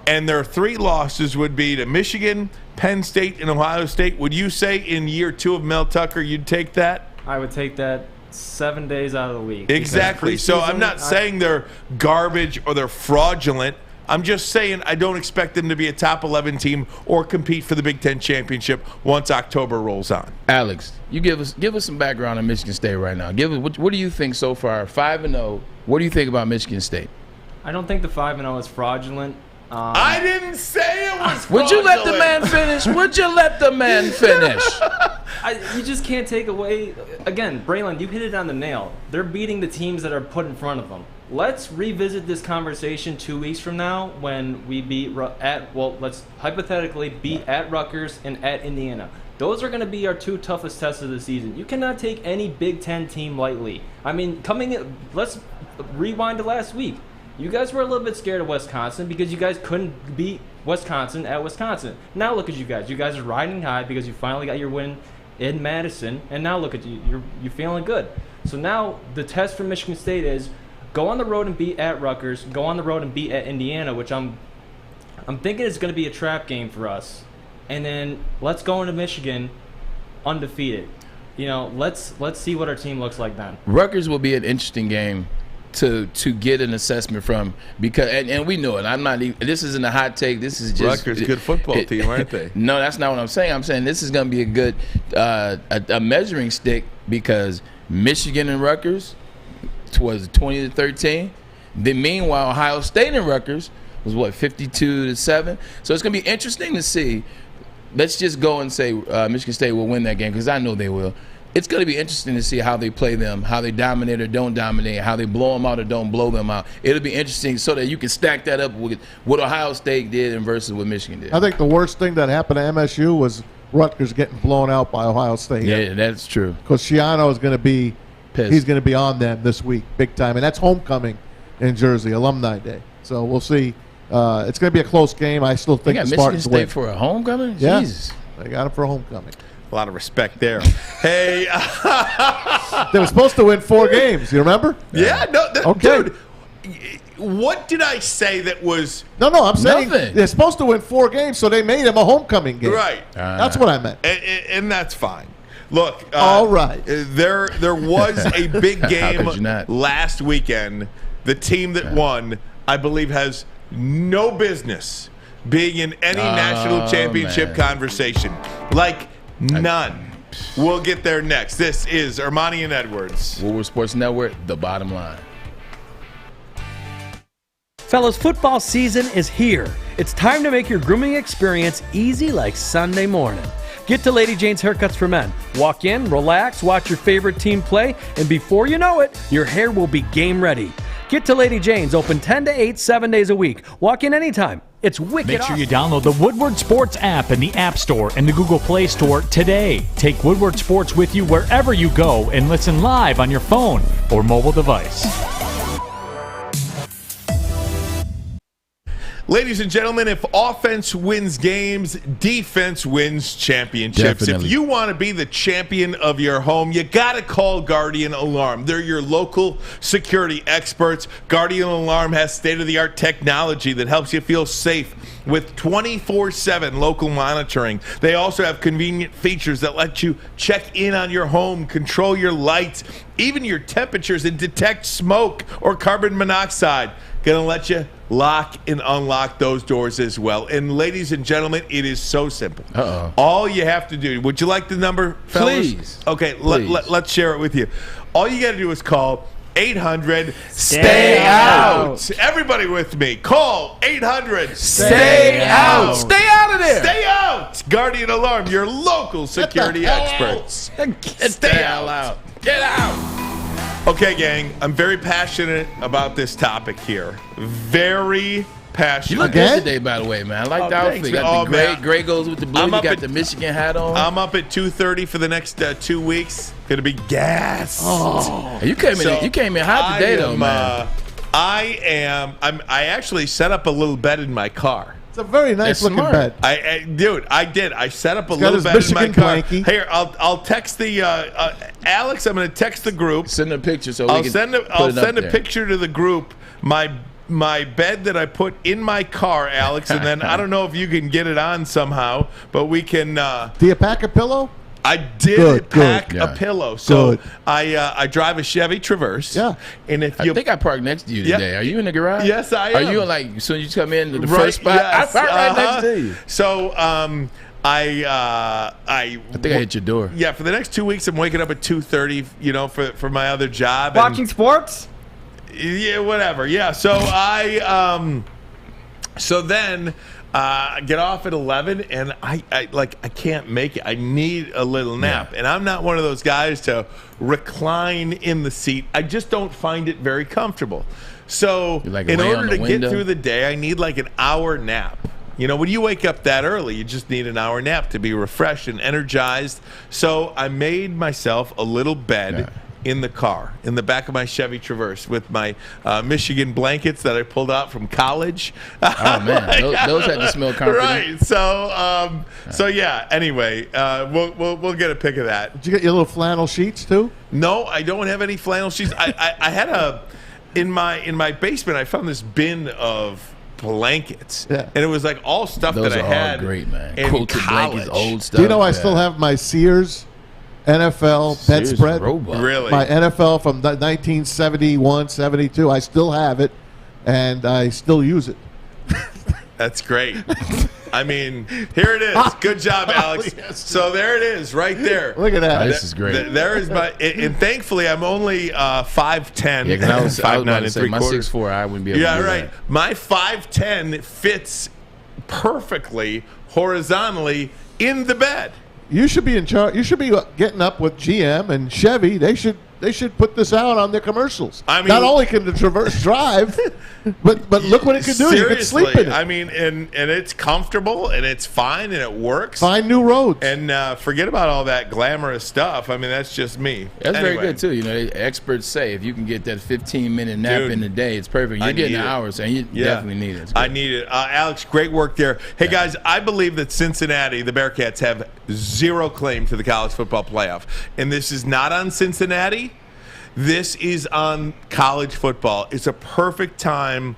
and their 3 losses would be to Michigan, Penn State, and Ohio State, would you say in year 2 of Mel Tucker you'd take that? I would take that 7 days out of the week. Exactly. So I'm not saying they're garbage or they're fraudulent, I'm just saying I don't expect them to be a top 11 team or compete for the Big Ten championship once October rolls on. Alex, you give us some background on Michigan State right now. What do you think so far? 5-0. What do you think about Michigan State? I don't think the 5-0 is fraudulent. I didn't say it was fraudulent. Would you let the man finish? Would you let the man finish? You just can't take away. Again, Braylon, you hit it on the nail. They're beating the teams that are put in front of them. Let's revisit this conversation 2 weeks from now when we let's hypothetically beat at Rutgers and at Indiana. Those are going to be our two toughest tests of the season. You cannot take any Big Ten team lightly. I mean, let's rewind to last week. You guys were a little bit scared of Wisconsin because you guys couldn't beat Wisconsin at Wisconsin. Now look at you guys. You guys are riding high because you finally got your win in Madison, and now look at you. You're feeling good. So now the test for Michigan State is go on the road and beat at Rutgers, go on the road and beat at Indiana, which I'm thinking is going to be a trap game for us. And then let's go into Michigan undefeated. Let's see what our team looks like then. Rutgers will be an interesting game to get an assessment from because and we know it. I'm not even. This isn't a hot take. This is just Rutgers, good football team, aren't they? No, that's not what I'm saying. I'm saying this is going to be a good a measuring stick because Michigan and Rutgers was 20-13. Then meanwhile, Ohio State and Rutgers was 52-7. So it's going to be interesting to see. Let's just go and say Michigan State will win that game because I know they will. It's going to be interesting to see how they play them, how they dominate or don't dominate, how they blow them out or don't blow them out. It'll be interesting so that you can stack that up with what Ohio State did and versus what Michigan did. I think the worst thing that happened to MSU was Rutgers getting blown out by Ohio State. Yeah, that's true. Because Schiano is going to be pissed. He's going to be on them this week, big time. And that's homecoming in Jersey, Alumni Day. So we'll see. It's going to be a close game. I still think the Spartans Michigan win. State for a homecoming? Yeah. Jesus. They got him for homecoming. A lot of respect there. Hey. They were supposed to win 4 games. You remember? Yeah. No. Okay. Dude, what did I say that was... No, I'm saying nothing. They're supposed to win 4 games, so they made him a homecoming game. Right. That's what I meant. And that's fine. Look, all right. There was a big game could you not? last weekend. The team that won, I believe, has no business being in any national championship conversation. Like, none. We'll get there next. This is Ermanni and Edwards. Woodward Sports Network, the bottom line. Fellas, football season is here. It's time to make your grooming experience easy like Sunday morning. Get to Lady Jane's Haircuts for Men. Walk in, relax, watch your favorite team play, and before you know it, your hair will be game ready. Get to Lady Jane's, open 10 to 8, 7 days a week. Walk in anytime. It's wicked Make sure awesome. you download the Woodward Sports app in the App Store and the Google Play Store today. Take Woodward Sports with you wherever you go and listen live on your phone or mobile device. Ladies and gentlemen, if offense wins games, defense wins championships. Definitely. If you want to be the champion of your home, you got to call Guardian Alarm. They're your local security experts. Guardian Alarm has state-of-the-art technology that helps you feel safe with 24/7 local monitoring. They also have convenient features that let you check in on your home, control your lights, even your temperatures, and detect smoke or carbon monoxide. Gonna let you lock and unlock those doors as well. And ladies and gentlemen, it is so simple. All you have to do, would you like the number, fellas? Please. Okay, Please. let's share it with you. All you got to do is call 800 Stay Out. Everybody with me. Call 800 Stay out. Stay out of there. Stay out. Guardian Alarm, your local security experts. Stay out. Get out. Okay, gang, I'm very passionate about this topic here. Very passionate. You look good today, by the way, man. I like the outfit. thanks, You got the man. gray goes with the blue. I'm You up got at- the Michigan hat on. I'm up at 2:30 for the next 2 weeks. Gonna be gassed. You came in hot today, though, man. I actually set up a little bed in my car. It's a very nice looking smart. bed. I did. I set up a He's got little his bed in my Michigan car. blankie. Here, I'll text the Alex. I'm going to text the group. Send a picture so I'll we can send put I'll it up send a there. picture to the group. My bed that I put in my car, Alex, and then I don't know if you can get it on somehow, but we can. Do you pack a pillow? I did pack good. a pillow. So Good. I drive a Chevy Traverse. Yeah. And if I you think I parked next to you today. Are you in the garage? Yes, I Are am. you in, like, as soon as you come in the Right, first spot? yes, I parked right next to you. So I think I hit your door. Yeah, for the next 2 weeks, I'm waking up at 2:30. For my other job. Watching sports. Yeah, whatever. Yeah. So then get off at 11, and I can't make it. I need a little nap, and I'm not one of those guys to recline in the seat. I just don't find it very comfortable. So in order to get through the day, I need like an hour nap. When you wake up that early, you just need an hour nap to be refreshed and energized. So I made myself a little bed in the car, in the back of my Chevy Traverse, with my Michigan blankets that I pulled out from college. Oh man, those had to smell comforting. Right. So yeah. Anyway, we'll get a pic of that. Did you get your little flannel sheets too? No, I don't have any flannel sheets. I had in my basement. I found this bin of blankets, and it was like all stuff Those that I are had. All great, man. In Quilted college. blankets, old stuff. Do you know I still have my Sears NFL bedspread? Really? My NFL from 1971, 72. I still have it, and I still use it. That's great. I mean, here it is. Good job, Alex. Yes. So there it is, right there. Look at that. This is great. There is my, and thankfully I'm only 5'10". Yeah, because I was about to say, my 5'9" 6'4", I wouldn't be able to do right. that. My 5'10" fits perfectly horizontally in the bed. You should be in charge. You should be getting up with GM and Chevy. They should put this out on their commercials. I mean, not only can the Traverse drive, but look what it can do. You can sleep in it. I mean, and it's comfortable and it's fine and it works. Find new roads. And forget about all that glamorous stuff. I mean, that's just me. That's Anyway. very good too. Experts say if you can get that 15-minute nap in the day, it's perfect. You're getting hours, and you definitely need it. I need it. Alex, great work there. Hey guys, I believe that Cincinnati, the Bearcats, have zero claim to the college football playoff, and this is not on Cincinnati. This is on college football. It's a perfect time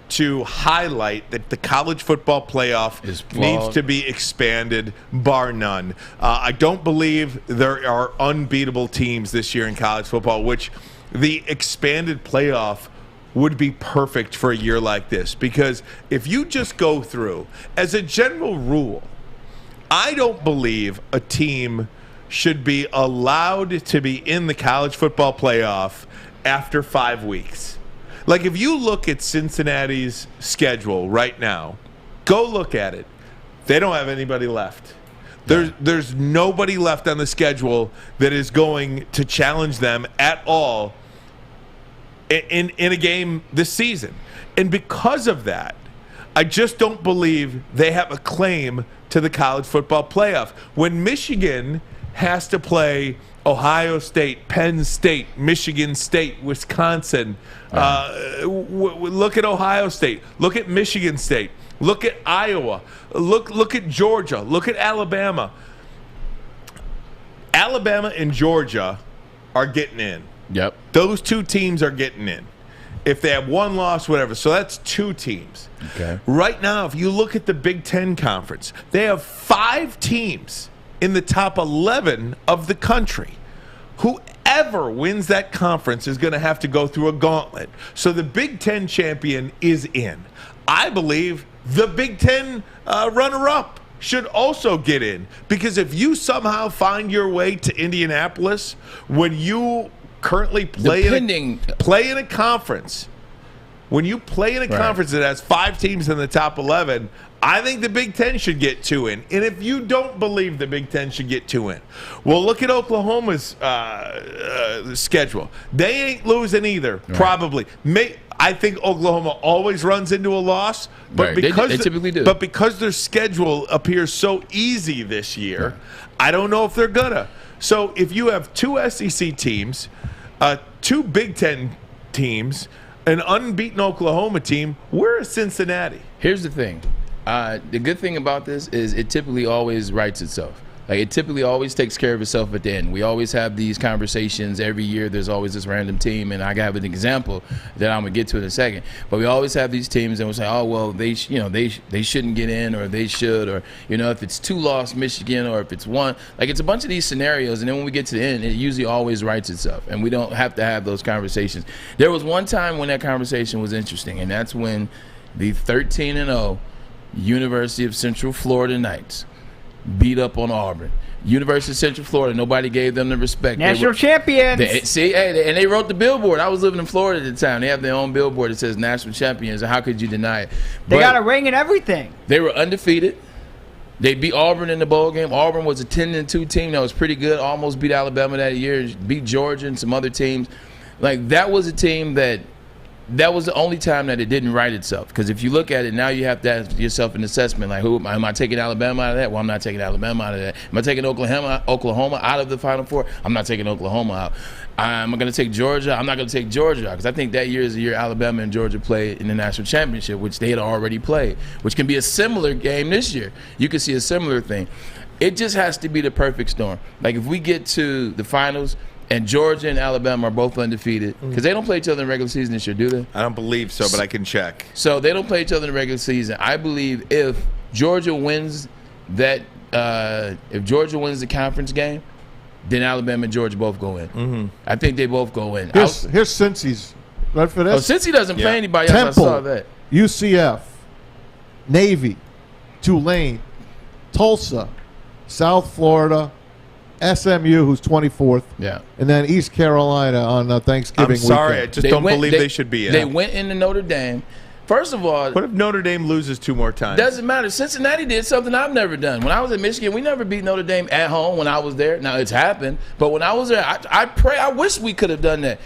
to highlight that the college football playoff needs to be expanded, bar none. I don't believe there are unbeatable teams this year in college football, which the expanded playoff would be perfect for a year like this. Because if you just go through, as a general rule, I don't believe a team should be allowed to be in the college football playoff after 5 weeks. Like, if you look at Cincinnati's schedule right now, go look at it. They don't have anybody left. There's nobody left on the schedule that is going to challenge them at all in a game this season. And because of that, I just don't believe they have a claim to the college football playoff. When Michigan has to play Ohio State, Penn State, Michigan State, Wisconsin. Look at Ohio State. Look at Michigan State. Look at Iowa. Look at Georgia. Look at Alabama. Alabama and Georgia are getting in. Yep. Those two teams are getting in. If they have one loss, whatever. So that's two teams. Okay. Right now, if you look at the Big Ten Conference, they have 5 teams in the top 11 of the country. Whoever wins that conference is going to have to go through a gauntlet. So the Big Ten champion is in. I believe the Big Ten runner-up should also get in. Because if you somehow find your way to Indianapolis when you currently play in a conference, when you play in a conference that has 5 teams in the top 11, I think the Big Ten should get 2 in. And if you don't believe the Big Ten should get 2 in, well, look at Oklahoma's schedule. They ain't losing either, probably. I think Oklahoma always runs into a loss, but because they typically do. But because their schedule appears so easy this year, I don't know if they're gonna. So if you have 2 SEC teams, 2 Big Ten teams, an unbeaten Oklahoma team, where is Cincinnati? Here's the thing. The good thing about this is it typically always writes itself. Like, it typically always takes care of itself at the end. We always have these conversations every year. There's always this random team, and I have an example that I'm gonna get to in a second. But we always have these teams, and we say, oh well, they shouldn't get in, or they should, or if it's 2 loss Michigan, or if it's 1, like it's a bunch of these scenarios, and then when we get to the end, it usually always writes itself, and we don't have to have those conversations. There was one time when that conversation was interesting, and that's when the 13-0 University of Central Florida Knights beat up on Auburn. University of Central Florida, nobody gave them the respect. National champions. They wrote the billboard. I was living in Florida at the time. They have their own billboard that says national champions, and how could you deny it? They got a ring and everything. They were undefeated. They beat Auburn in the bowl game. Auburn was a 10-2 team that was pretty good, almost beat Alabama that year, beat Georgia and some other teams. Like, that was a team that was the only time that it didn't right itself. Because if you look at it, now you have to ask yourself an assessment. Like, am I taking Alabama out of that? Well, I'm not taking Alabama out of that. Am I taking Oklahoma out of the Final Four? I'm not taking Oklahoma out. Am I going to take Georgia? I'm not going to take Georgia out. Because I think that year is the year Alabama and Georgia played in the national championship, which they had already played, which can be a similar game this year. You can see a similar thing. It just has to be the perfect storm. Like, if we get to the finals and Georgia and Alabama are both undefeated, because they don't play each other in the regular season this year, do they? I don't believe so, but I can check. So they don't play each other in the regular season. I believe if Georgia wins the conference game, then Alabama and Georgia both go in. Mm-hmm. I think they both go in. Here's Cincy's. Right for this? Oh, Cincy doesn't play anybody else. Temple, I saw that. UCF, Navy, Tulane, Tulsa, South Florida, SMU, who's 24th, and then East Carolina on Thanksgiving weekend. I'm sorry, I just don't believe they should be in. They went into Notre Dame. First of all, what if Notre Dame loses 2 more times? Doesn't matter. Cincinnati did something I've never done. When I was at Michigan, we never beat Notre Dame at home when I was there. Now, it's happened, but when I was there, I wish we could have done that.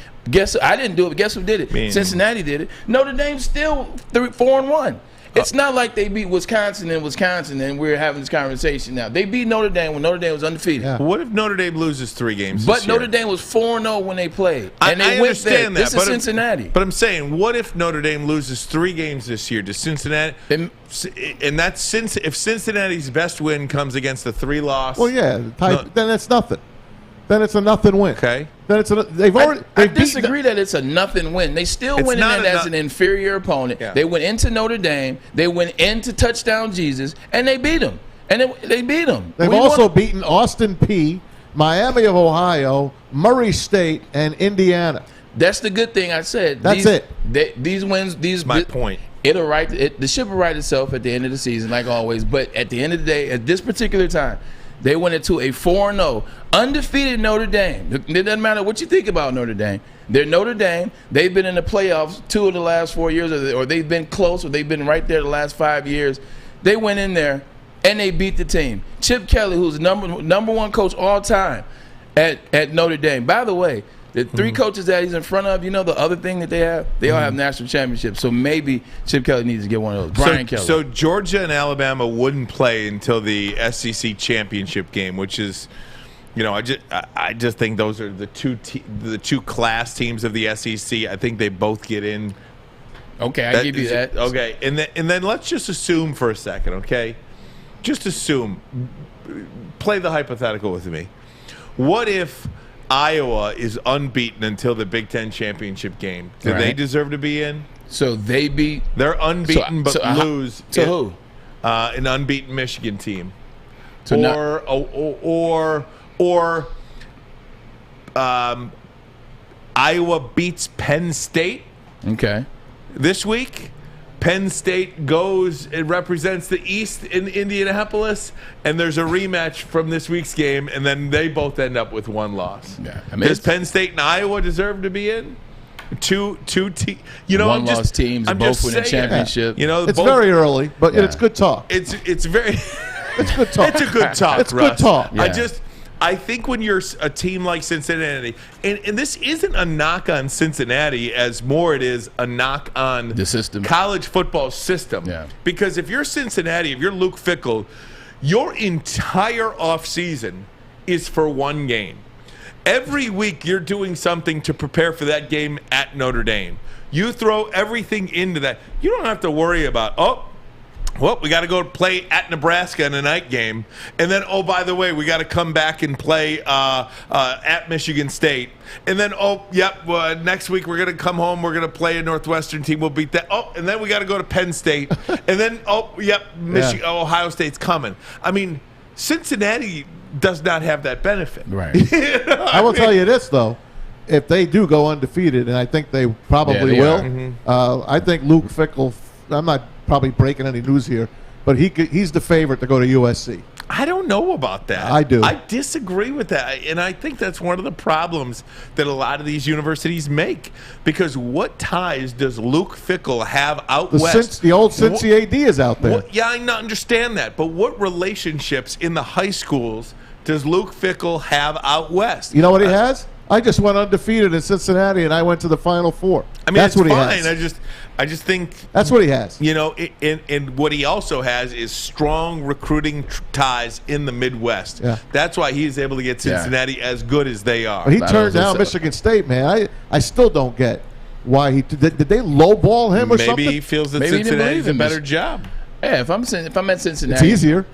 I didn't do it, but guess who did it? Cincinnati did it. Notre Dame's still 4-1. It's not like they beat Wisconsin and we're having this conversation now. They beat Notre Dame when Notre Dame was undefeated. Yeah. What if Notre Dame loses 3 games But this year? Notre Dame was 4-0 when they played. And I understand that. This is Cincinnati. But I'm saying, what if Notre Dame loses 3 games this year to Cincinnati? And that's if Cincinnati's best win comes against the 3-loss. Well, yeah, then it's nothing. Then it's a nothing win. Okay. Then it's I disagree that it's a nothing win. They still went in as an inferior opponent. Yeah. They went into Notre Dame. They went into Touchdown Jesus, and they beat them. And they beat them. They've also beaten Austin Peay, Miami of Ohio, Murray State, and Indiana. That's the good thing I said. These wins, my point. The ship will right itself at the end of the season, like always. But at the end of the day, at this particular time, they went into a 4-0, undefeated Notre Dame. It doesn't matter what you think about Notre Dame. They're Notre Dame. They've been in the playoffs 2 of the last 4 years, or they've been close, or they've been right there the last 5 years. They went in there, and they beat the team. Chip Kelly, who's the number 1 coach all time at Notre Dame. By the way, the 3 coaches that he's in front of, the other thing that they have? They all have national championships. So maybe Chip Kelly needs to get one of those. Brian Kelly. So Georgia and Alabama wouldn't play until the SEC championship game, which is, I just think those are the two class teams of the SEC. I think they both get in. Okay, I give you that. Okay, and then let's just assume for a second, okay? Just assume. Play the hypothetical with me. What if Iowa is unbeaten until the Big Ten championship game? Do they deserve to be in? So they're unbeaten but lose to who? An unbeaten Michigan team. So or Iowa beats Penn State. Okay. This week, Penn State goes and represents the East in Indianapolis, and there's a rematch from this week's game, and then they both end up with 1 loss. Yeah, does Penn State and Iowa deserve to be in? Two teams. One-loss teams, both win a championship. It's very early, but it's good talk. It's very. It's good talk. It's a good talk. It's Russ. good talk. Yeah. I think when you're a team like Cincinnati, and this isn't a knock on Cincinnati as more it is a knock on the system, college football system. Yeah. Because if you're Cincinnati, if you're Luke Fickell, your entire offseason is for 1 game. Every week you're doing something to prepare for that game at Notre Dame. You throw everything into that. You don't have to worry about, Well, we got to go play at Nebraska in a night game. And then, oh, by the way, we got to come back and play at Michigan State. And then, next week we're going to come home. We're going to play a Northwestern team. We'll beat that. Oh, and then we got to go to Penn State. And then, Ohio State's coming. I mean, Cincinnati does not have that benefit. Right. I will tell you this, though. If they do go undefeated, and I think they probably will, I think Luke Fickell, I'm not probably breaking any news here, but he's the favorite to go to USC. I don't know about that. I do. I disagree with that. And I think that's one of the problems that a lot of these universities make. Because what ties does Luke Fickell have out west? The old Cincy AD is out there. I understand that. But what relationships in the high schools does Luke Fickell have out west? You know what he has? I just went undefeated in Cincinnati, and I went to the Final Four. I mean, that's what he fine. has. I just think that's what he has. You know, and what he also has is strong recruiting ties in the Midwest. Yeah. That's why he's able to get Cincinnati as good as they are. But he turned down Michigan State, man. I still don't get why he did they lowball him or something? Maybe he feels that Cincinnati's a better job. Yeah, if I'm at Cincinnati, it's easier.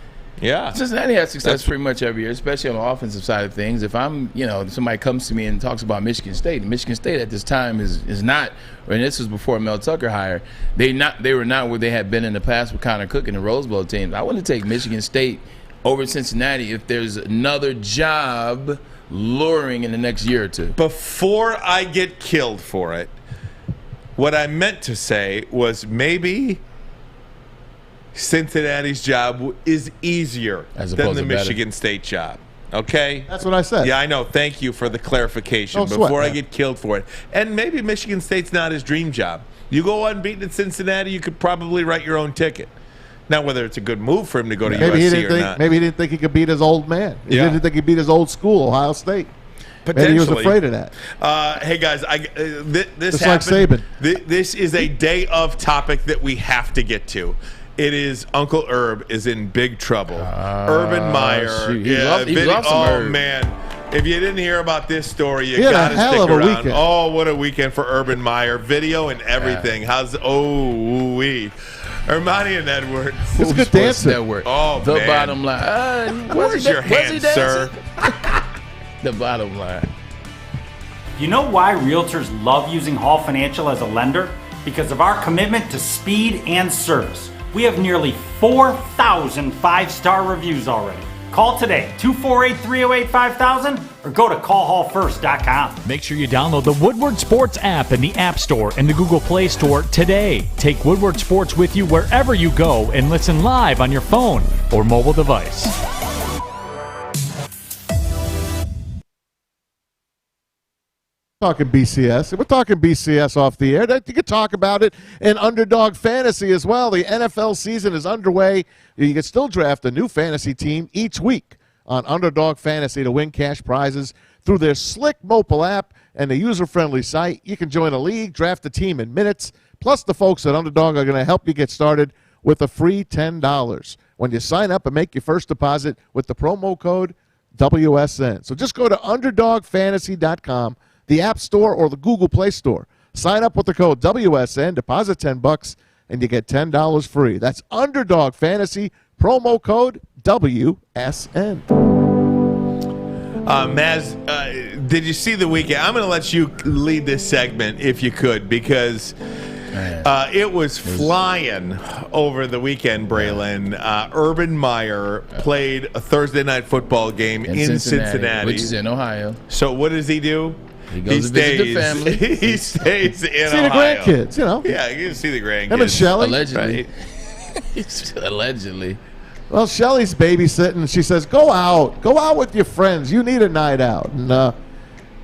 Yeah, Cincinnati has success pretty much every year, especially on the offensive side of things. If somebody comes to me and talks about Michigan State at this time is not, and this was before Mel Tucker hired, they were not where they had been in the past with Connor Cook and the Rose Bowl teams. I want to take Michigan State over Cincinnati if there's another job luring in the next year or two. Before I get killed for it, what I meant to say was maybe Cincinnati's job is easier than the Michigan State job. Okay? That's what I said. Yeah, I know. Thank you for the clarification before I get killed for it. And maybe Michigan State's not his dream job. You go unbeaten at Cincinnati, you could probably write your own ticket. Now, whether it's a good move for him to go to USC or not. Maybe he didn't think he could beat his old man. He didn't think he beat his old school, Ohio State. Maybe he was afraid of that. Hey, guys, this Just happened. like Saban. This is a day of topic that we have to get to. It is Uncle Herb is in big trouble. Urban Meyer. Man. If you didn't hear about this story, you got to stick around. Weekend. Oh, what a weekend for Urban Meyer. Video and everything. Ermanni and Edwards. It's a good dancer. Network. Oh, the man. Bottom line. Where's your hand, sir? The bottom line. You know why realtors love using Hall Financial as a lender? Because of our commitment to speed and service. We have nearly 4,000 five-star reviews already. Call today, 248-308-5000, or go to callhallfirst.com. Make sure you download the Woodward Sports app in the App Store and the Google Play Store today. Take Woodward Sports with you wherever you go and listen live on your phone or mobile device. Talking BCS. We're talking BCS off the air. You can talk about it in Underdog Fantasy as well. The NFL season is underway. You can still draft a new fantasy team each week on Underdog Fantasy to win cash prizes through their slick mobile app and the user-friendly site. You can join a league, draft a team in minutes. Plus, the folks at Underdog are going to help you get started with a free $10 when you sign up and make your first deposit with the promo code WSN. So just go to UnderdogFantasy.com, the App Store, or the Google Play Store. Sign up with the code WSN, deposit $10, and you get $10 free. That's Underdog Fantasy, promo code WSN. Maz, did you see the weekend? I'm going to let you lead this segment if you could, because it was flying over the weekend, Braylon. Urban Meyer played a Thursday night football game in Cincinnati. Which is in Ohio. So what does he do? He goes to visit the family. He stays in Ohio. See the grandkids, you know. Yeah, you can see the grandkids. Him and Shelly. Allegedly. Right? Allegedly. Well, Shelly's babysitting, and she says, go out with your friends. You need a night out. And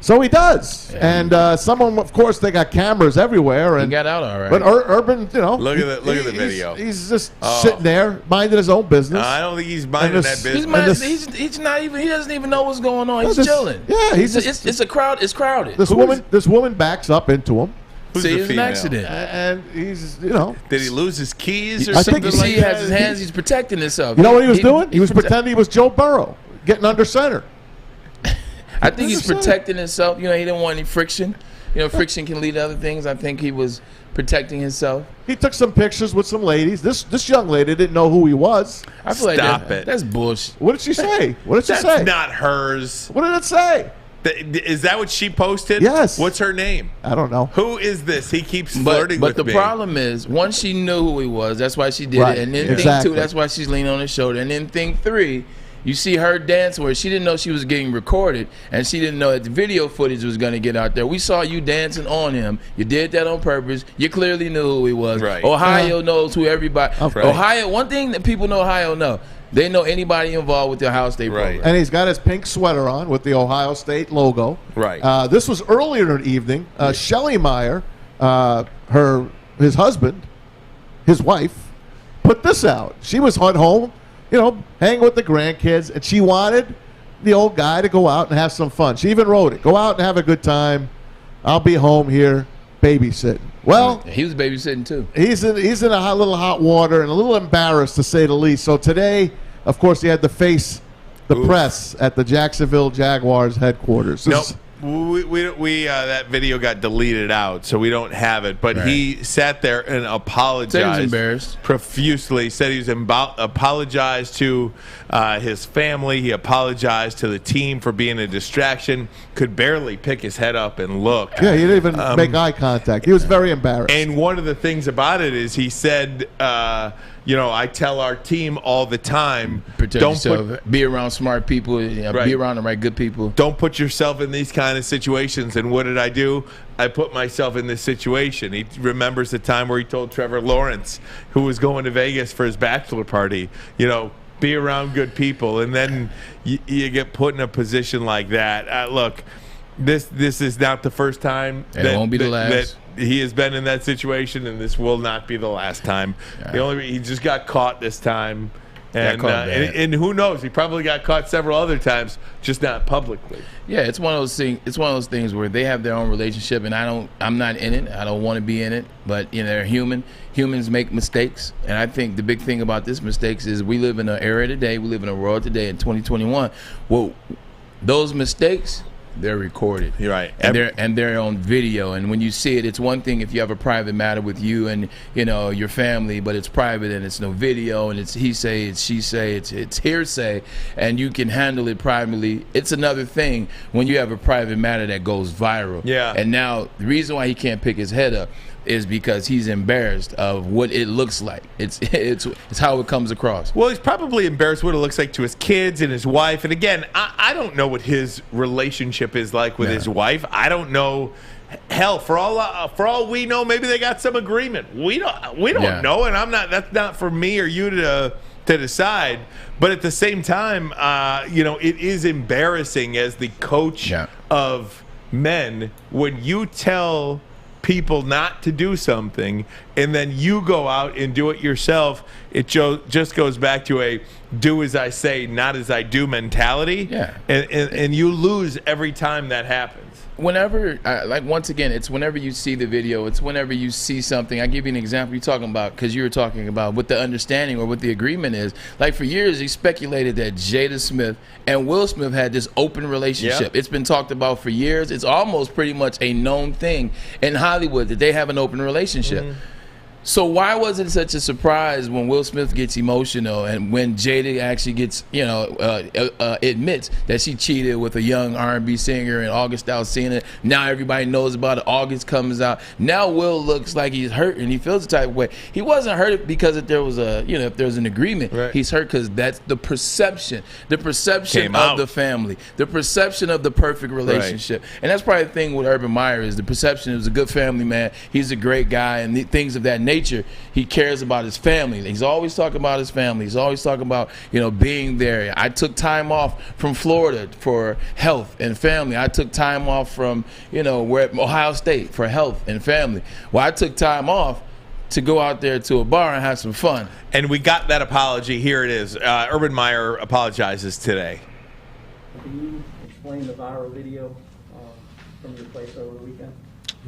so he does. Yeah. And someone, of course, they got cameras everywhere. And he got out all right. But Urban, you know. Look at the video. He's just sitting there, minding his own business. I don't think he's minding that business. He's not even. He doesn't even know what's going on. He's chilling. Yeah, it's a crowd. It's crowded. This woman backs up into him. See, it's an accident. And he's, you know. Did he lose his keys or something? something? I think he has his hands. He's protecting himself. You know what he was doing? He was pretending he was Joe Burrow, getting under center. I think he's protecting himself. You know, he didn't want any friction. You know, friction can lead to other things. I think he was protecting himself. He took some pictures with some ladies. This young lady didn't know who he was. I feel like Stop it. That's bullshit. What did she say? What did she say? That's not hers. What did it say? Is that what she posted? Yes. What's her name? I don't know. Who is this? He keeps flirting with me. But the problem is, once she knew who he was, that's why she did Right. it. And then Exactly. thing two, that's why she's leaning on his shoulder. And then thing three, you see her dance where she didn't know she was getting recorded, and she didn't know that the video footage was going to get out there. We saw you dancing on him. You did that on purpose. You clearly knew who he was. Right. Ohio knows who everybody. Right. Ohio. One thing that people know Ohio know. They know anybody involved with the Ohio State program. And he's got his pink sweater on with the Ohio State logo. Right. This was earlier in the evening. Shelly Meyer, his husband, his wife, put this out. She was at home, hanging with the grandkids, and she wanted the old guy to go out and have some fun. She even wrote it. Go out and have a good time. I'll be home here babysitting. Well, he was babysitting too. He's in a little hot water and a little embarrassed, to say the least. So today, of course, he had to face the press at the Jacksonville Jaguars headquarters. Nope. We that video got deleted out, so we don't have it. But he sat there and apologized. Said he was embarrassed profusely. Said he was apologized to his family. He apologized to the team for being a distraction. Could barely pick his head up and look. Yeah, he didn't even make eye contact. He was very embarrassed. And one of the things about it is he said, I tell our team all the time, Protect yourself. Be around smart people. Be around the right good people. Don't put yourself in these kind of situations. And what did I do? I put myself in this situation. He remembers the time where he told Trevor Lawrence, who was going to Vegas for his bachelor party, be around good people. And then you get put in a position like that. Look, this is not the first time. And it won't be the last. That he has been in that situation, and this will not be the last time. Yeah. He just got caught this time. And who knows? He probably got caught several other times, just not publicly. Yeah, it's one of those things. It's one of those things where they have their own relationship, and I'm not in it. I don't want to be in it. But they're human. Humans make mistakes, and I think the big thing about this mistakes is we live in an era today. We live in a world today in 2021. Well, those mistakes, they're recorded. You're right. And they're on video. And when you see it, it's one thing if you have a private matter with you and your family, but it's private and it's no video and it's he say, it's she say, it's hearsay, and you can handle it privately. It's another thing when you have a private matter that goes viral. Yeah. And now the reason why he can't pick his head up is because he's embarrassed of what it looks like. It's how it comes across. Well, he's probably embarrassed what it looks like to his kids and his wife. And again, I don't know what his relationship is like with his wife. I don't know. Hell, for all we know, maybe they got some agreement. We don't know, and that's not for me or you to decide. But at the same time, it is embarrassing as the coach of men when you tell people not to do something and then you go out and do it yourself. It just goes back to a do as I say, not as I do mentality. Yeah. And you lose every time that happens. Whenever, once again, it's whenever you see the video, it's whenever you see something. I give you an example you're talking about, because you were talking about what the understanding or what the agreement is. Like for years, he speculated that Jada Smith and Will Smith had this open relationship. It's been talked about for years. It's almost pretty much a known thing in Hollywood that they have an open relationship. Mm-hmm. So why was it such a surprise when Will Smith gets emotional and when Jada actually gets, admits that she cheated with a young R&B singer and August Alsina? Now everybody knows about it. August comes out. Now Will looks like he's hurt and he feels the type of way. He wasn't hurt because if there was if there was an agreement. Right. He's hurt because that's the perception of the family, the perception of the perfect relationship. Right. And that's probably the thing with Urban Meyer is the perception. He was a good family man. He's a great guy and things of that nature. He cares about his family. He's always talking about his family. He's always talking about, being there. I took time off from Florida for health and family. I took time off from, we're at Ohio State for health and family. Well, I took time off to go out there to a bar and have some fun. And we got that apology. Here it is. Urban Meyer apologizes today. Can you explain the viral video from your place over the weekend?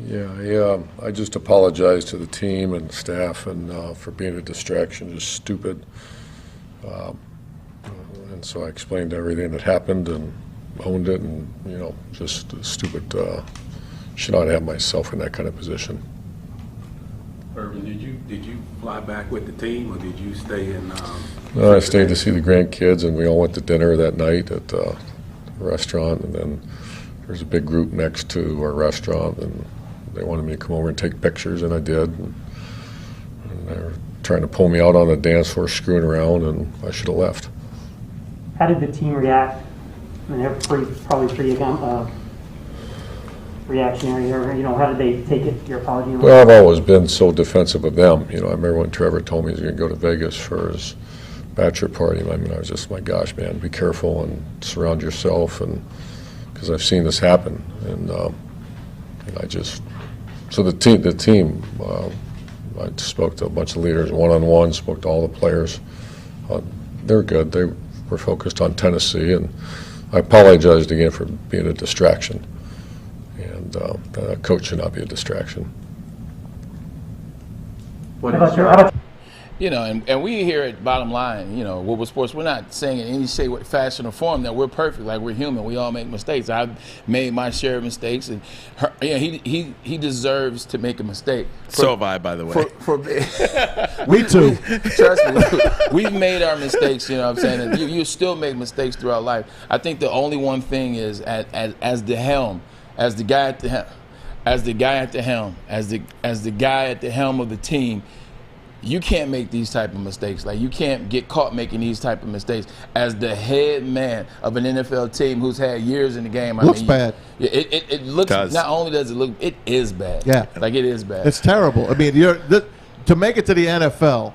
Yeah, I just apologize to the team and staff and for being a distraction, just stupid. And so I explained everything that happened and owned it and, just stupid. Should not have myself in that kind of position. Irvin, did you fly back with the team, or did you stay in? No, I stayed to see the grandkids, and we all went to dinner that night at the restaurant. And then there's a big group next to our restaurant, and they wanted me to come over and take pictures, and I did. And they were trying to pull me out on the dance floor, screwing around, and I should have left. How did the team react? I mean, they're probably pretty reactionary, or how did they take it? Your apology? Well, I've always been so defensive of them. I remember when Trevor told me he was going to go to Vegas for his bachelor party. I mean, I was just, my gosh, man, be careful and surround yourself, and because I've seen this happen, and I just so the team. I spoke to a bunch of leaders one-on-one. Spoke to all the players. They're good. They were focused on Tennessee, and I apologized again for being a distraction. And a coach should not be a distraction. And we here at Bottom Line, Woodward Sports, we're not saying in any shape, fashion, or form that we're perfect. Like, we're human. We all make mistakes. I've made my share of mistakes, and he deserves to make a mistake. So have I, by the way. Me too. Trust me, we've made our mistakes. You know what I'm saying? And you still make mistakes throughout life. I think the only one thing is as the helm, as the guy at the helm of the team. You can't make these type of mistakes. Like, you can't get caught making these type of mistakes as the head man of an NFL team who's had years in the game. Looks bad. It looks. Not only does it look, it is bad. Yeah, like it is bad. It's terrible. I mean, to make it to the NFL,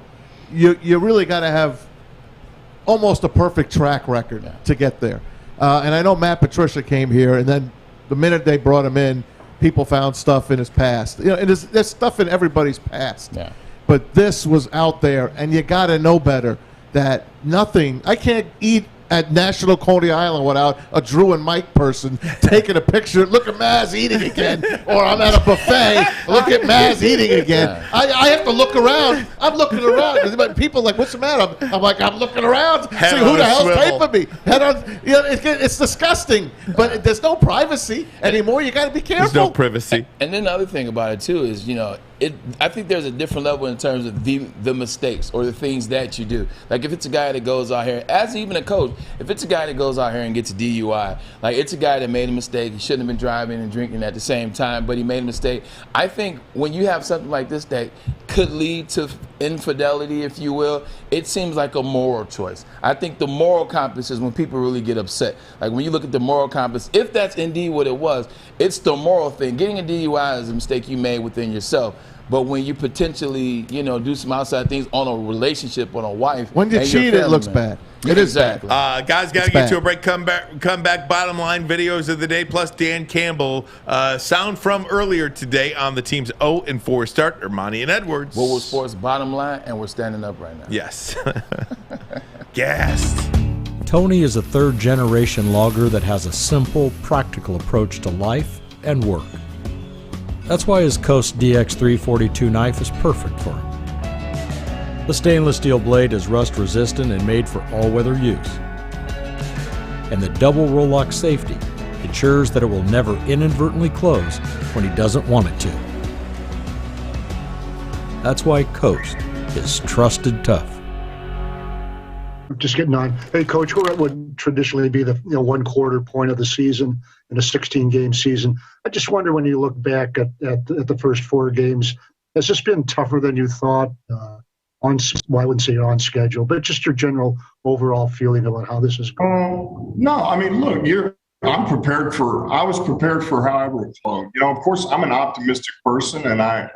you really got to have almost a perfect track record to get there. And I know Matt Patricia came here, and then the minute they brought him in, people found stuff in his past. And there's stuff in everybody's past. Yeah. But this was out there, and you got to know better that nothing. I can't eat at National Coney Island without a Drew and Mike person taking a picture. Look at Maz eating again. Or I'm at a buffet. Look at Maz eating again. I have to look around. I'm looking around. People are like, what's the matter? I'm like, I'm looking around. See who the hell's taping me. Head on. It's disgusting. But there's no privacy anymore. You got to be careful. There's no privacy. And then the other thing about it, too, is, I think there's a different level in terms of the mistakes or the things that you do. Like, if it's a guy that goes out here, as even a coach, if it's a guy that goes out here and gets a DUI, like, it's a guy that made a mistake. He shouldn't have been driving and drinking at the same time, but he made a mistake. I think when you have something like this that could lead to infidelity, if you will, it seems like a moral choice. I think the moral compass is when people really get upset. Like, when you look at the moral compass, if that's indeed what it was, it's the moral thing. Getting a DUI is a mistake you made within yourself. But when you potentially, do some outside things on a relationship, on a wife. When you cheat, it looks bad. It is exactly. Guys, got to get to a break. Come back. Bottom line videos of the day, plus Dan Campbell. Sound from earlier today on the team's 0-4 start. Ermanni and Edwards. Woodward Sports Bottom Line, and we're standing up right now. Yes. Gassed. Tony is a third-generation logger that has a simple, practical approach to life and work. That's why his Coast DX342 knife is perfect for him. The stainless steel blade is rust-resistant and made for all-weather use. And the double roll-lock safety ensures that it will never inadvertently close when he doesn't want it to. That's why Coast is trusted tough. Just getting on. Hey, Coach, what would traditionally be the 1/4 point of the season in a 16-game season? I just wonder, when you look back at the first 4 games, has this been tougher than you thought? I wouldn't say on schedule, but just your general overall feeling about how this is going. No, I mean, look, I was prepared for however it flowed. Of course, I'm an optimistic person, and I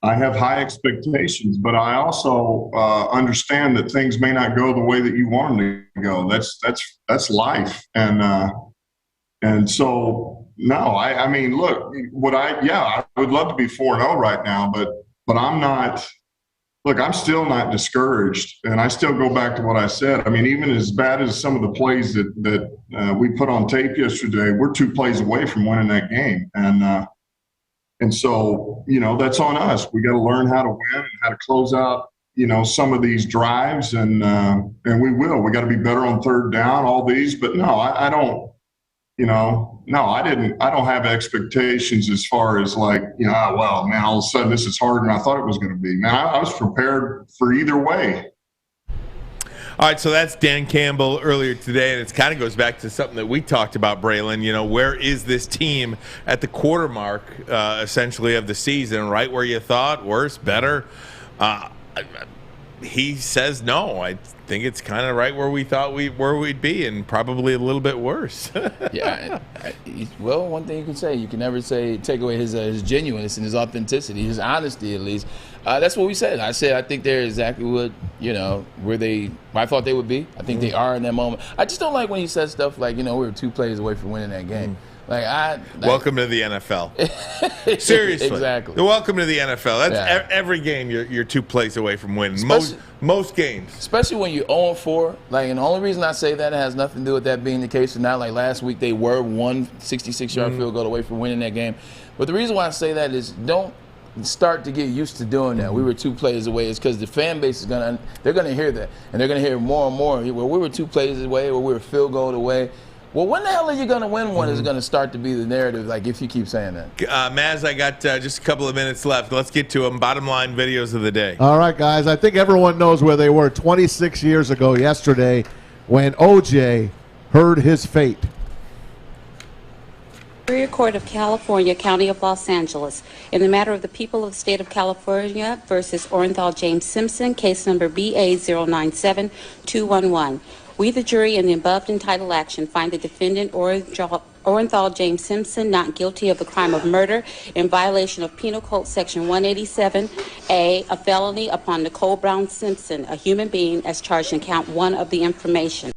have high expectations, but I also understand that things may not go the way that you want them to go. That's life, and so no. I mean, look, I would love to be 4-0 right now, but I'm not. Look, I'm still not discouraged, and I still go back to what I said. I mean, even as bad as some of the plays that we put on tape yesterday, we're 2 plays away from winning that game, and so, that's on us. We got to learn how to win and how to close out, some of these drives, and we will. We got to be better on third down, all these. But no, I don't. No, I didn't. I don't have expectations as far as like, well, man, all of a sudden this is harder than I thought it was going to be. Man, I was prepared for either way. All right, so that's Dan Campbell earlier today, and it kind of goes back to something that we talked about, Braylon. Where is this team at the quarter mark, essentially, of the season? Right where you thought? Worse? Better? He says no. I think it's kind of right where we thought we'd be, and probably a little bit worse. Yeah. Well, one thing you can say, you can never take away his genuineness and his authenticity, his honesty at least. That's what we said. I said I think they're exactly what where I thought they would be. I think they are in that moment. I just don't like when he says stuff like we were 2 plays away from winning that game. Welcome to the NFL. Seriously, exactly. Welcome to the NFL. That's every game. You're 2 plays away from winning. Most games, especially when you're 0-4. And the only reason I say that has nothing to do with that being the case. And not like last week they were 1 66-yard field goal away from winning that game. But the reason why I say that is don't start to get used to doing that. We were 2 plays away. It's because the fan base they're gonna hear that, and they're gonna hear more and more. Well, we were 2 plays away, or we were a field goal away. Well, when the hell are you going to win one is going to start to be the narrative, if you keep saying that. Maz, I got just a couple of minutes left. Let's get to them. Bottom line videos of the day. All right, guys. I think everyone knows where they were 26 years ago yesterday when O.J. heard his fate. Superior Court of California, County of Los Angeles, in the matter of the people of the state of California versus Orenthal James Simpson, case number BA097211. We, the jury, in the above entitled action, find the defendant Orenthal James Simpson not guilty of the crime of murder in violation of Penal Code Section 187A, a felony upon Nicole Brown Simpson, a human being, as charged in count 1 of the information.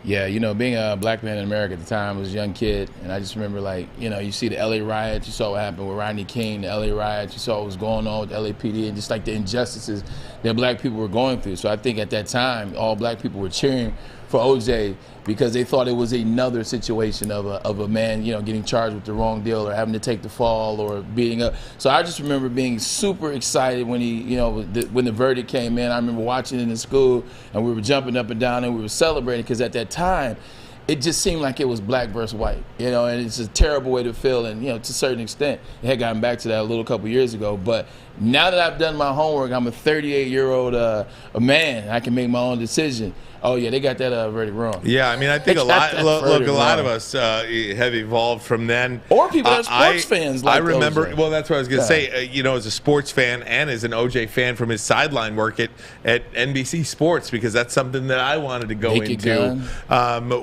Yeah, being a black man in America at the time, I was a young kid, and I just remember, you see the LA riots, you saw what happened with Rodney King, the LA riots, you saw what was going on with the LAPD, and just the injustices that black people were going through. So I think at that time, all black people were cheering for OJ because they thought it was another situation of a man, getting charged with the wrong deal or having to take the fall or beating up. So I just remember being super excited when when the verdict came in. I remember watching it in school, and we were jumping up and down and we were celebrating because at that time, it just seemed like it was black versus white, and it's a terrible way to feel. And, to a certain extent, it had gotten back to that a couple years ago. But now that I've done my homework, I'm a 38-year-old a man. I can make my own decision. Oh, yeah, they got that verdict wrong. Yeah, I think a lot of us have evolved from then. Or people that are sports fans like I remember, OJ. Well, that's what I was going to say. As a sports fan and as an OJ fan from his sideline work at NBC Sports, because that's something that I wanted to go into.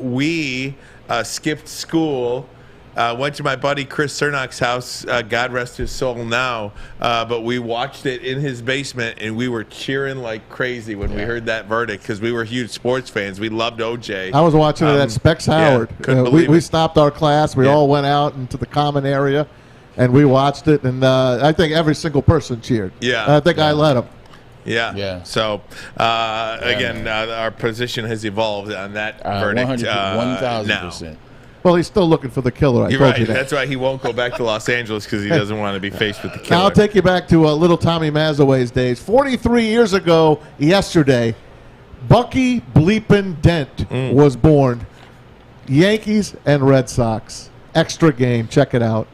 We skipped school. Went to my buddy Chris Cernak's house, God rest his soul now, but we watched it in his basement, and we were cheering like crazy when we heard that verdict because we were huge sports fans. We loved OJ. I was watching it at Specs Howard. We stopped our class. We all went out into the common area, and we watched it, and I think every single person cheered. Yeah. I think I led them. Yeah. So, again, our position has evolved on that verdict 1,000%. Well, he's still looking for the killer. You're right. That's why he won't go back to Los Angeles because he doesn't want to be faced with the killer. Now I'll take you back to little Tommy Mazawey's days. 43 years ago yesterday, Bucky Bleepin' Dent was born. Yankees and Red Sox. Extra game. Check it out.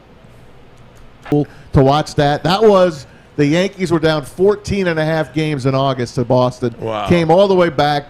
Cool to watch that. That was... The Yankees were down 14.5 games in August to Boston. Wow. Came all the way back,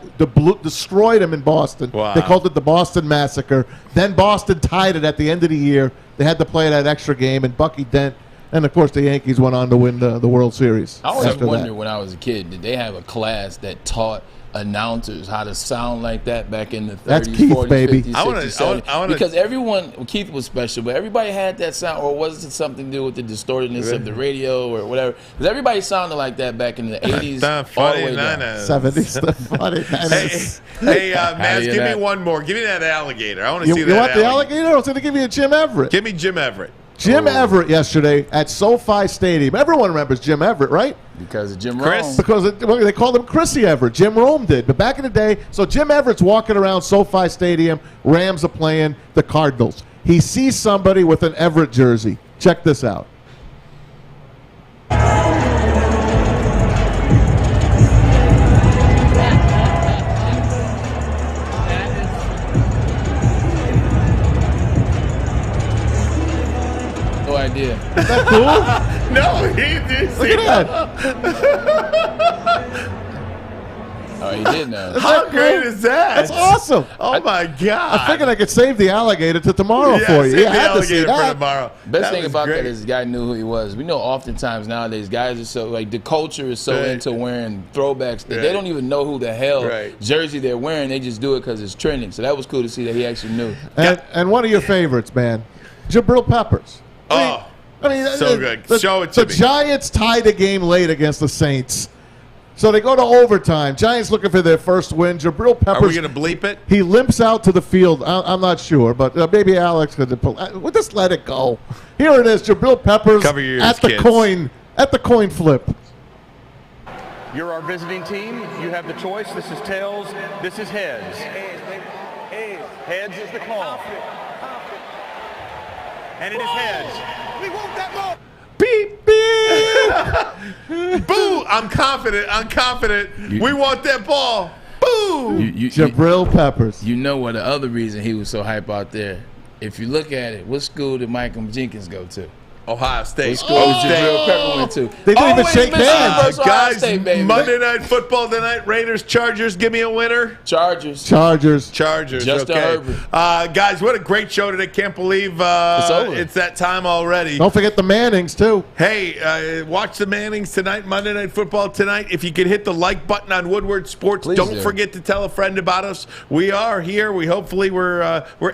destroyed them in Boston. Wow. They called it the Boston Massacre. Then Boston tied it at the end of the year. They had to play that extra game, and Bucky Dent, and of course the Yankees went on to win the World Series. I always wondered when I was a kid, did they have a class that taught announcers how to sound like that back in the 30s, That's Keith, 40s, baby. 50s, 60s, 70s? Because everyone, Keith was special, but everybody had that sound, or was it something to do with the distortedness of the radio or whatever? Because everybody sounded like that back in the 80s, all the way down. 70s, the 49ers. Hey, Maz, give me one more. Give me that alligator. I want to see that You want the alligator? I was going to give you a Jim Everett. Give me Jim Everett. Jim Everett yesterday at SoFi Stadium. Everyone remembers Jim Everett, right? Because of Jim Rome. Because they called him Chrissy Everett. Jim Rome did. But back in the day, so Jim Everett's walking around SoFi Stadium. Rams are playing the Cardinals. He sees somebody with an Everett jersey. Check this out. idea. Is that cool? No, he did. Look at that. Oh, he did know. How great is that? That's awesome. Oh my God! I figured I could save the alligator to tomorrow for you. Save I the had to see alligator for that. tomorrow. Best That thing was about great. that is the guy knew who he was. We know oftentimes nowadays guys are so like the culture is so Right. into wearing throwbacks that Right. they don't even know who the hell Right. jersey they're wearing. They just do it because it's trending. So that was cool to see that he actually knew. And one of your favorites, man, Jabril Peppers. I mean, so good. Show it to the me. Giants tied a game late against the Saints. So they go to overtime. Giants looking for their first win. Jabril Peppers. Are we going to bleep it? He limps out to the field. I'm not sure, but maybe Alex could pull. We'll just let it go. Here it is. Jabril Peppers Cover your ears, at the kids. coin flip. You're our visiting team. You have the choice. This is tails. This is heads. Heads is the call. And it is heads. We want that ball. Beep, beep. Boo! I'm confident. We want that ball. Boo! Jabril Peppers. You know what the other reason he was so hype out there? If you look at it, what school did Michael Jenkins go to? Ohio State. What school did Jabril Pepper went to? They didn't even Always shake Mr. hands. Universal Ohio Guys, State, baby. Monday Night Football tonight. Raiders, Chargers. Give me a winner. Chargers. Chargers. Justin okay. Herbert. Guys, what a great show today. Can't believe It's over. it's that time already. Don't forget the Mannings, too. Hey, watch the Mannings tonight, Monday Night Football tonight. If you could hit the like button on Woodward Sports, Please don't do. forget to tell a friend about us. We are here. We're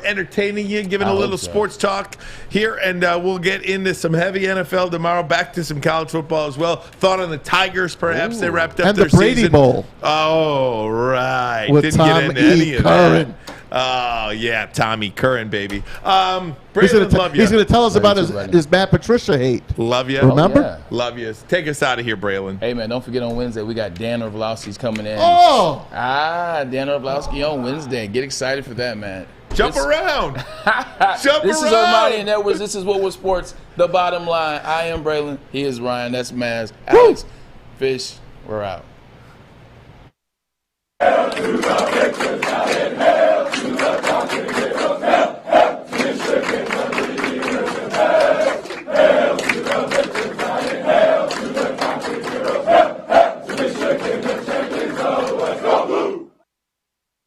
entertaining you, giving I a hope little so. sports talk here, and we'll get into some heavy NFL tomorrow. Back to some college football as well. Thought on the Tigers, perhaps they wrapped up And their the Brady season. Bowl. Oh, right. With Didn't Tom get into E. any of Curran. that. Oh, yeah, Tommy Curran, baby. He's Braylon, love you. going to tell us about Love you too, buddy. his Matt Patricia hate. Love you. Remember? yeah. Love you. Take us out of here, Braylon. Hey, man, don't forget on Wednesday, we got Dan Orlovsky's coming in. Oh! Dan Orlovsky on Wednesday. Get excited for that, man. Jump around. Jump This around. is Ermanni and Edwards. This is Woodward Sports. The bottom line. I am Braylon. He is Ryan. That's Maz. Alex. Fish. We're out.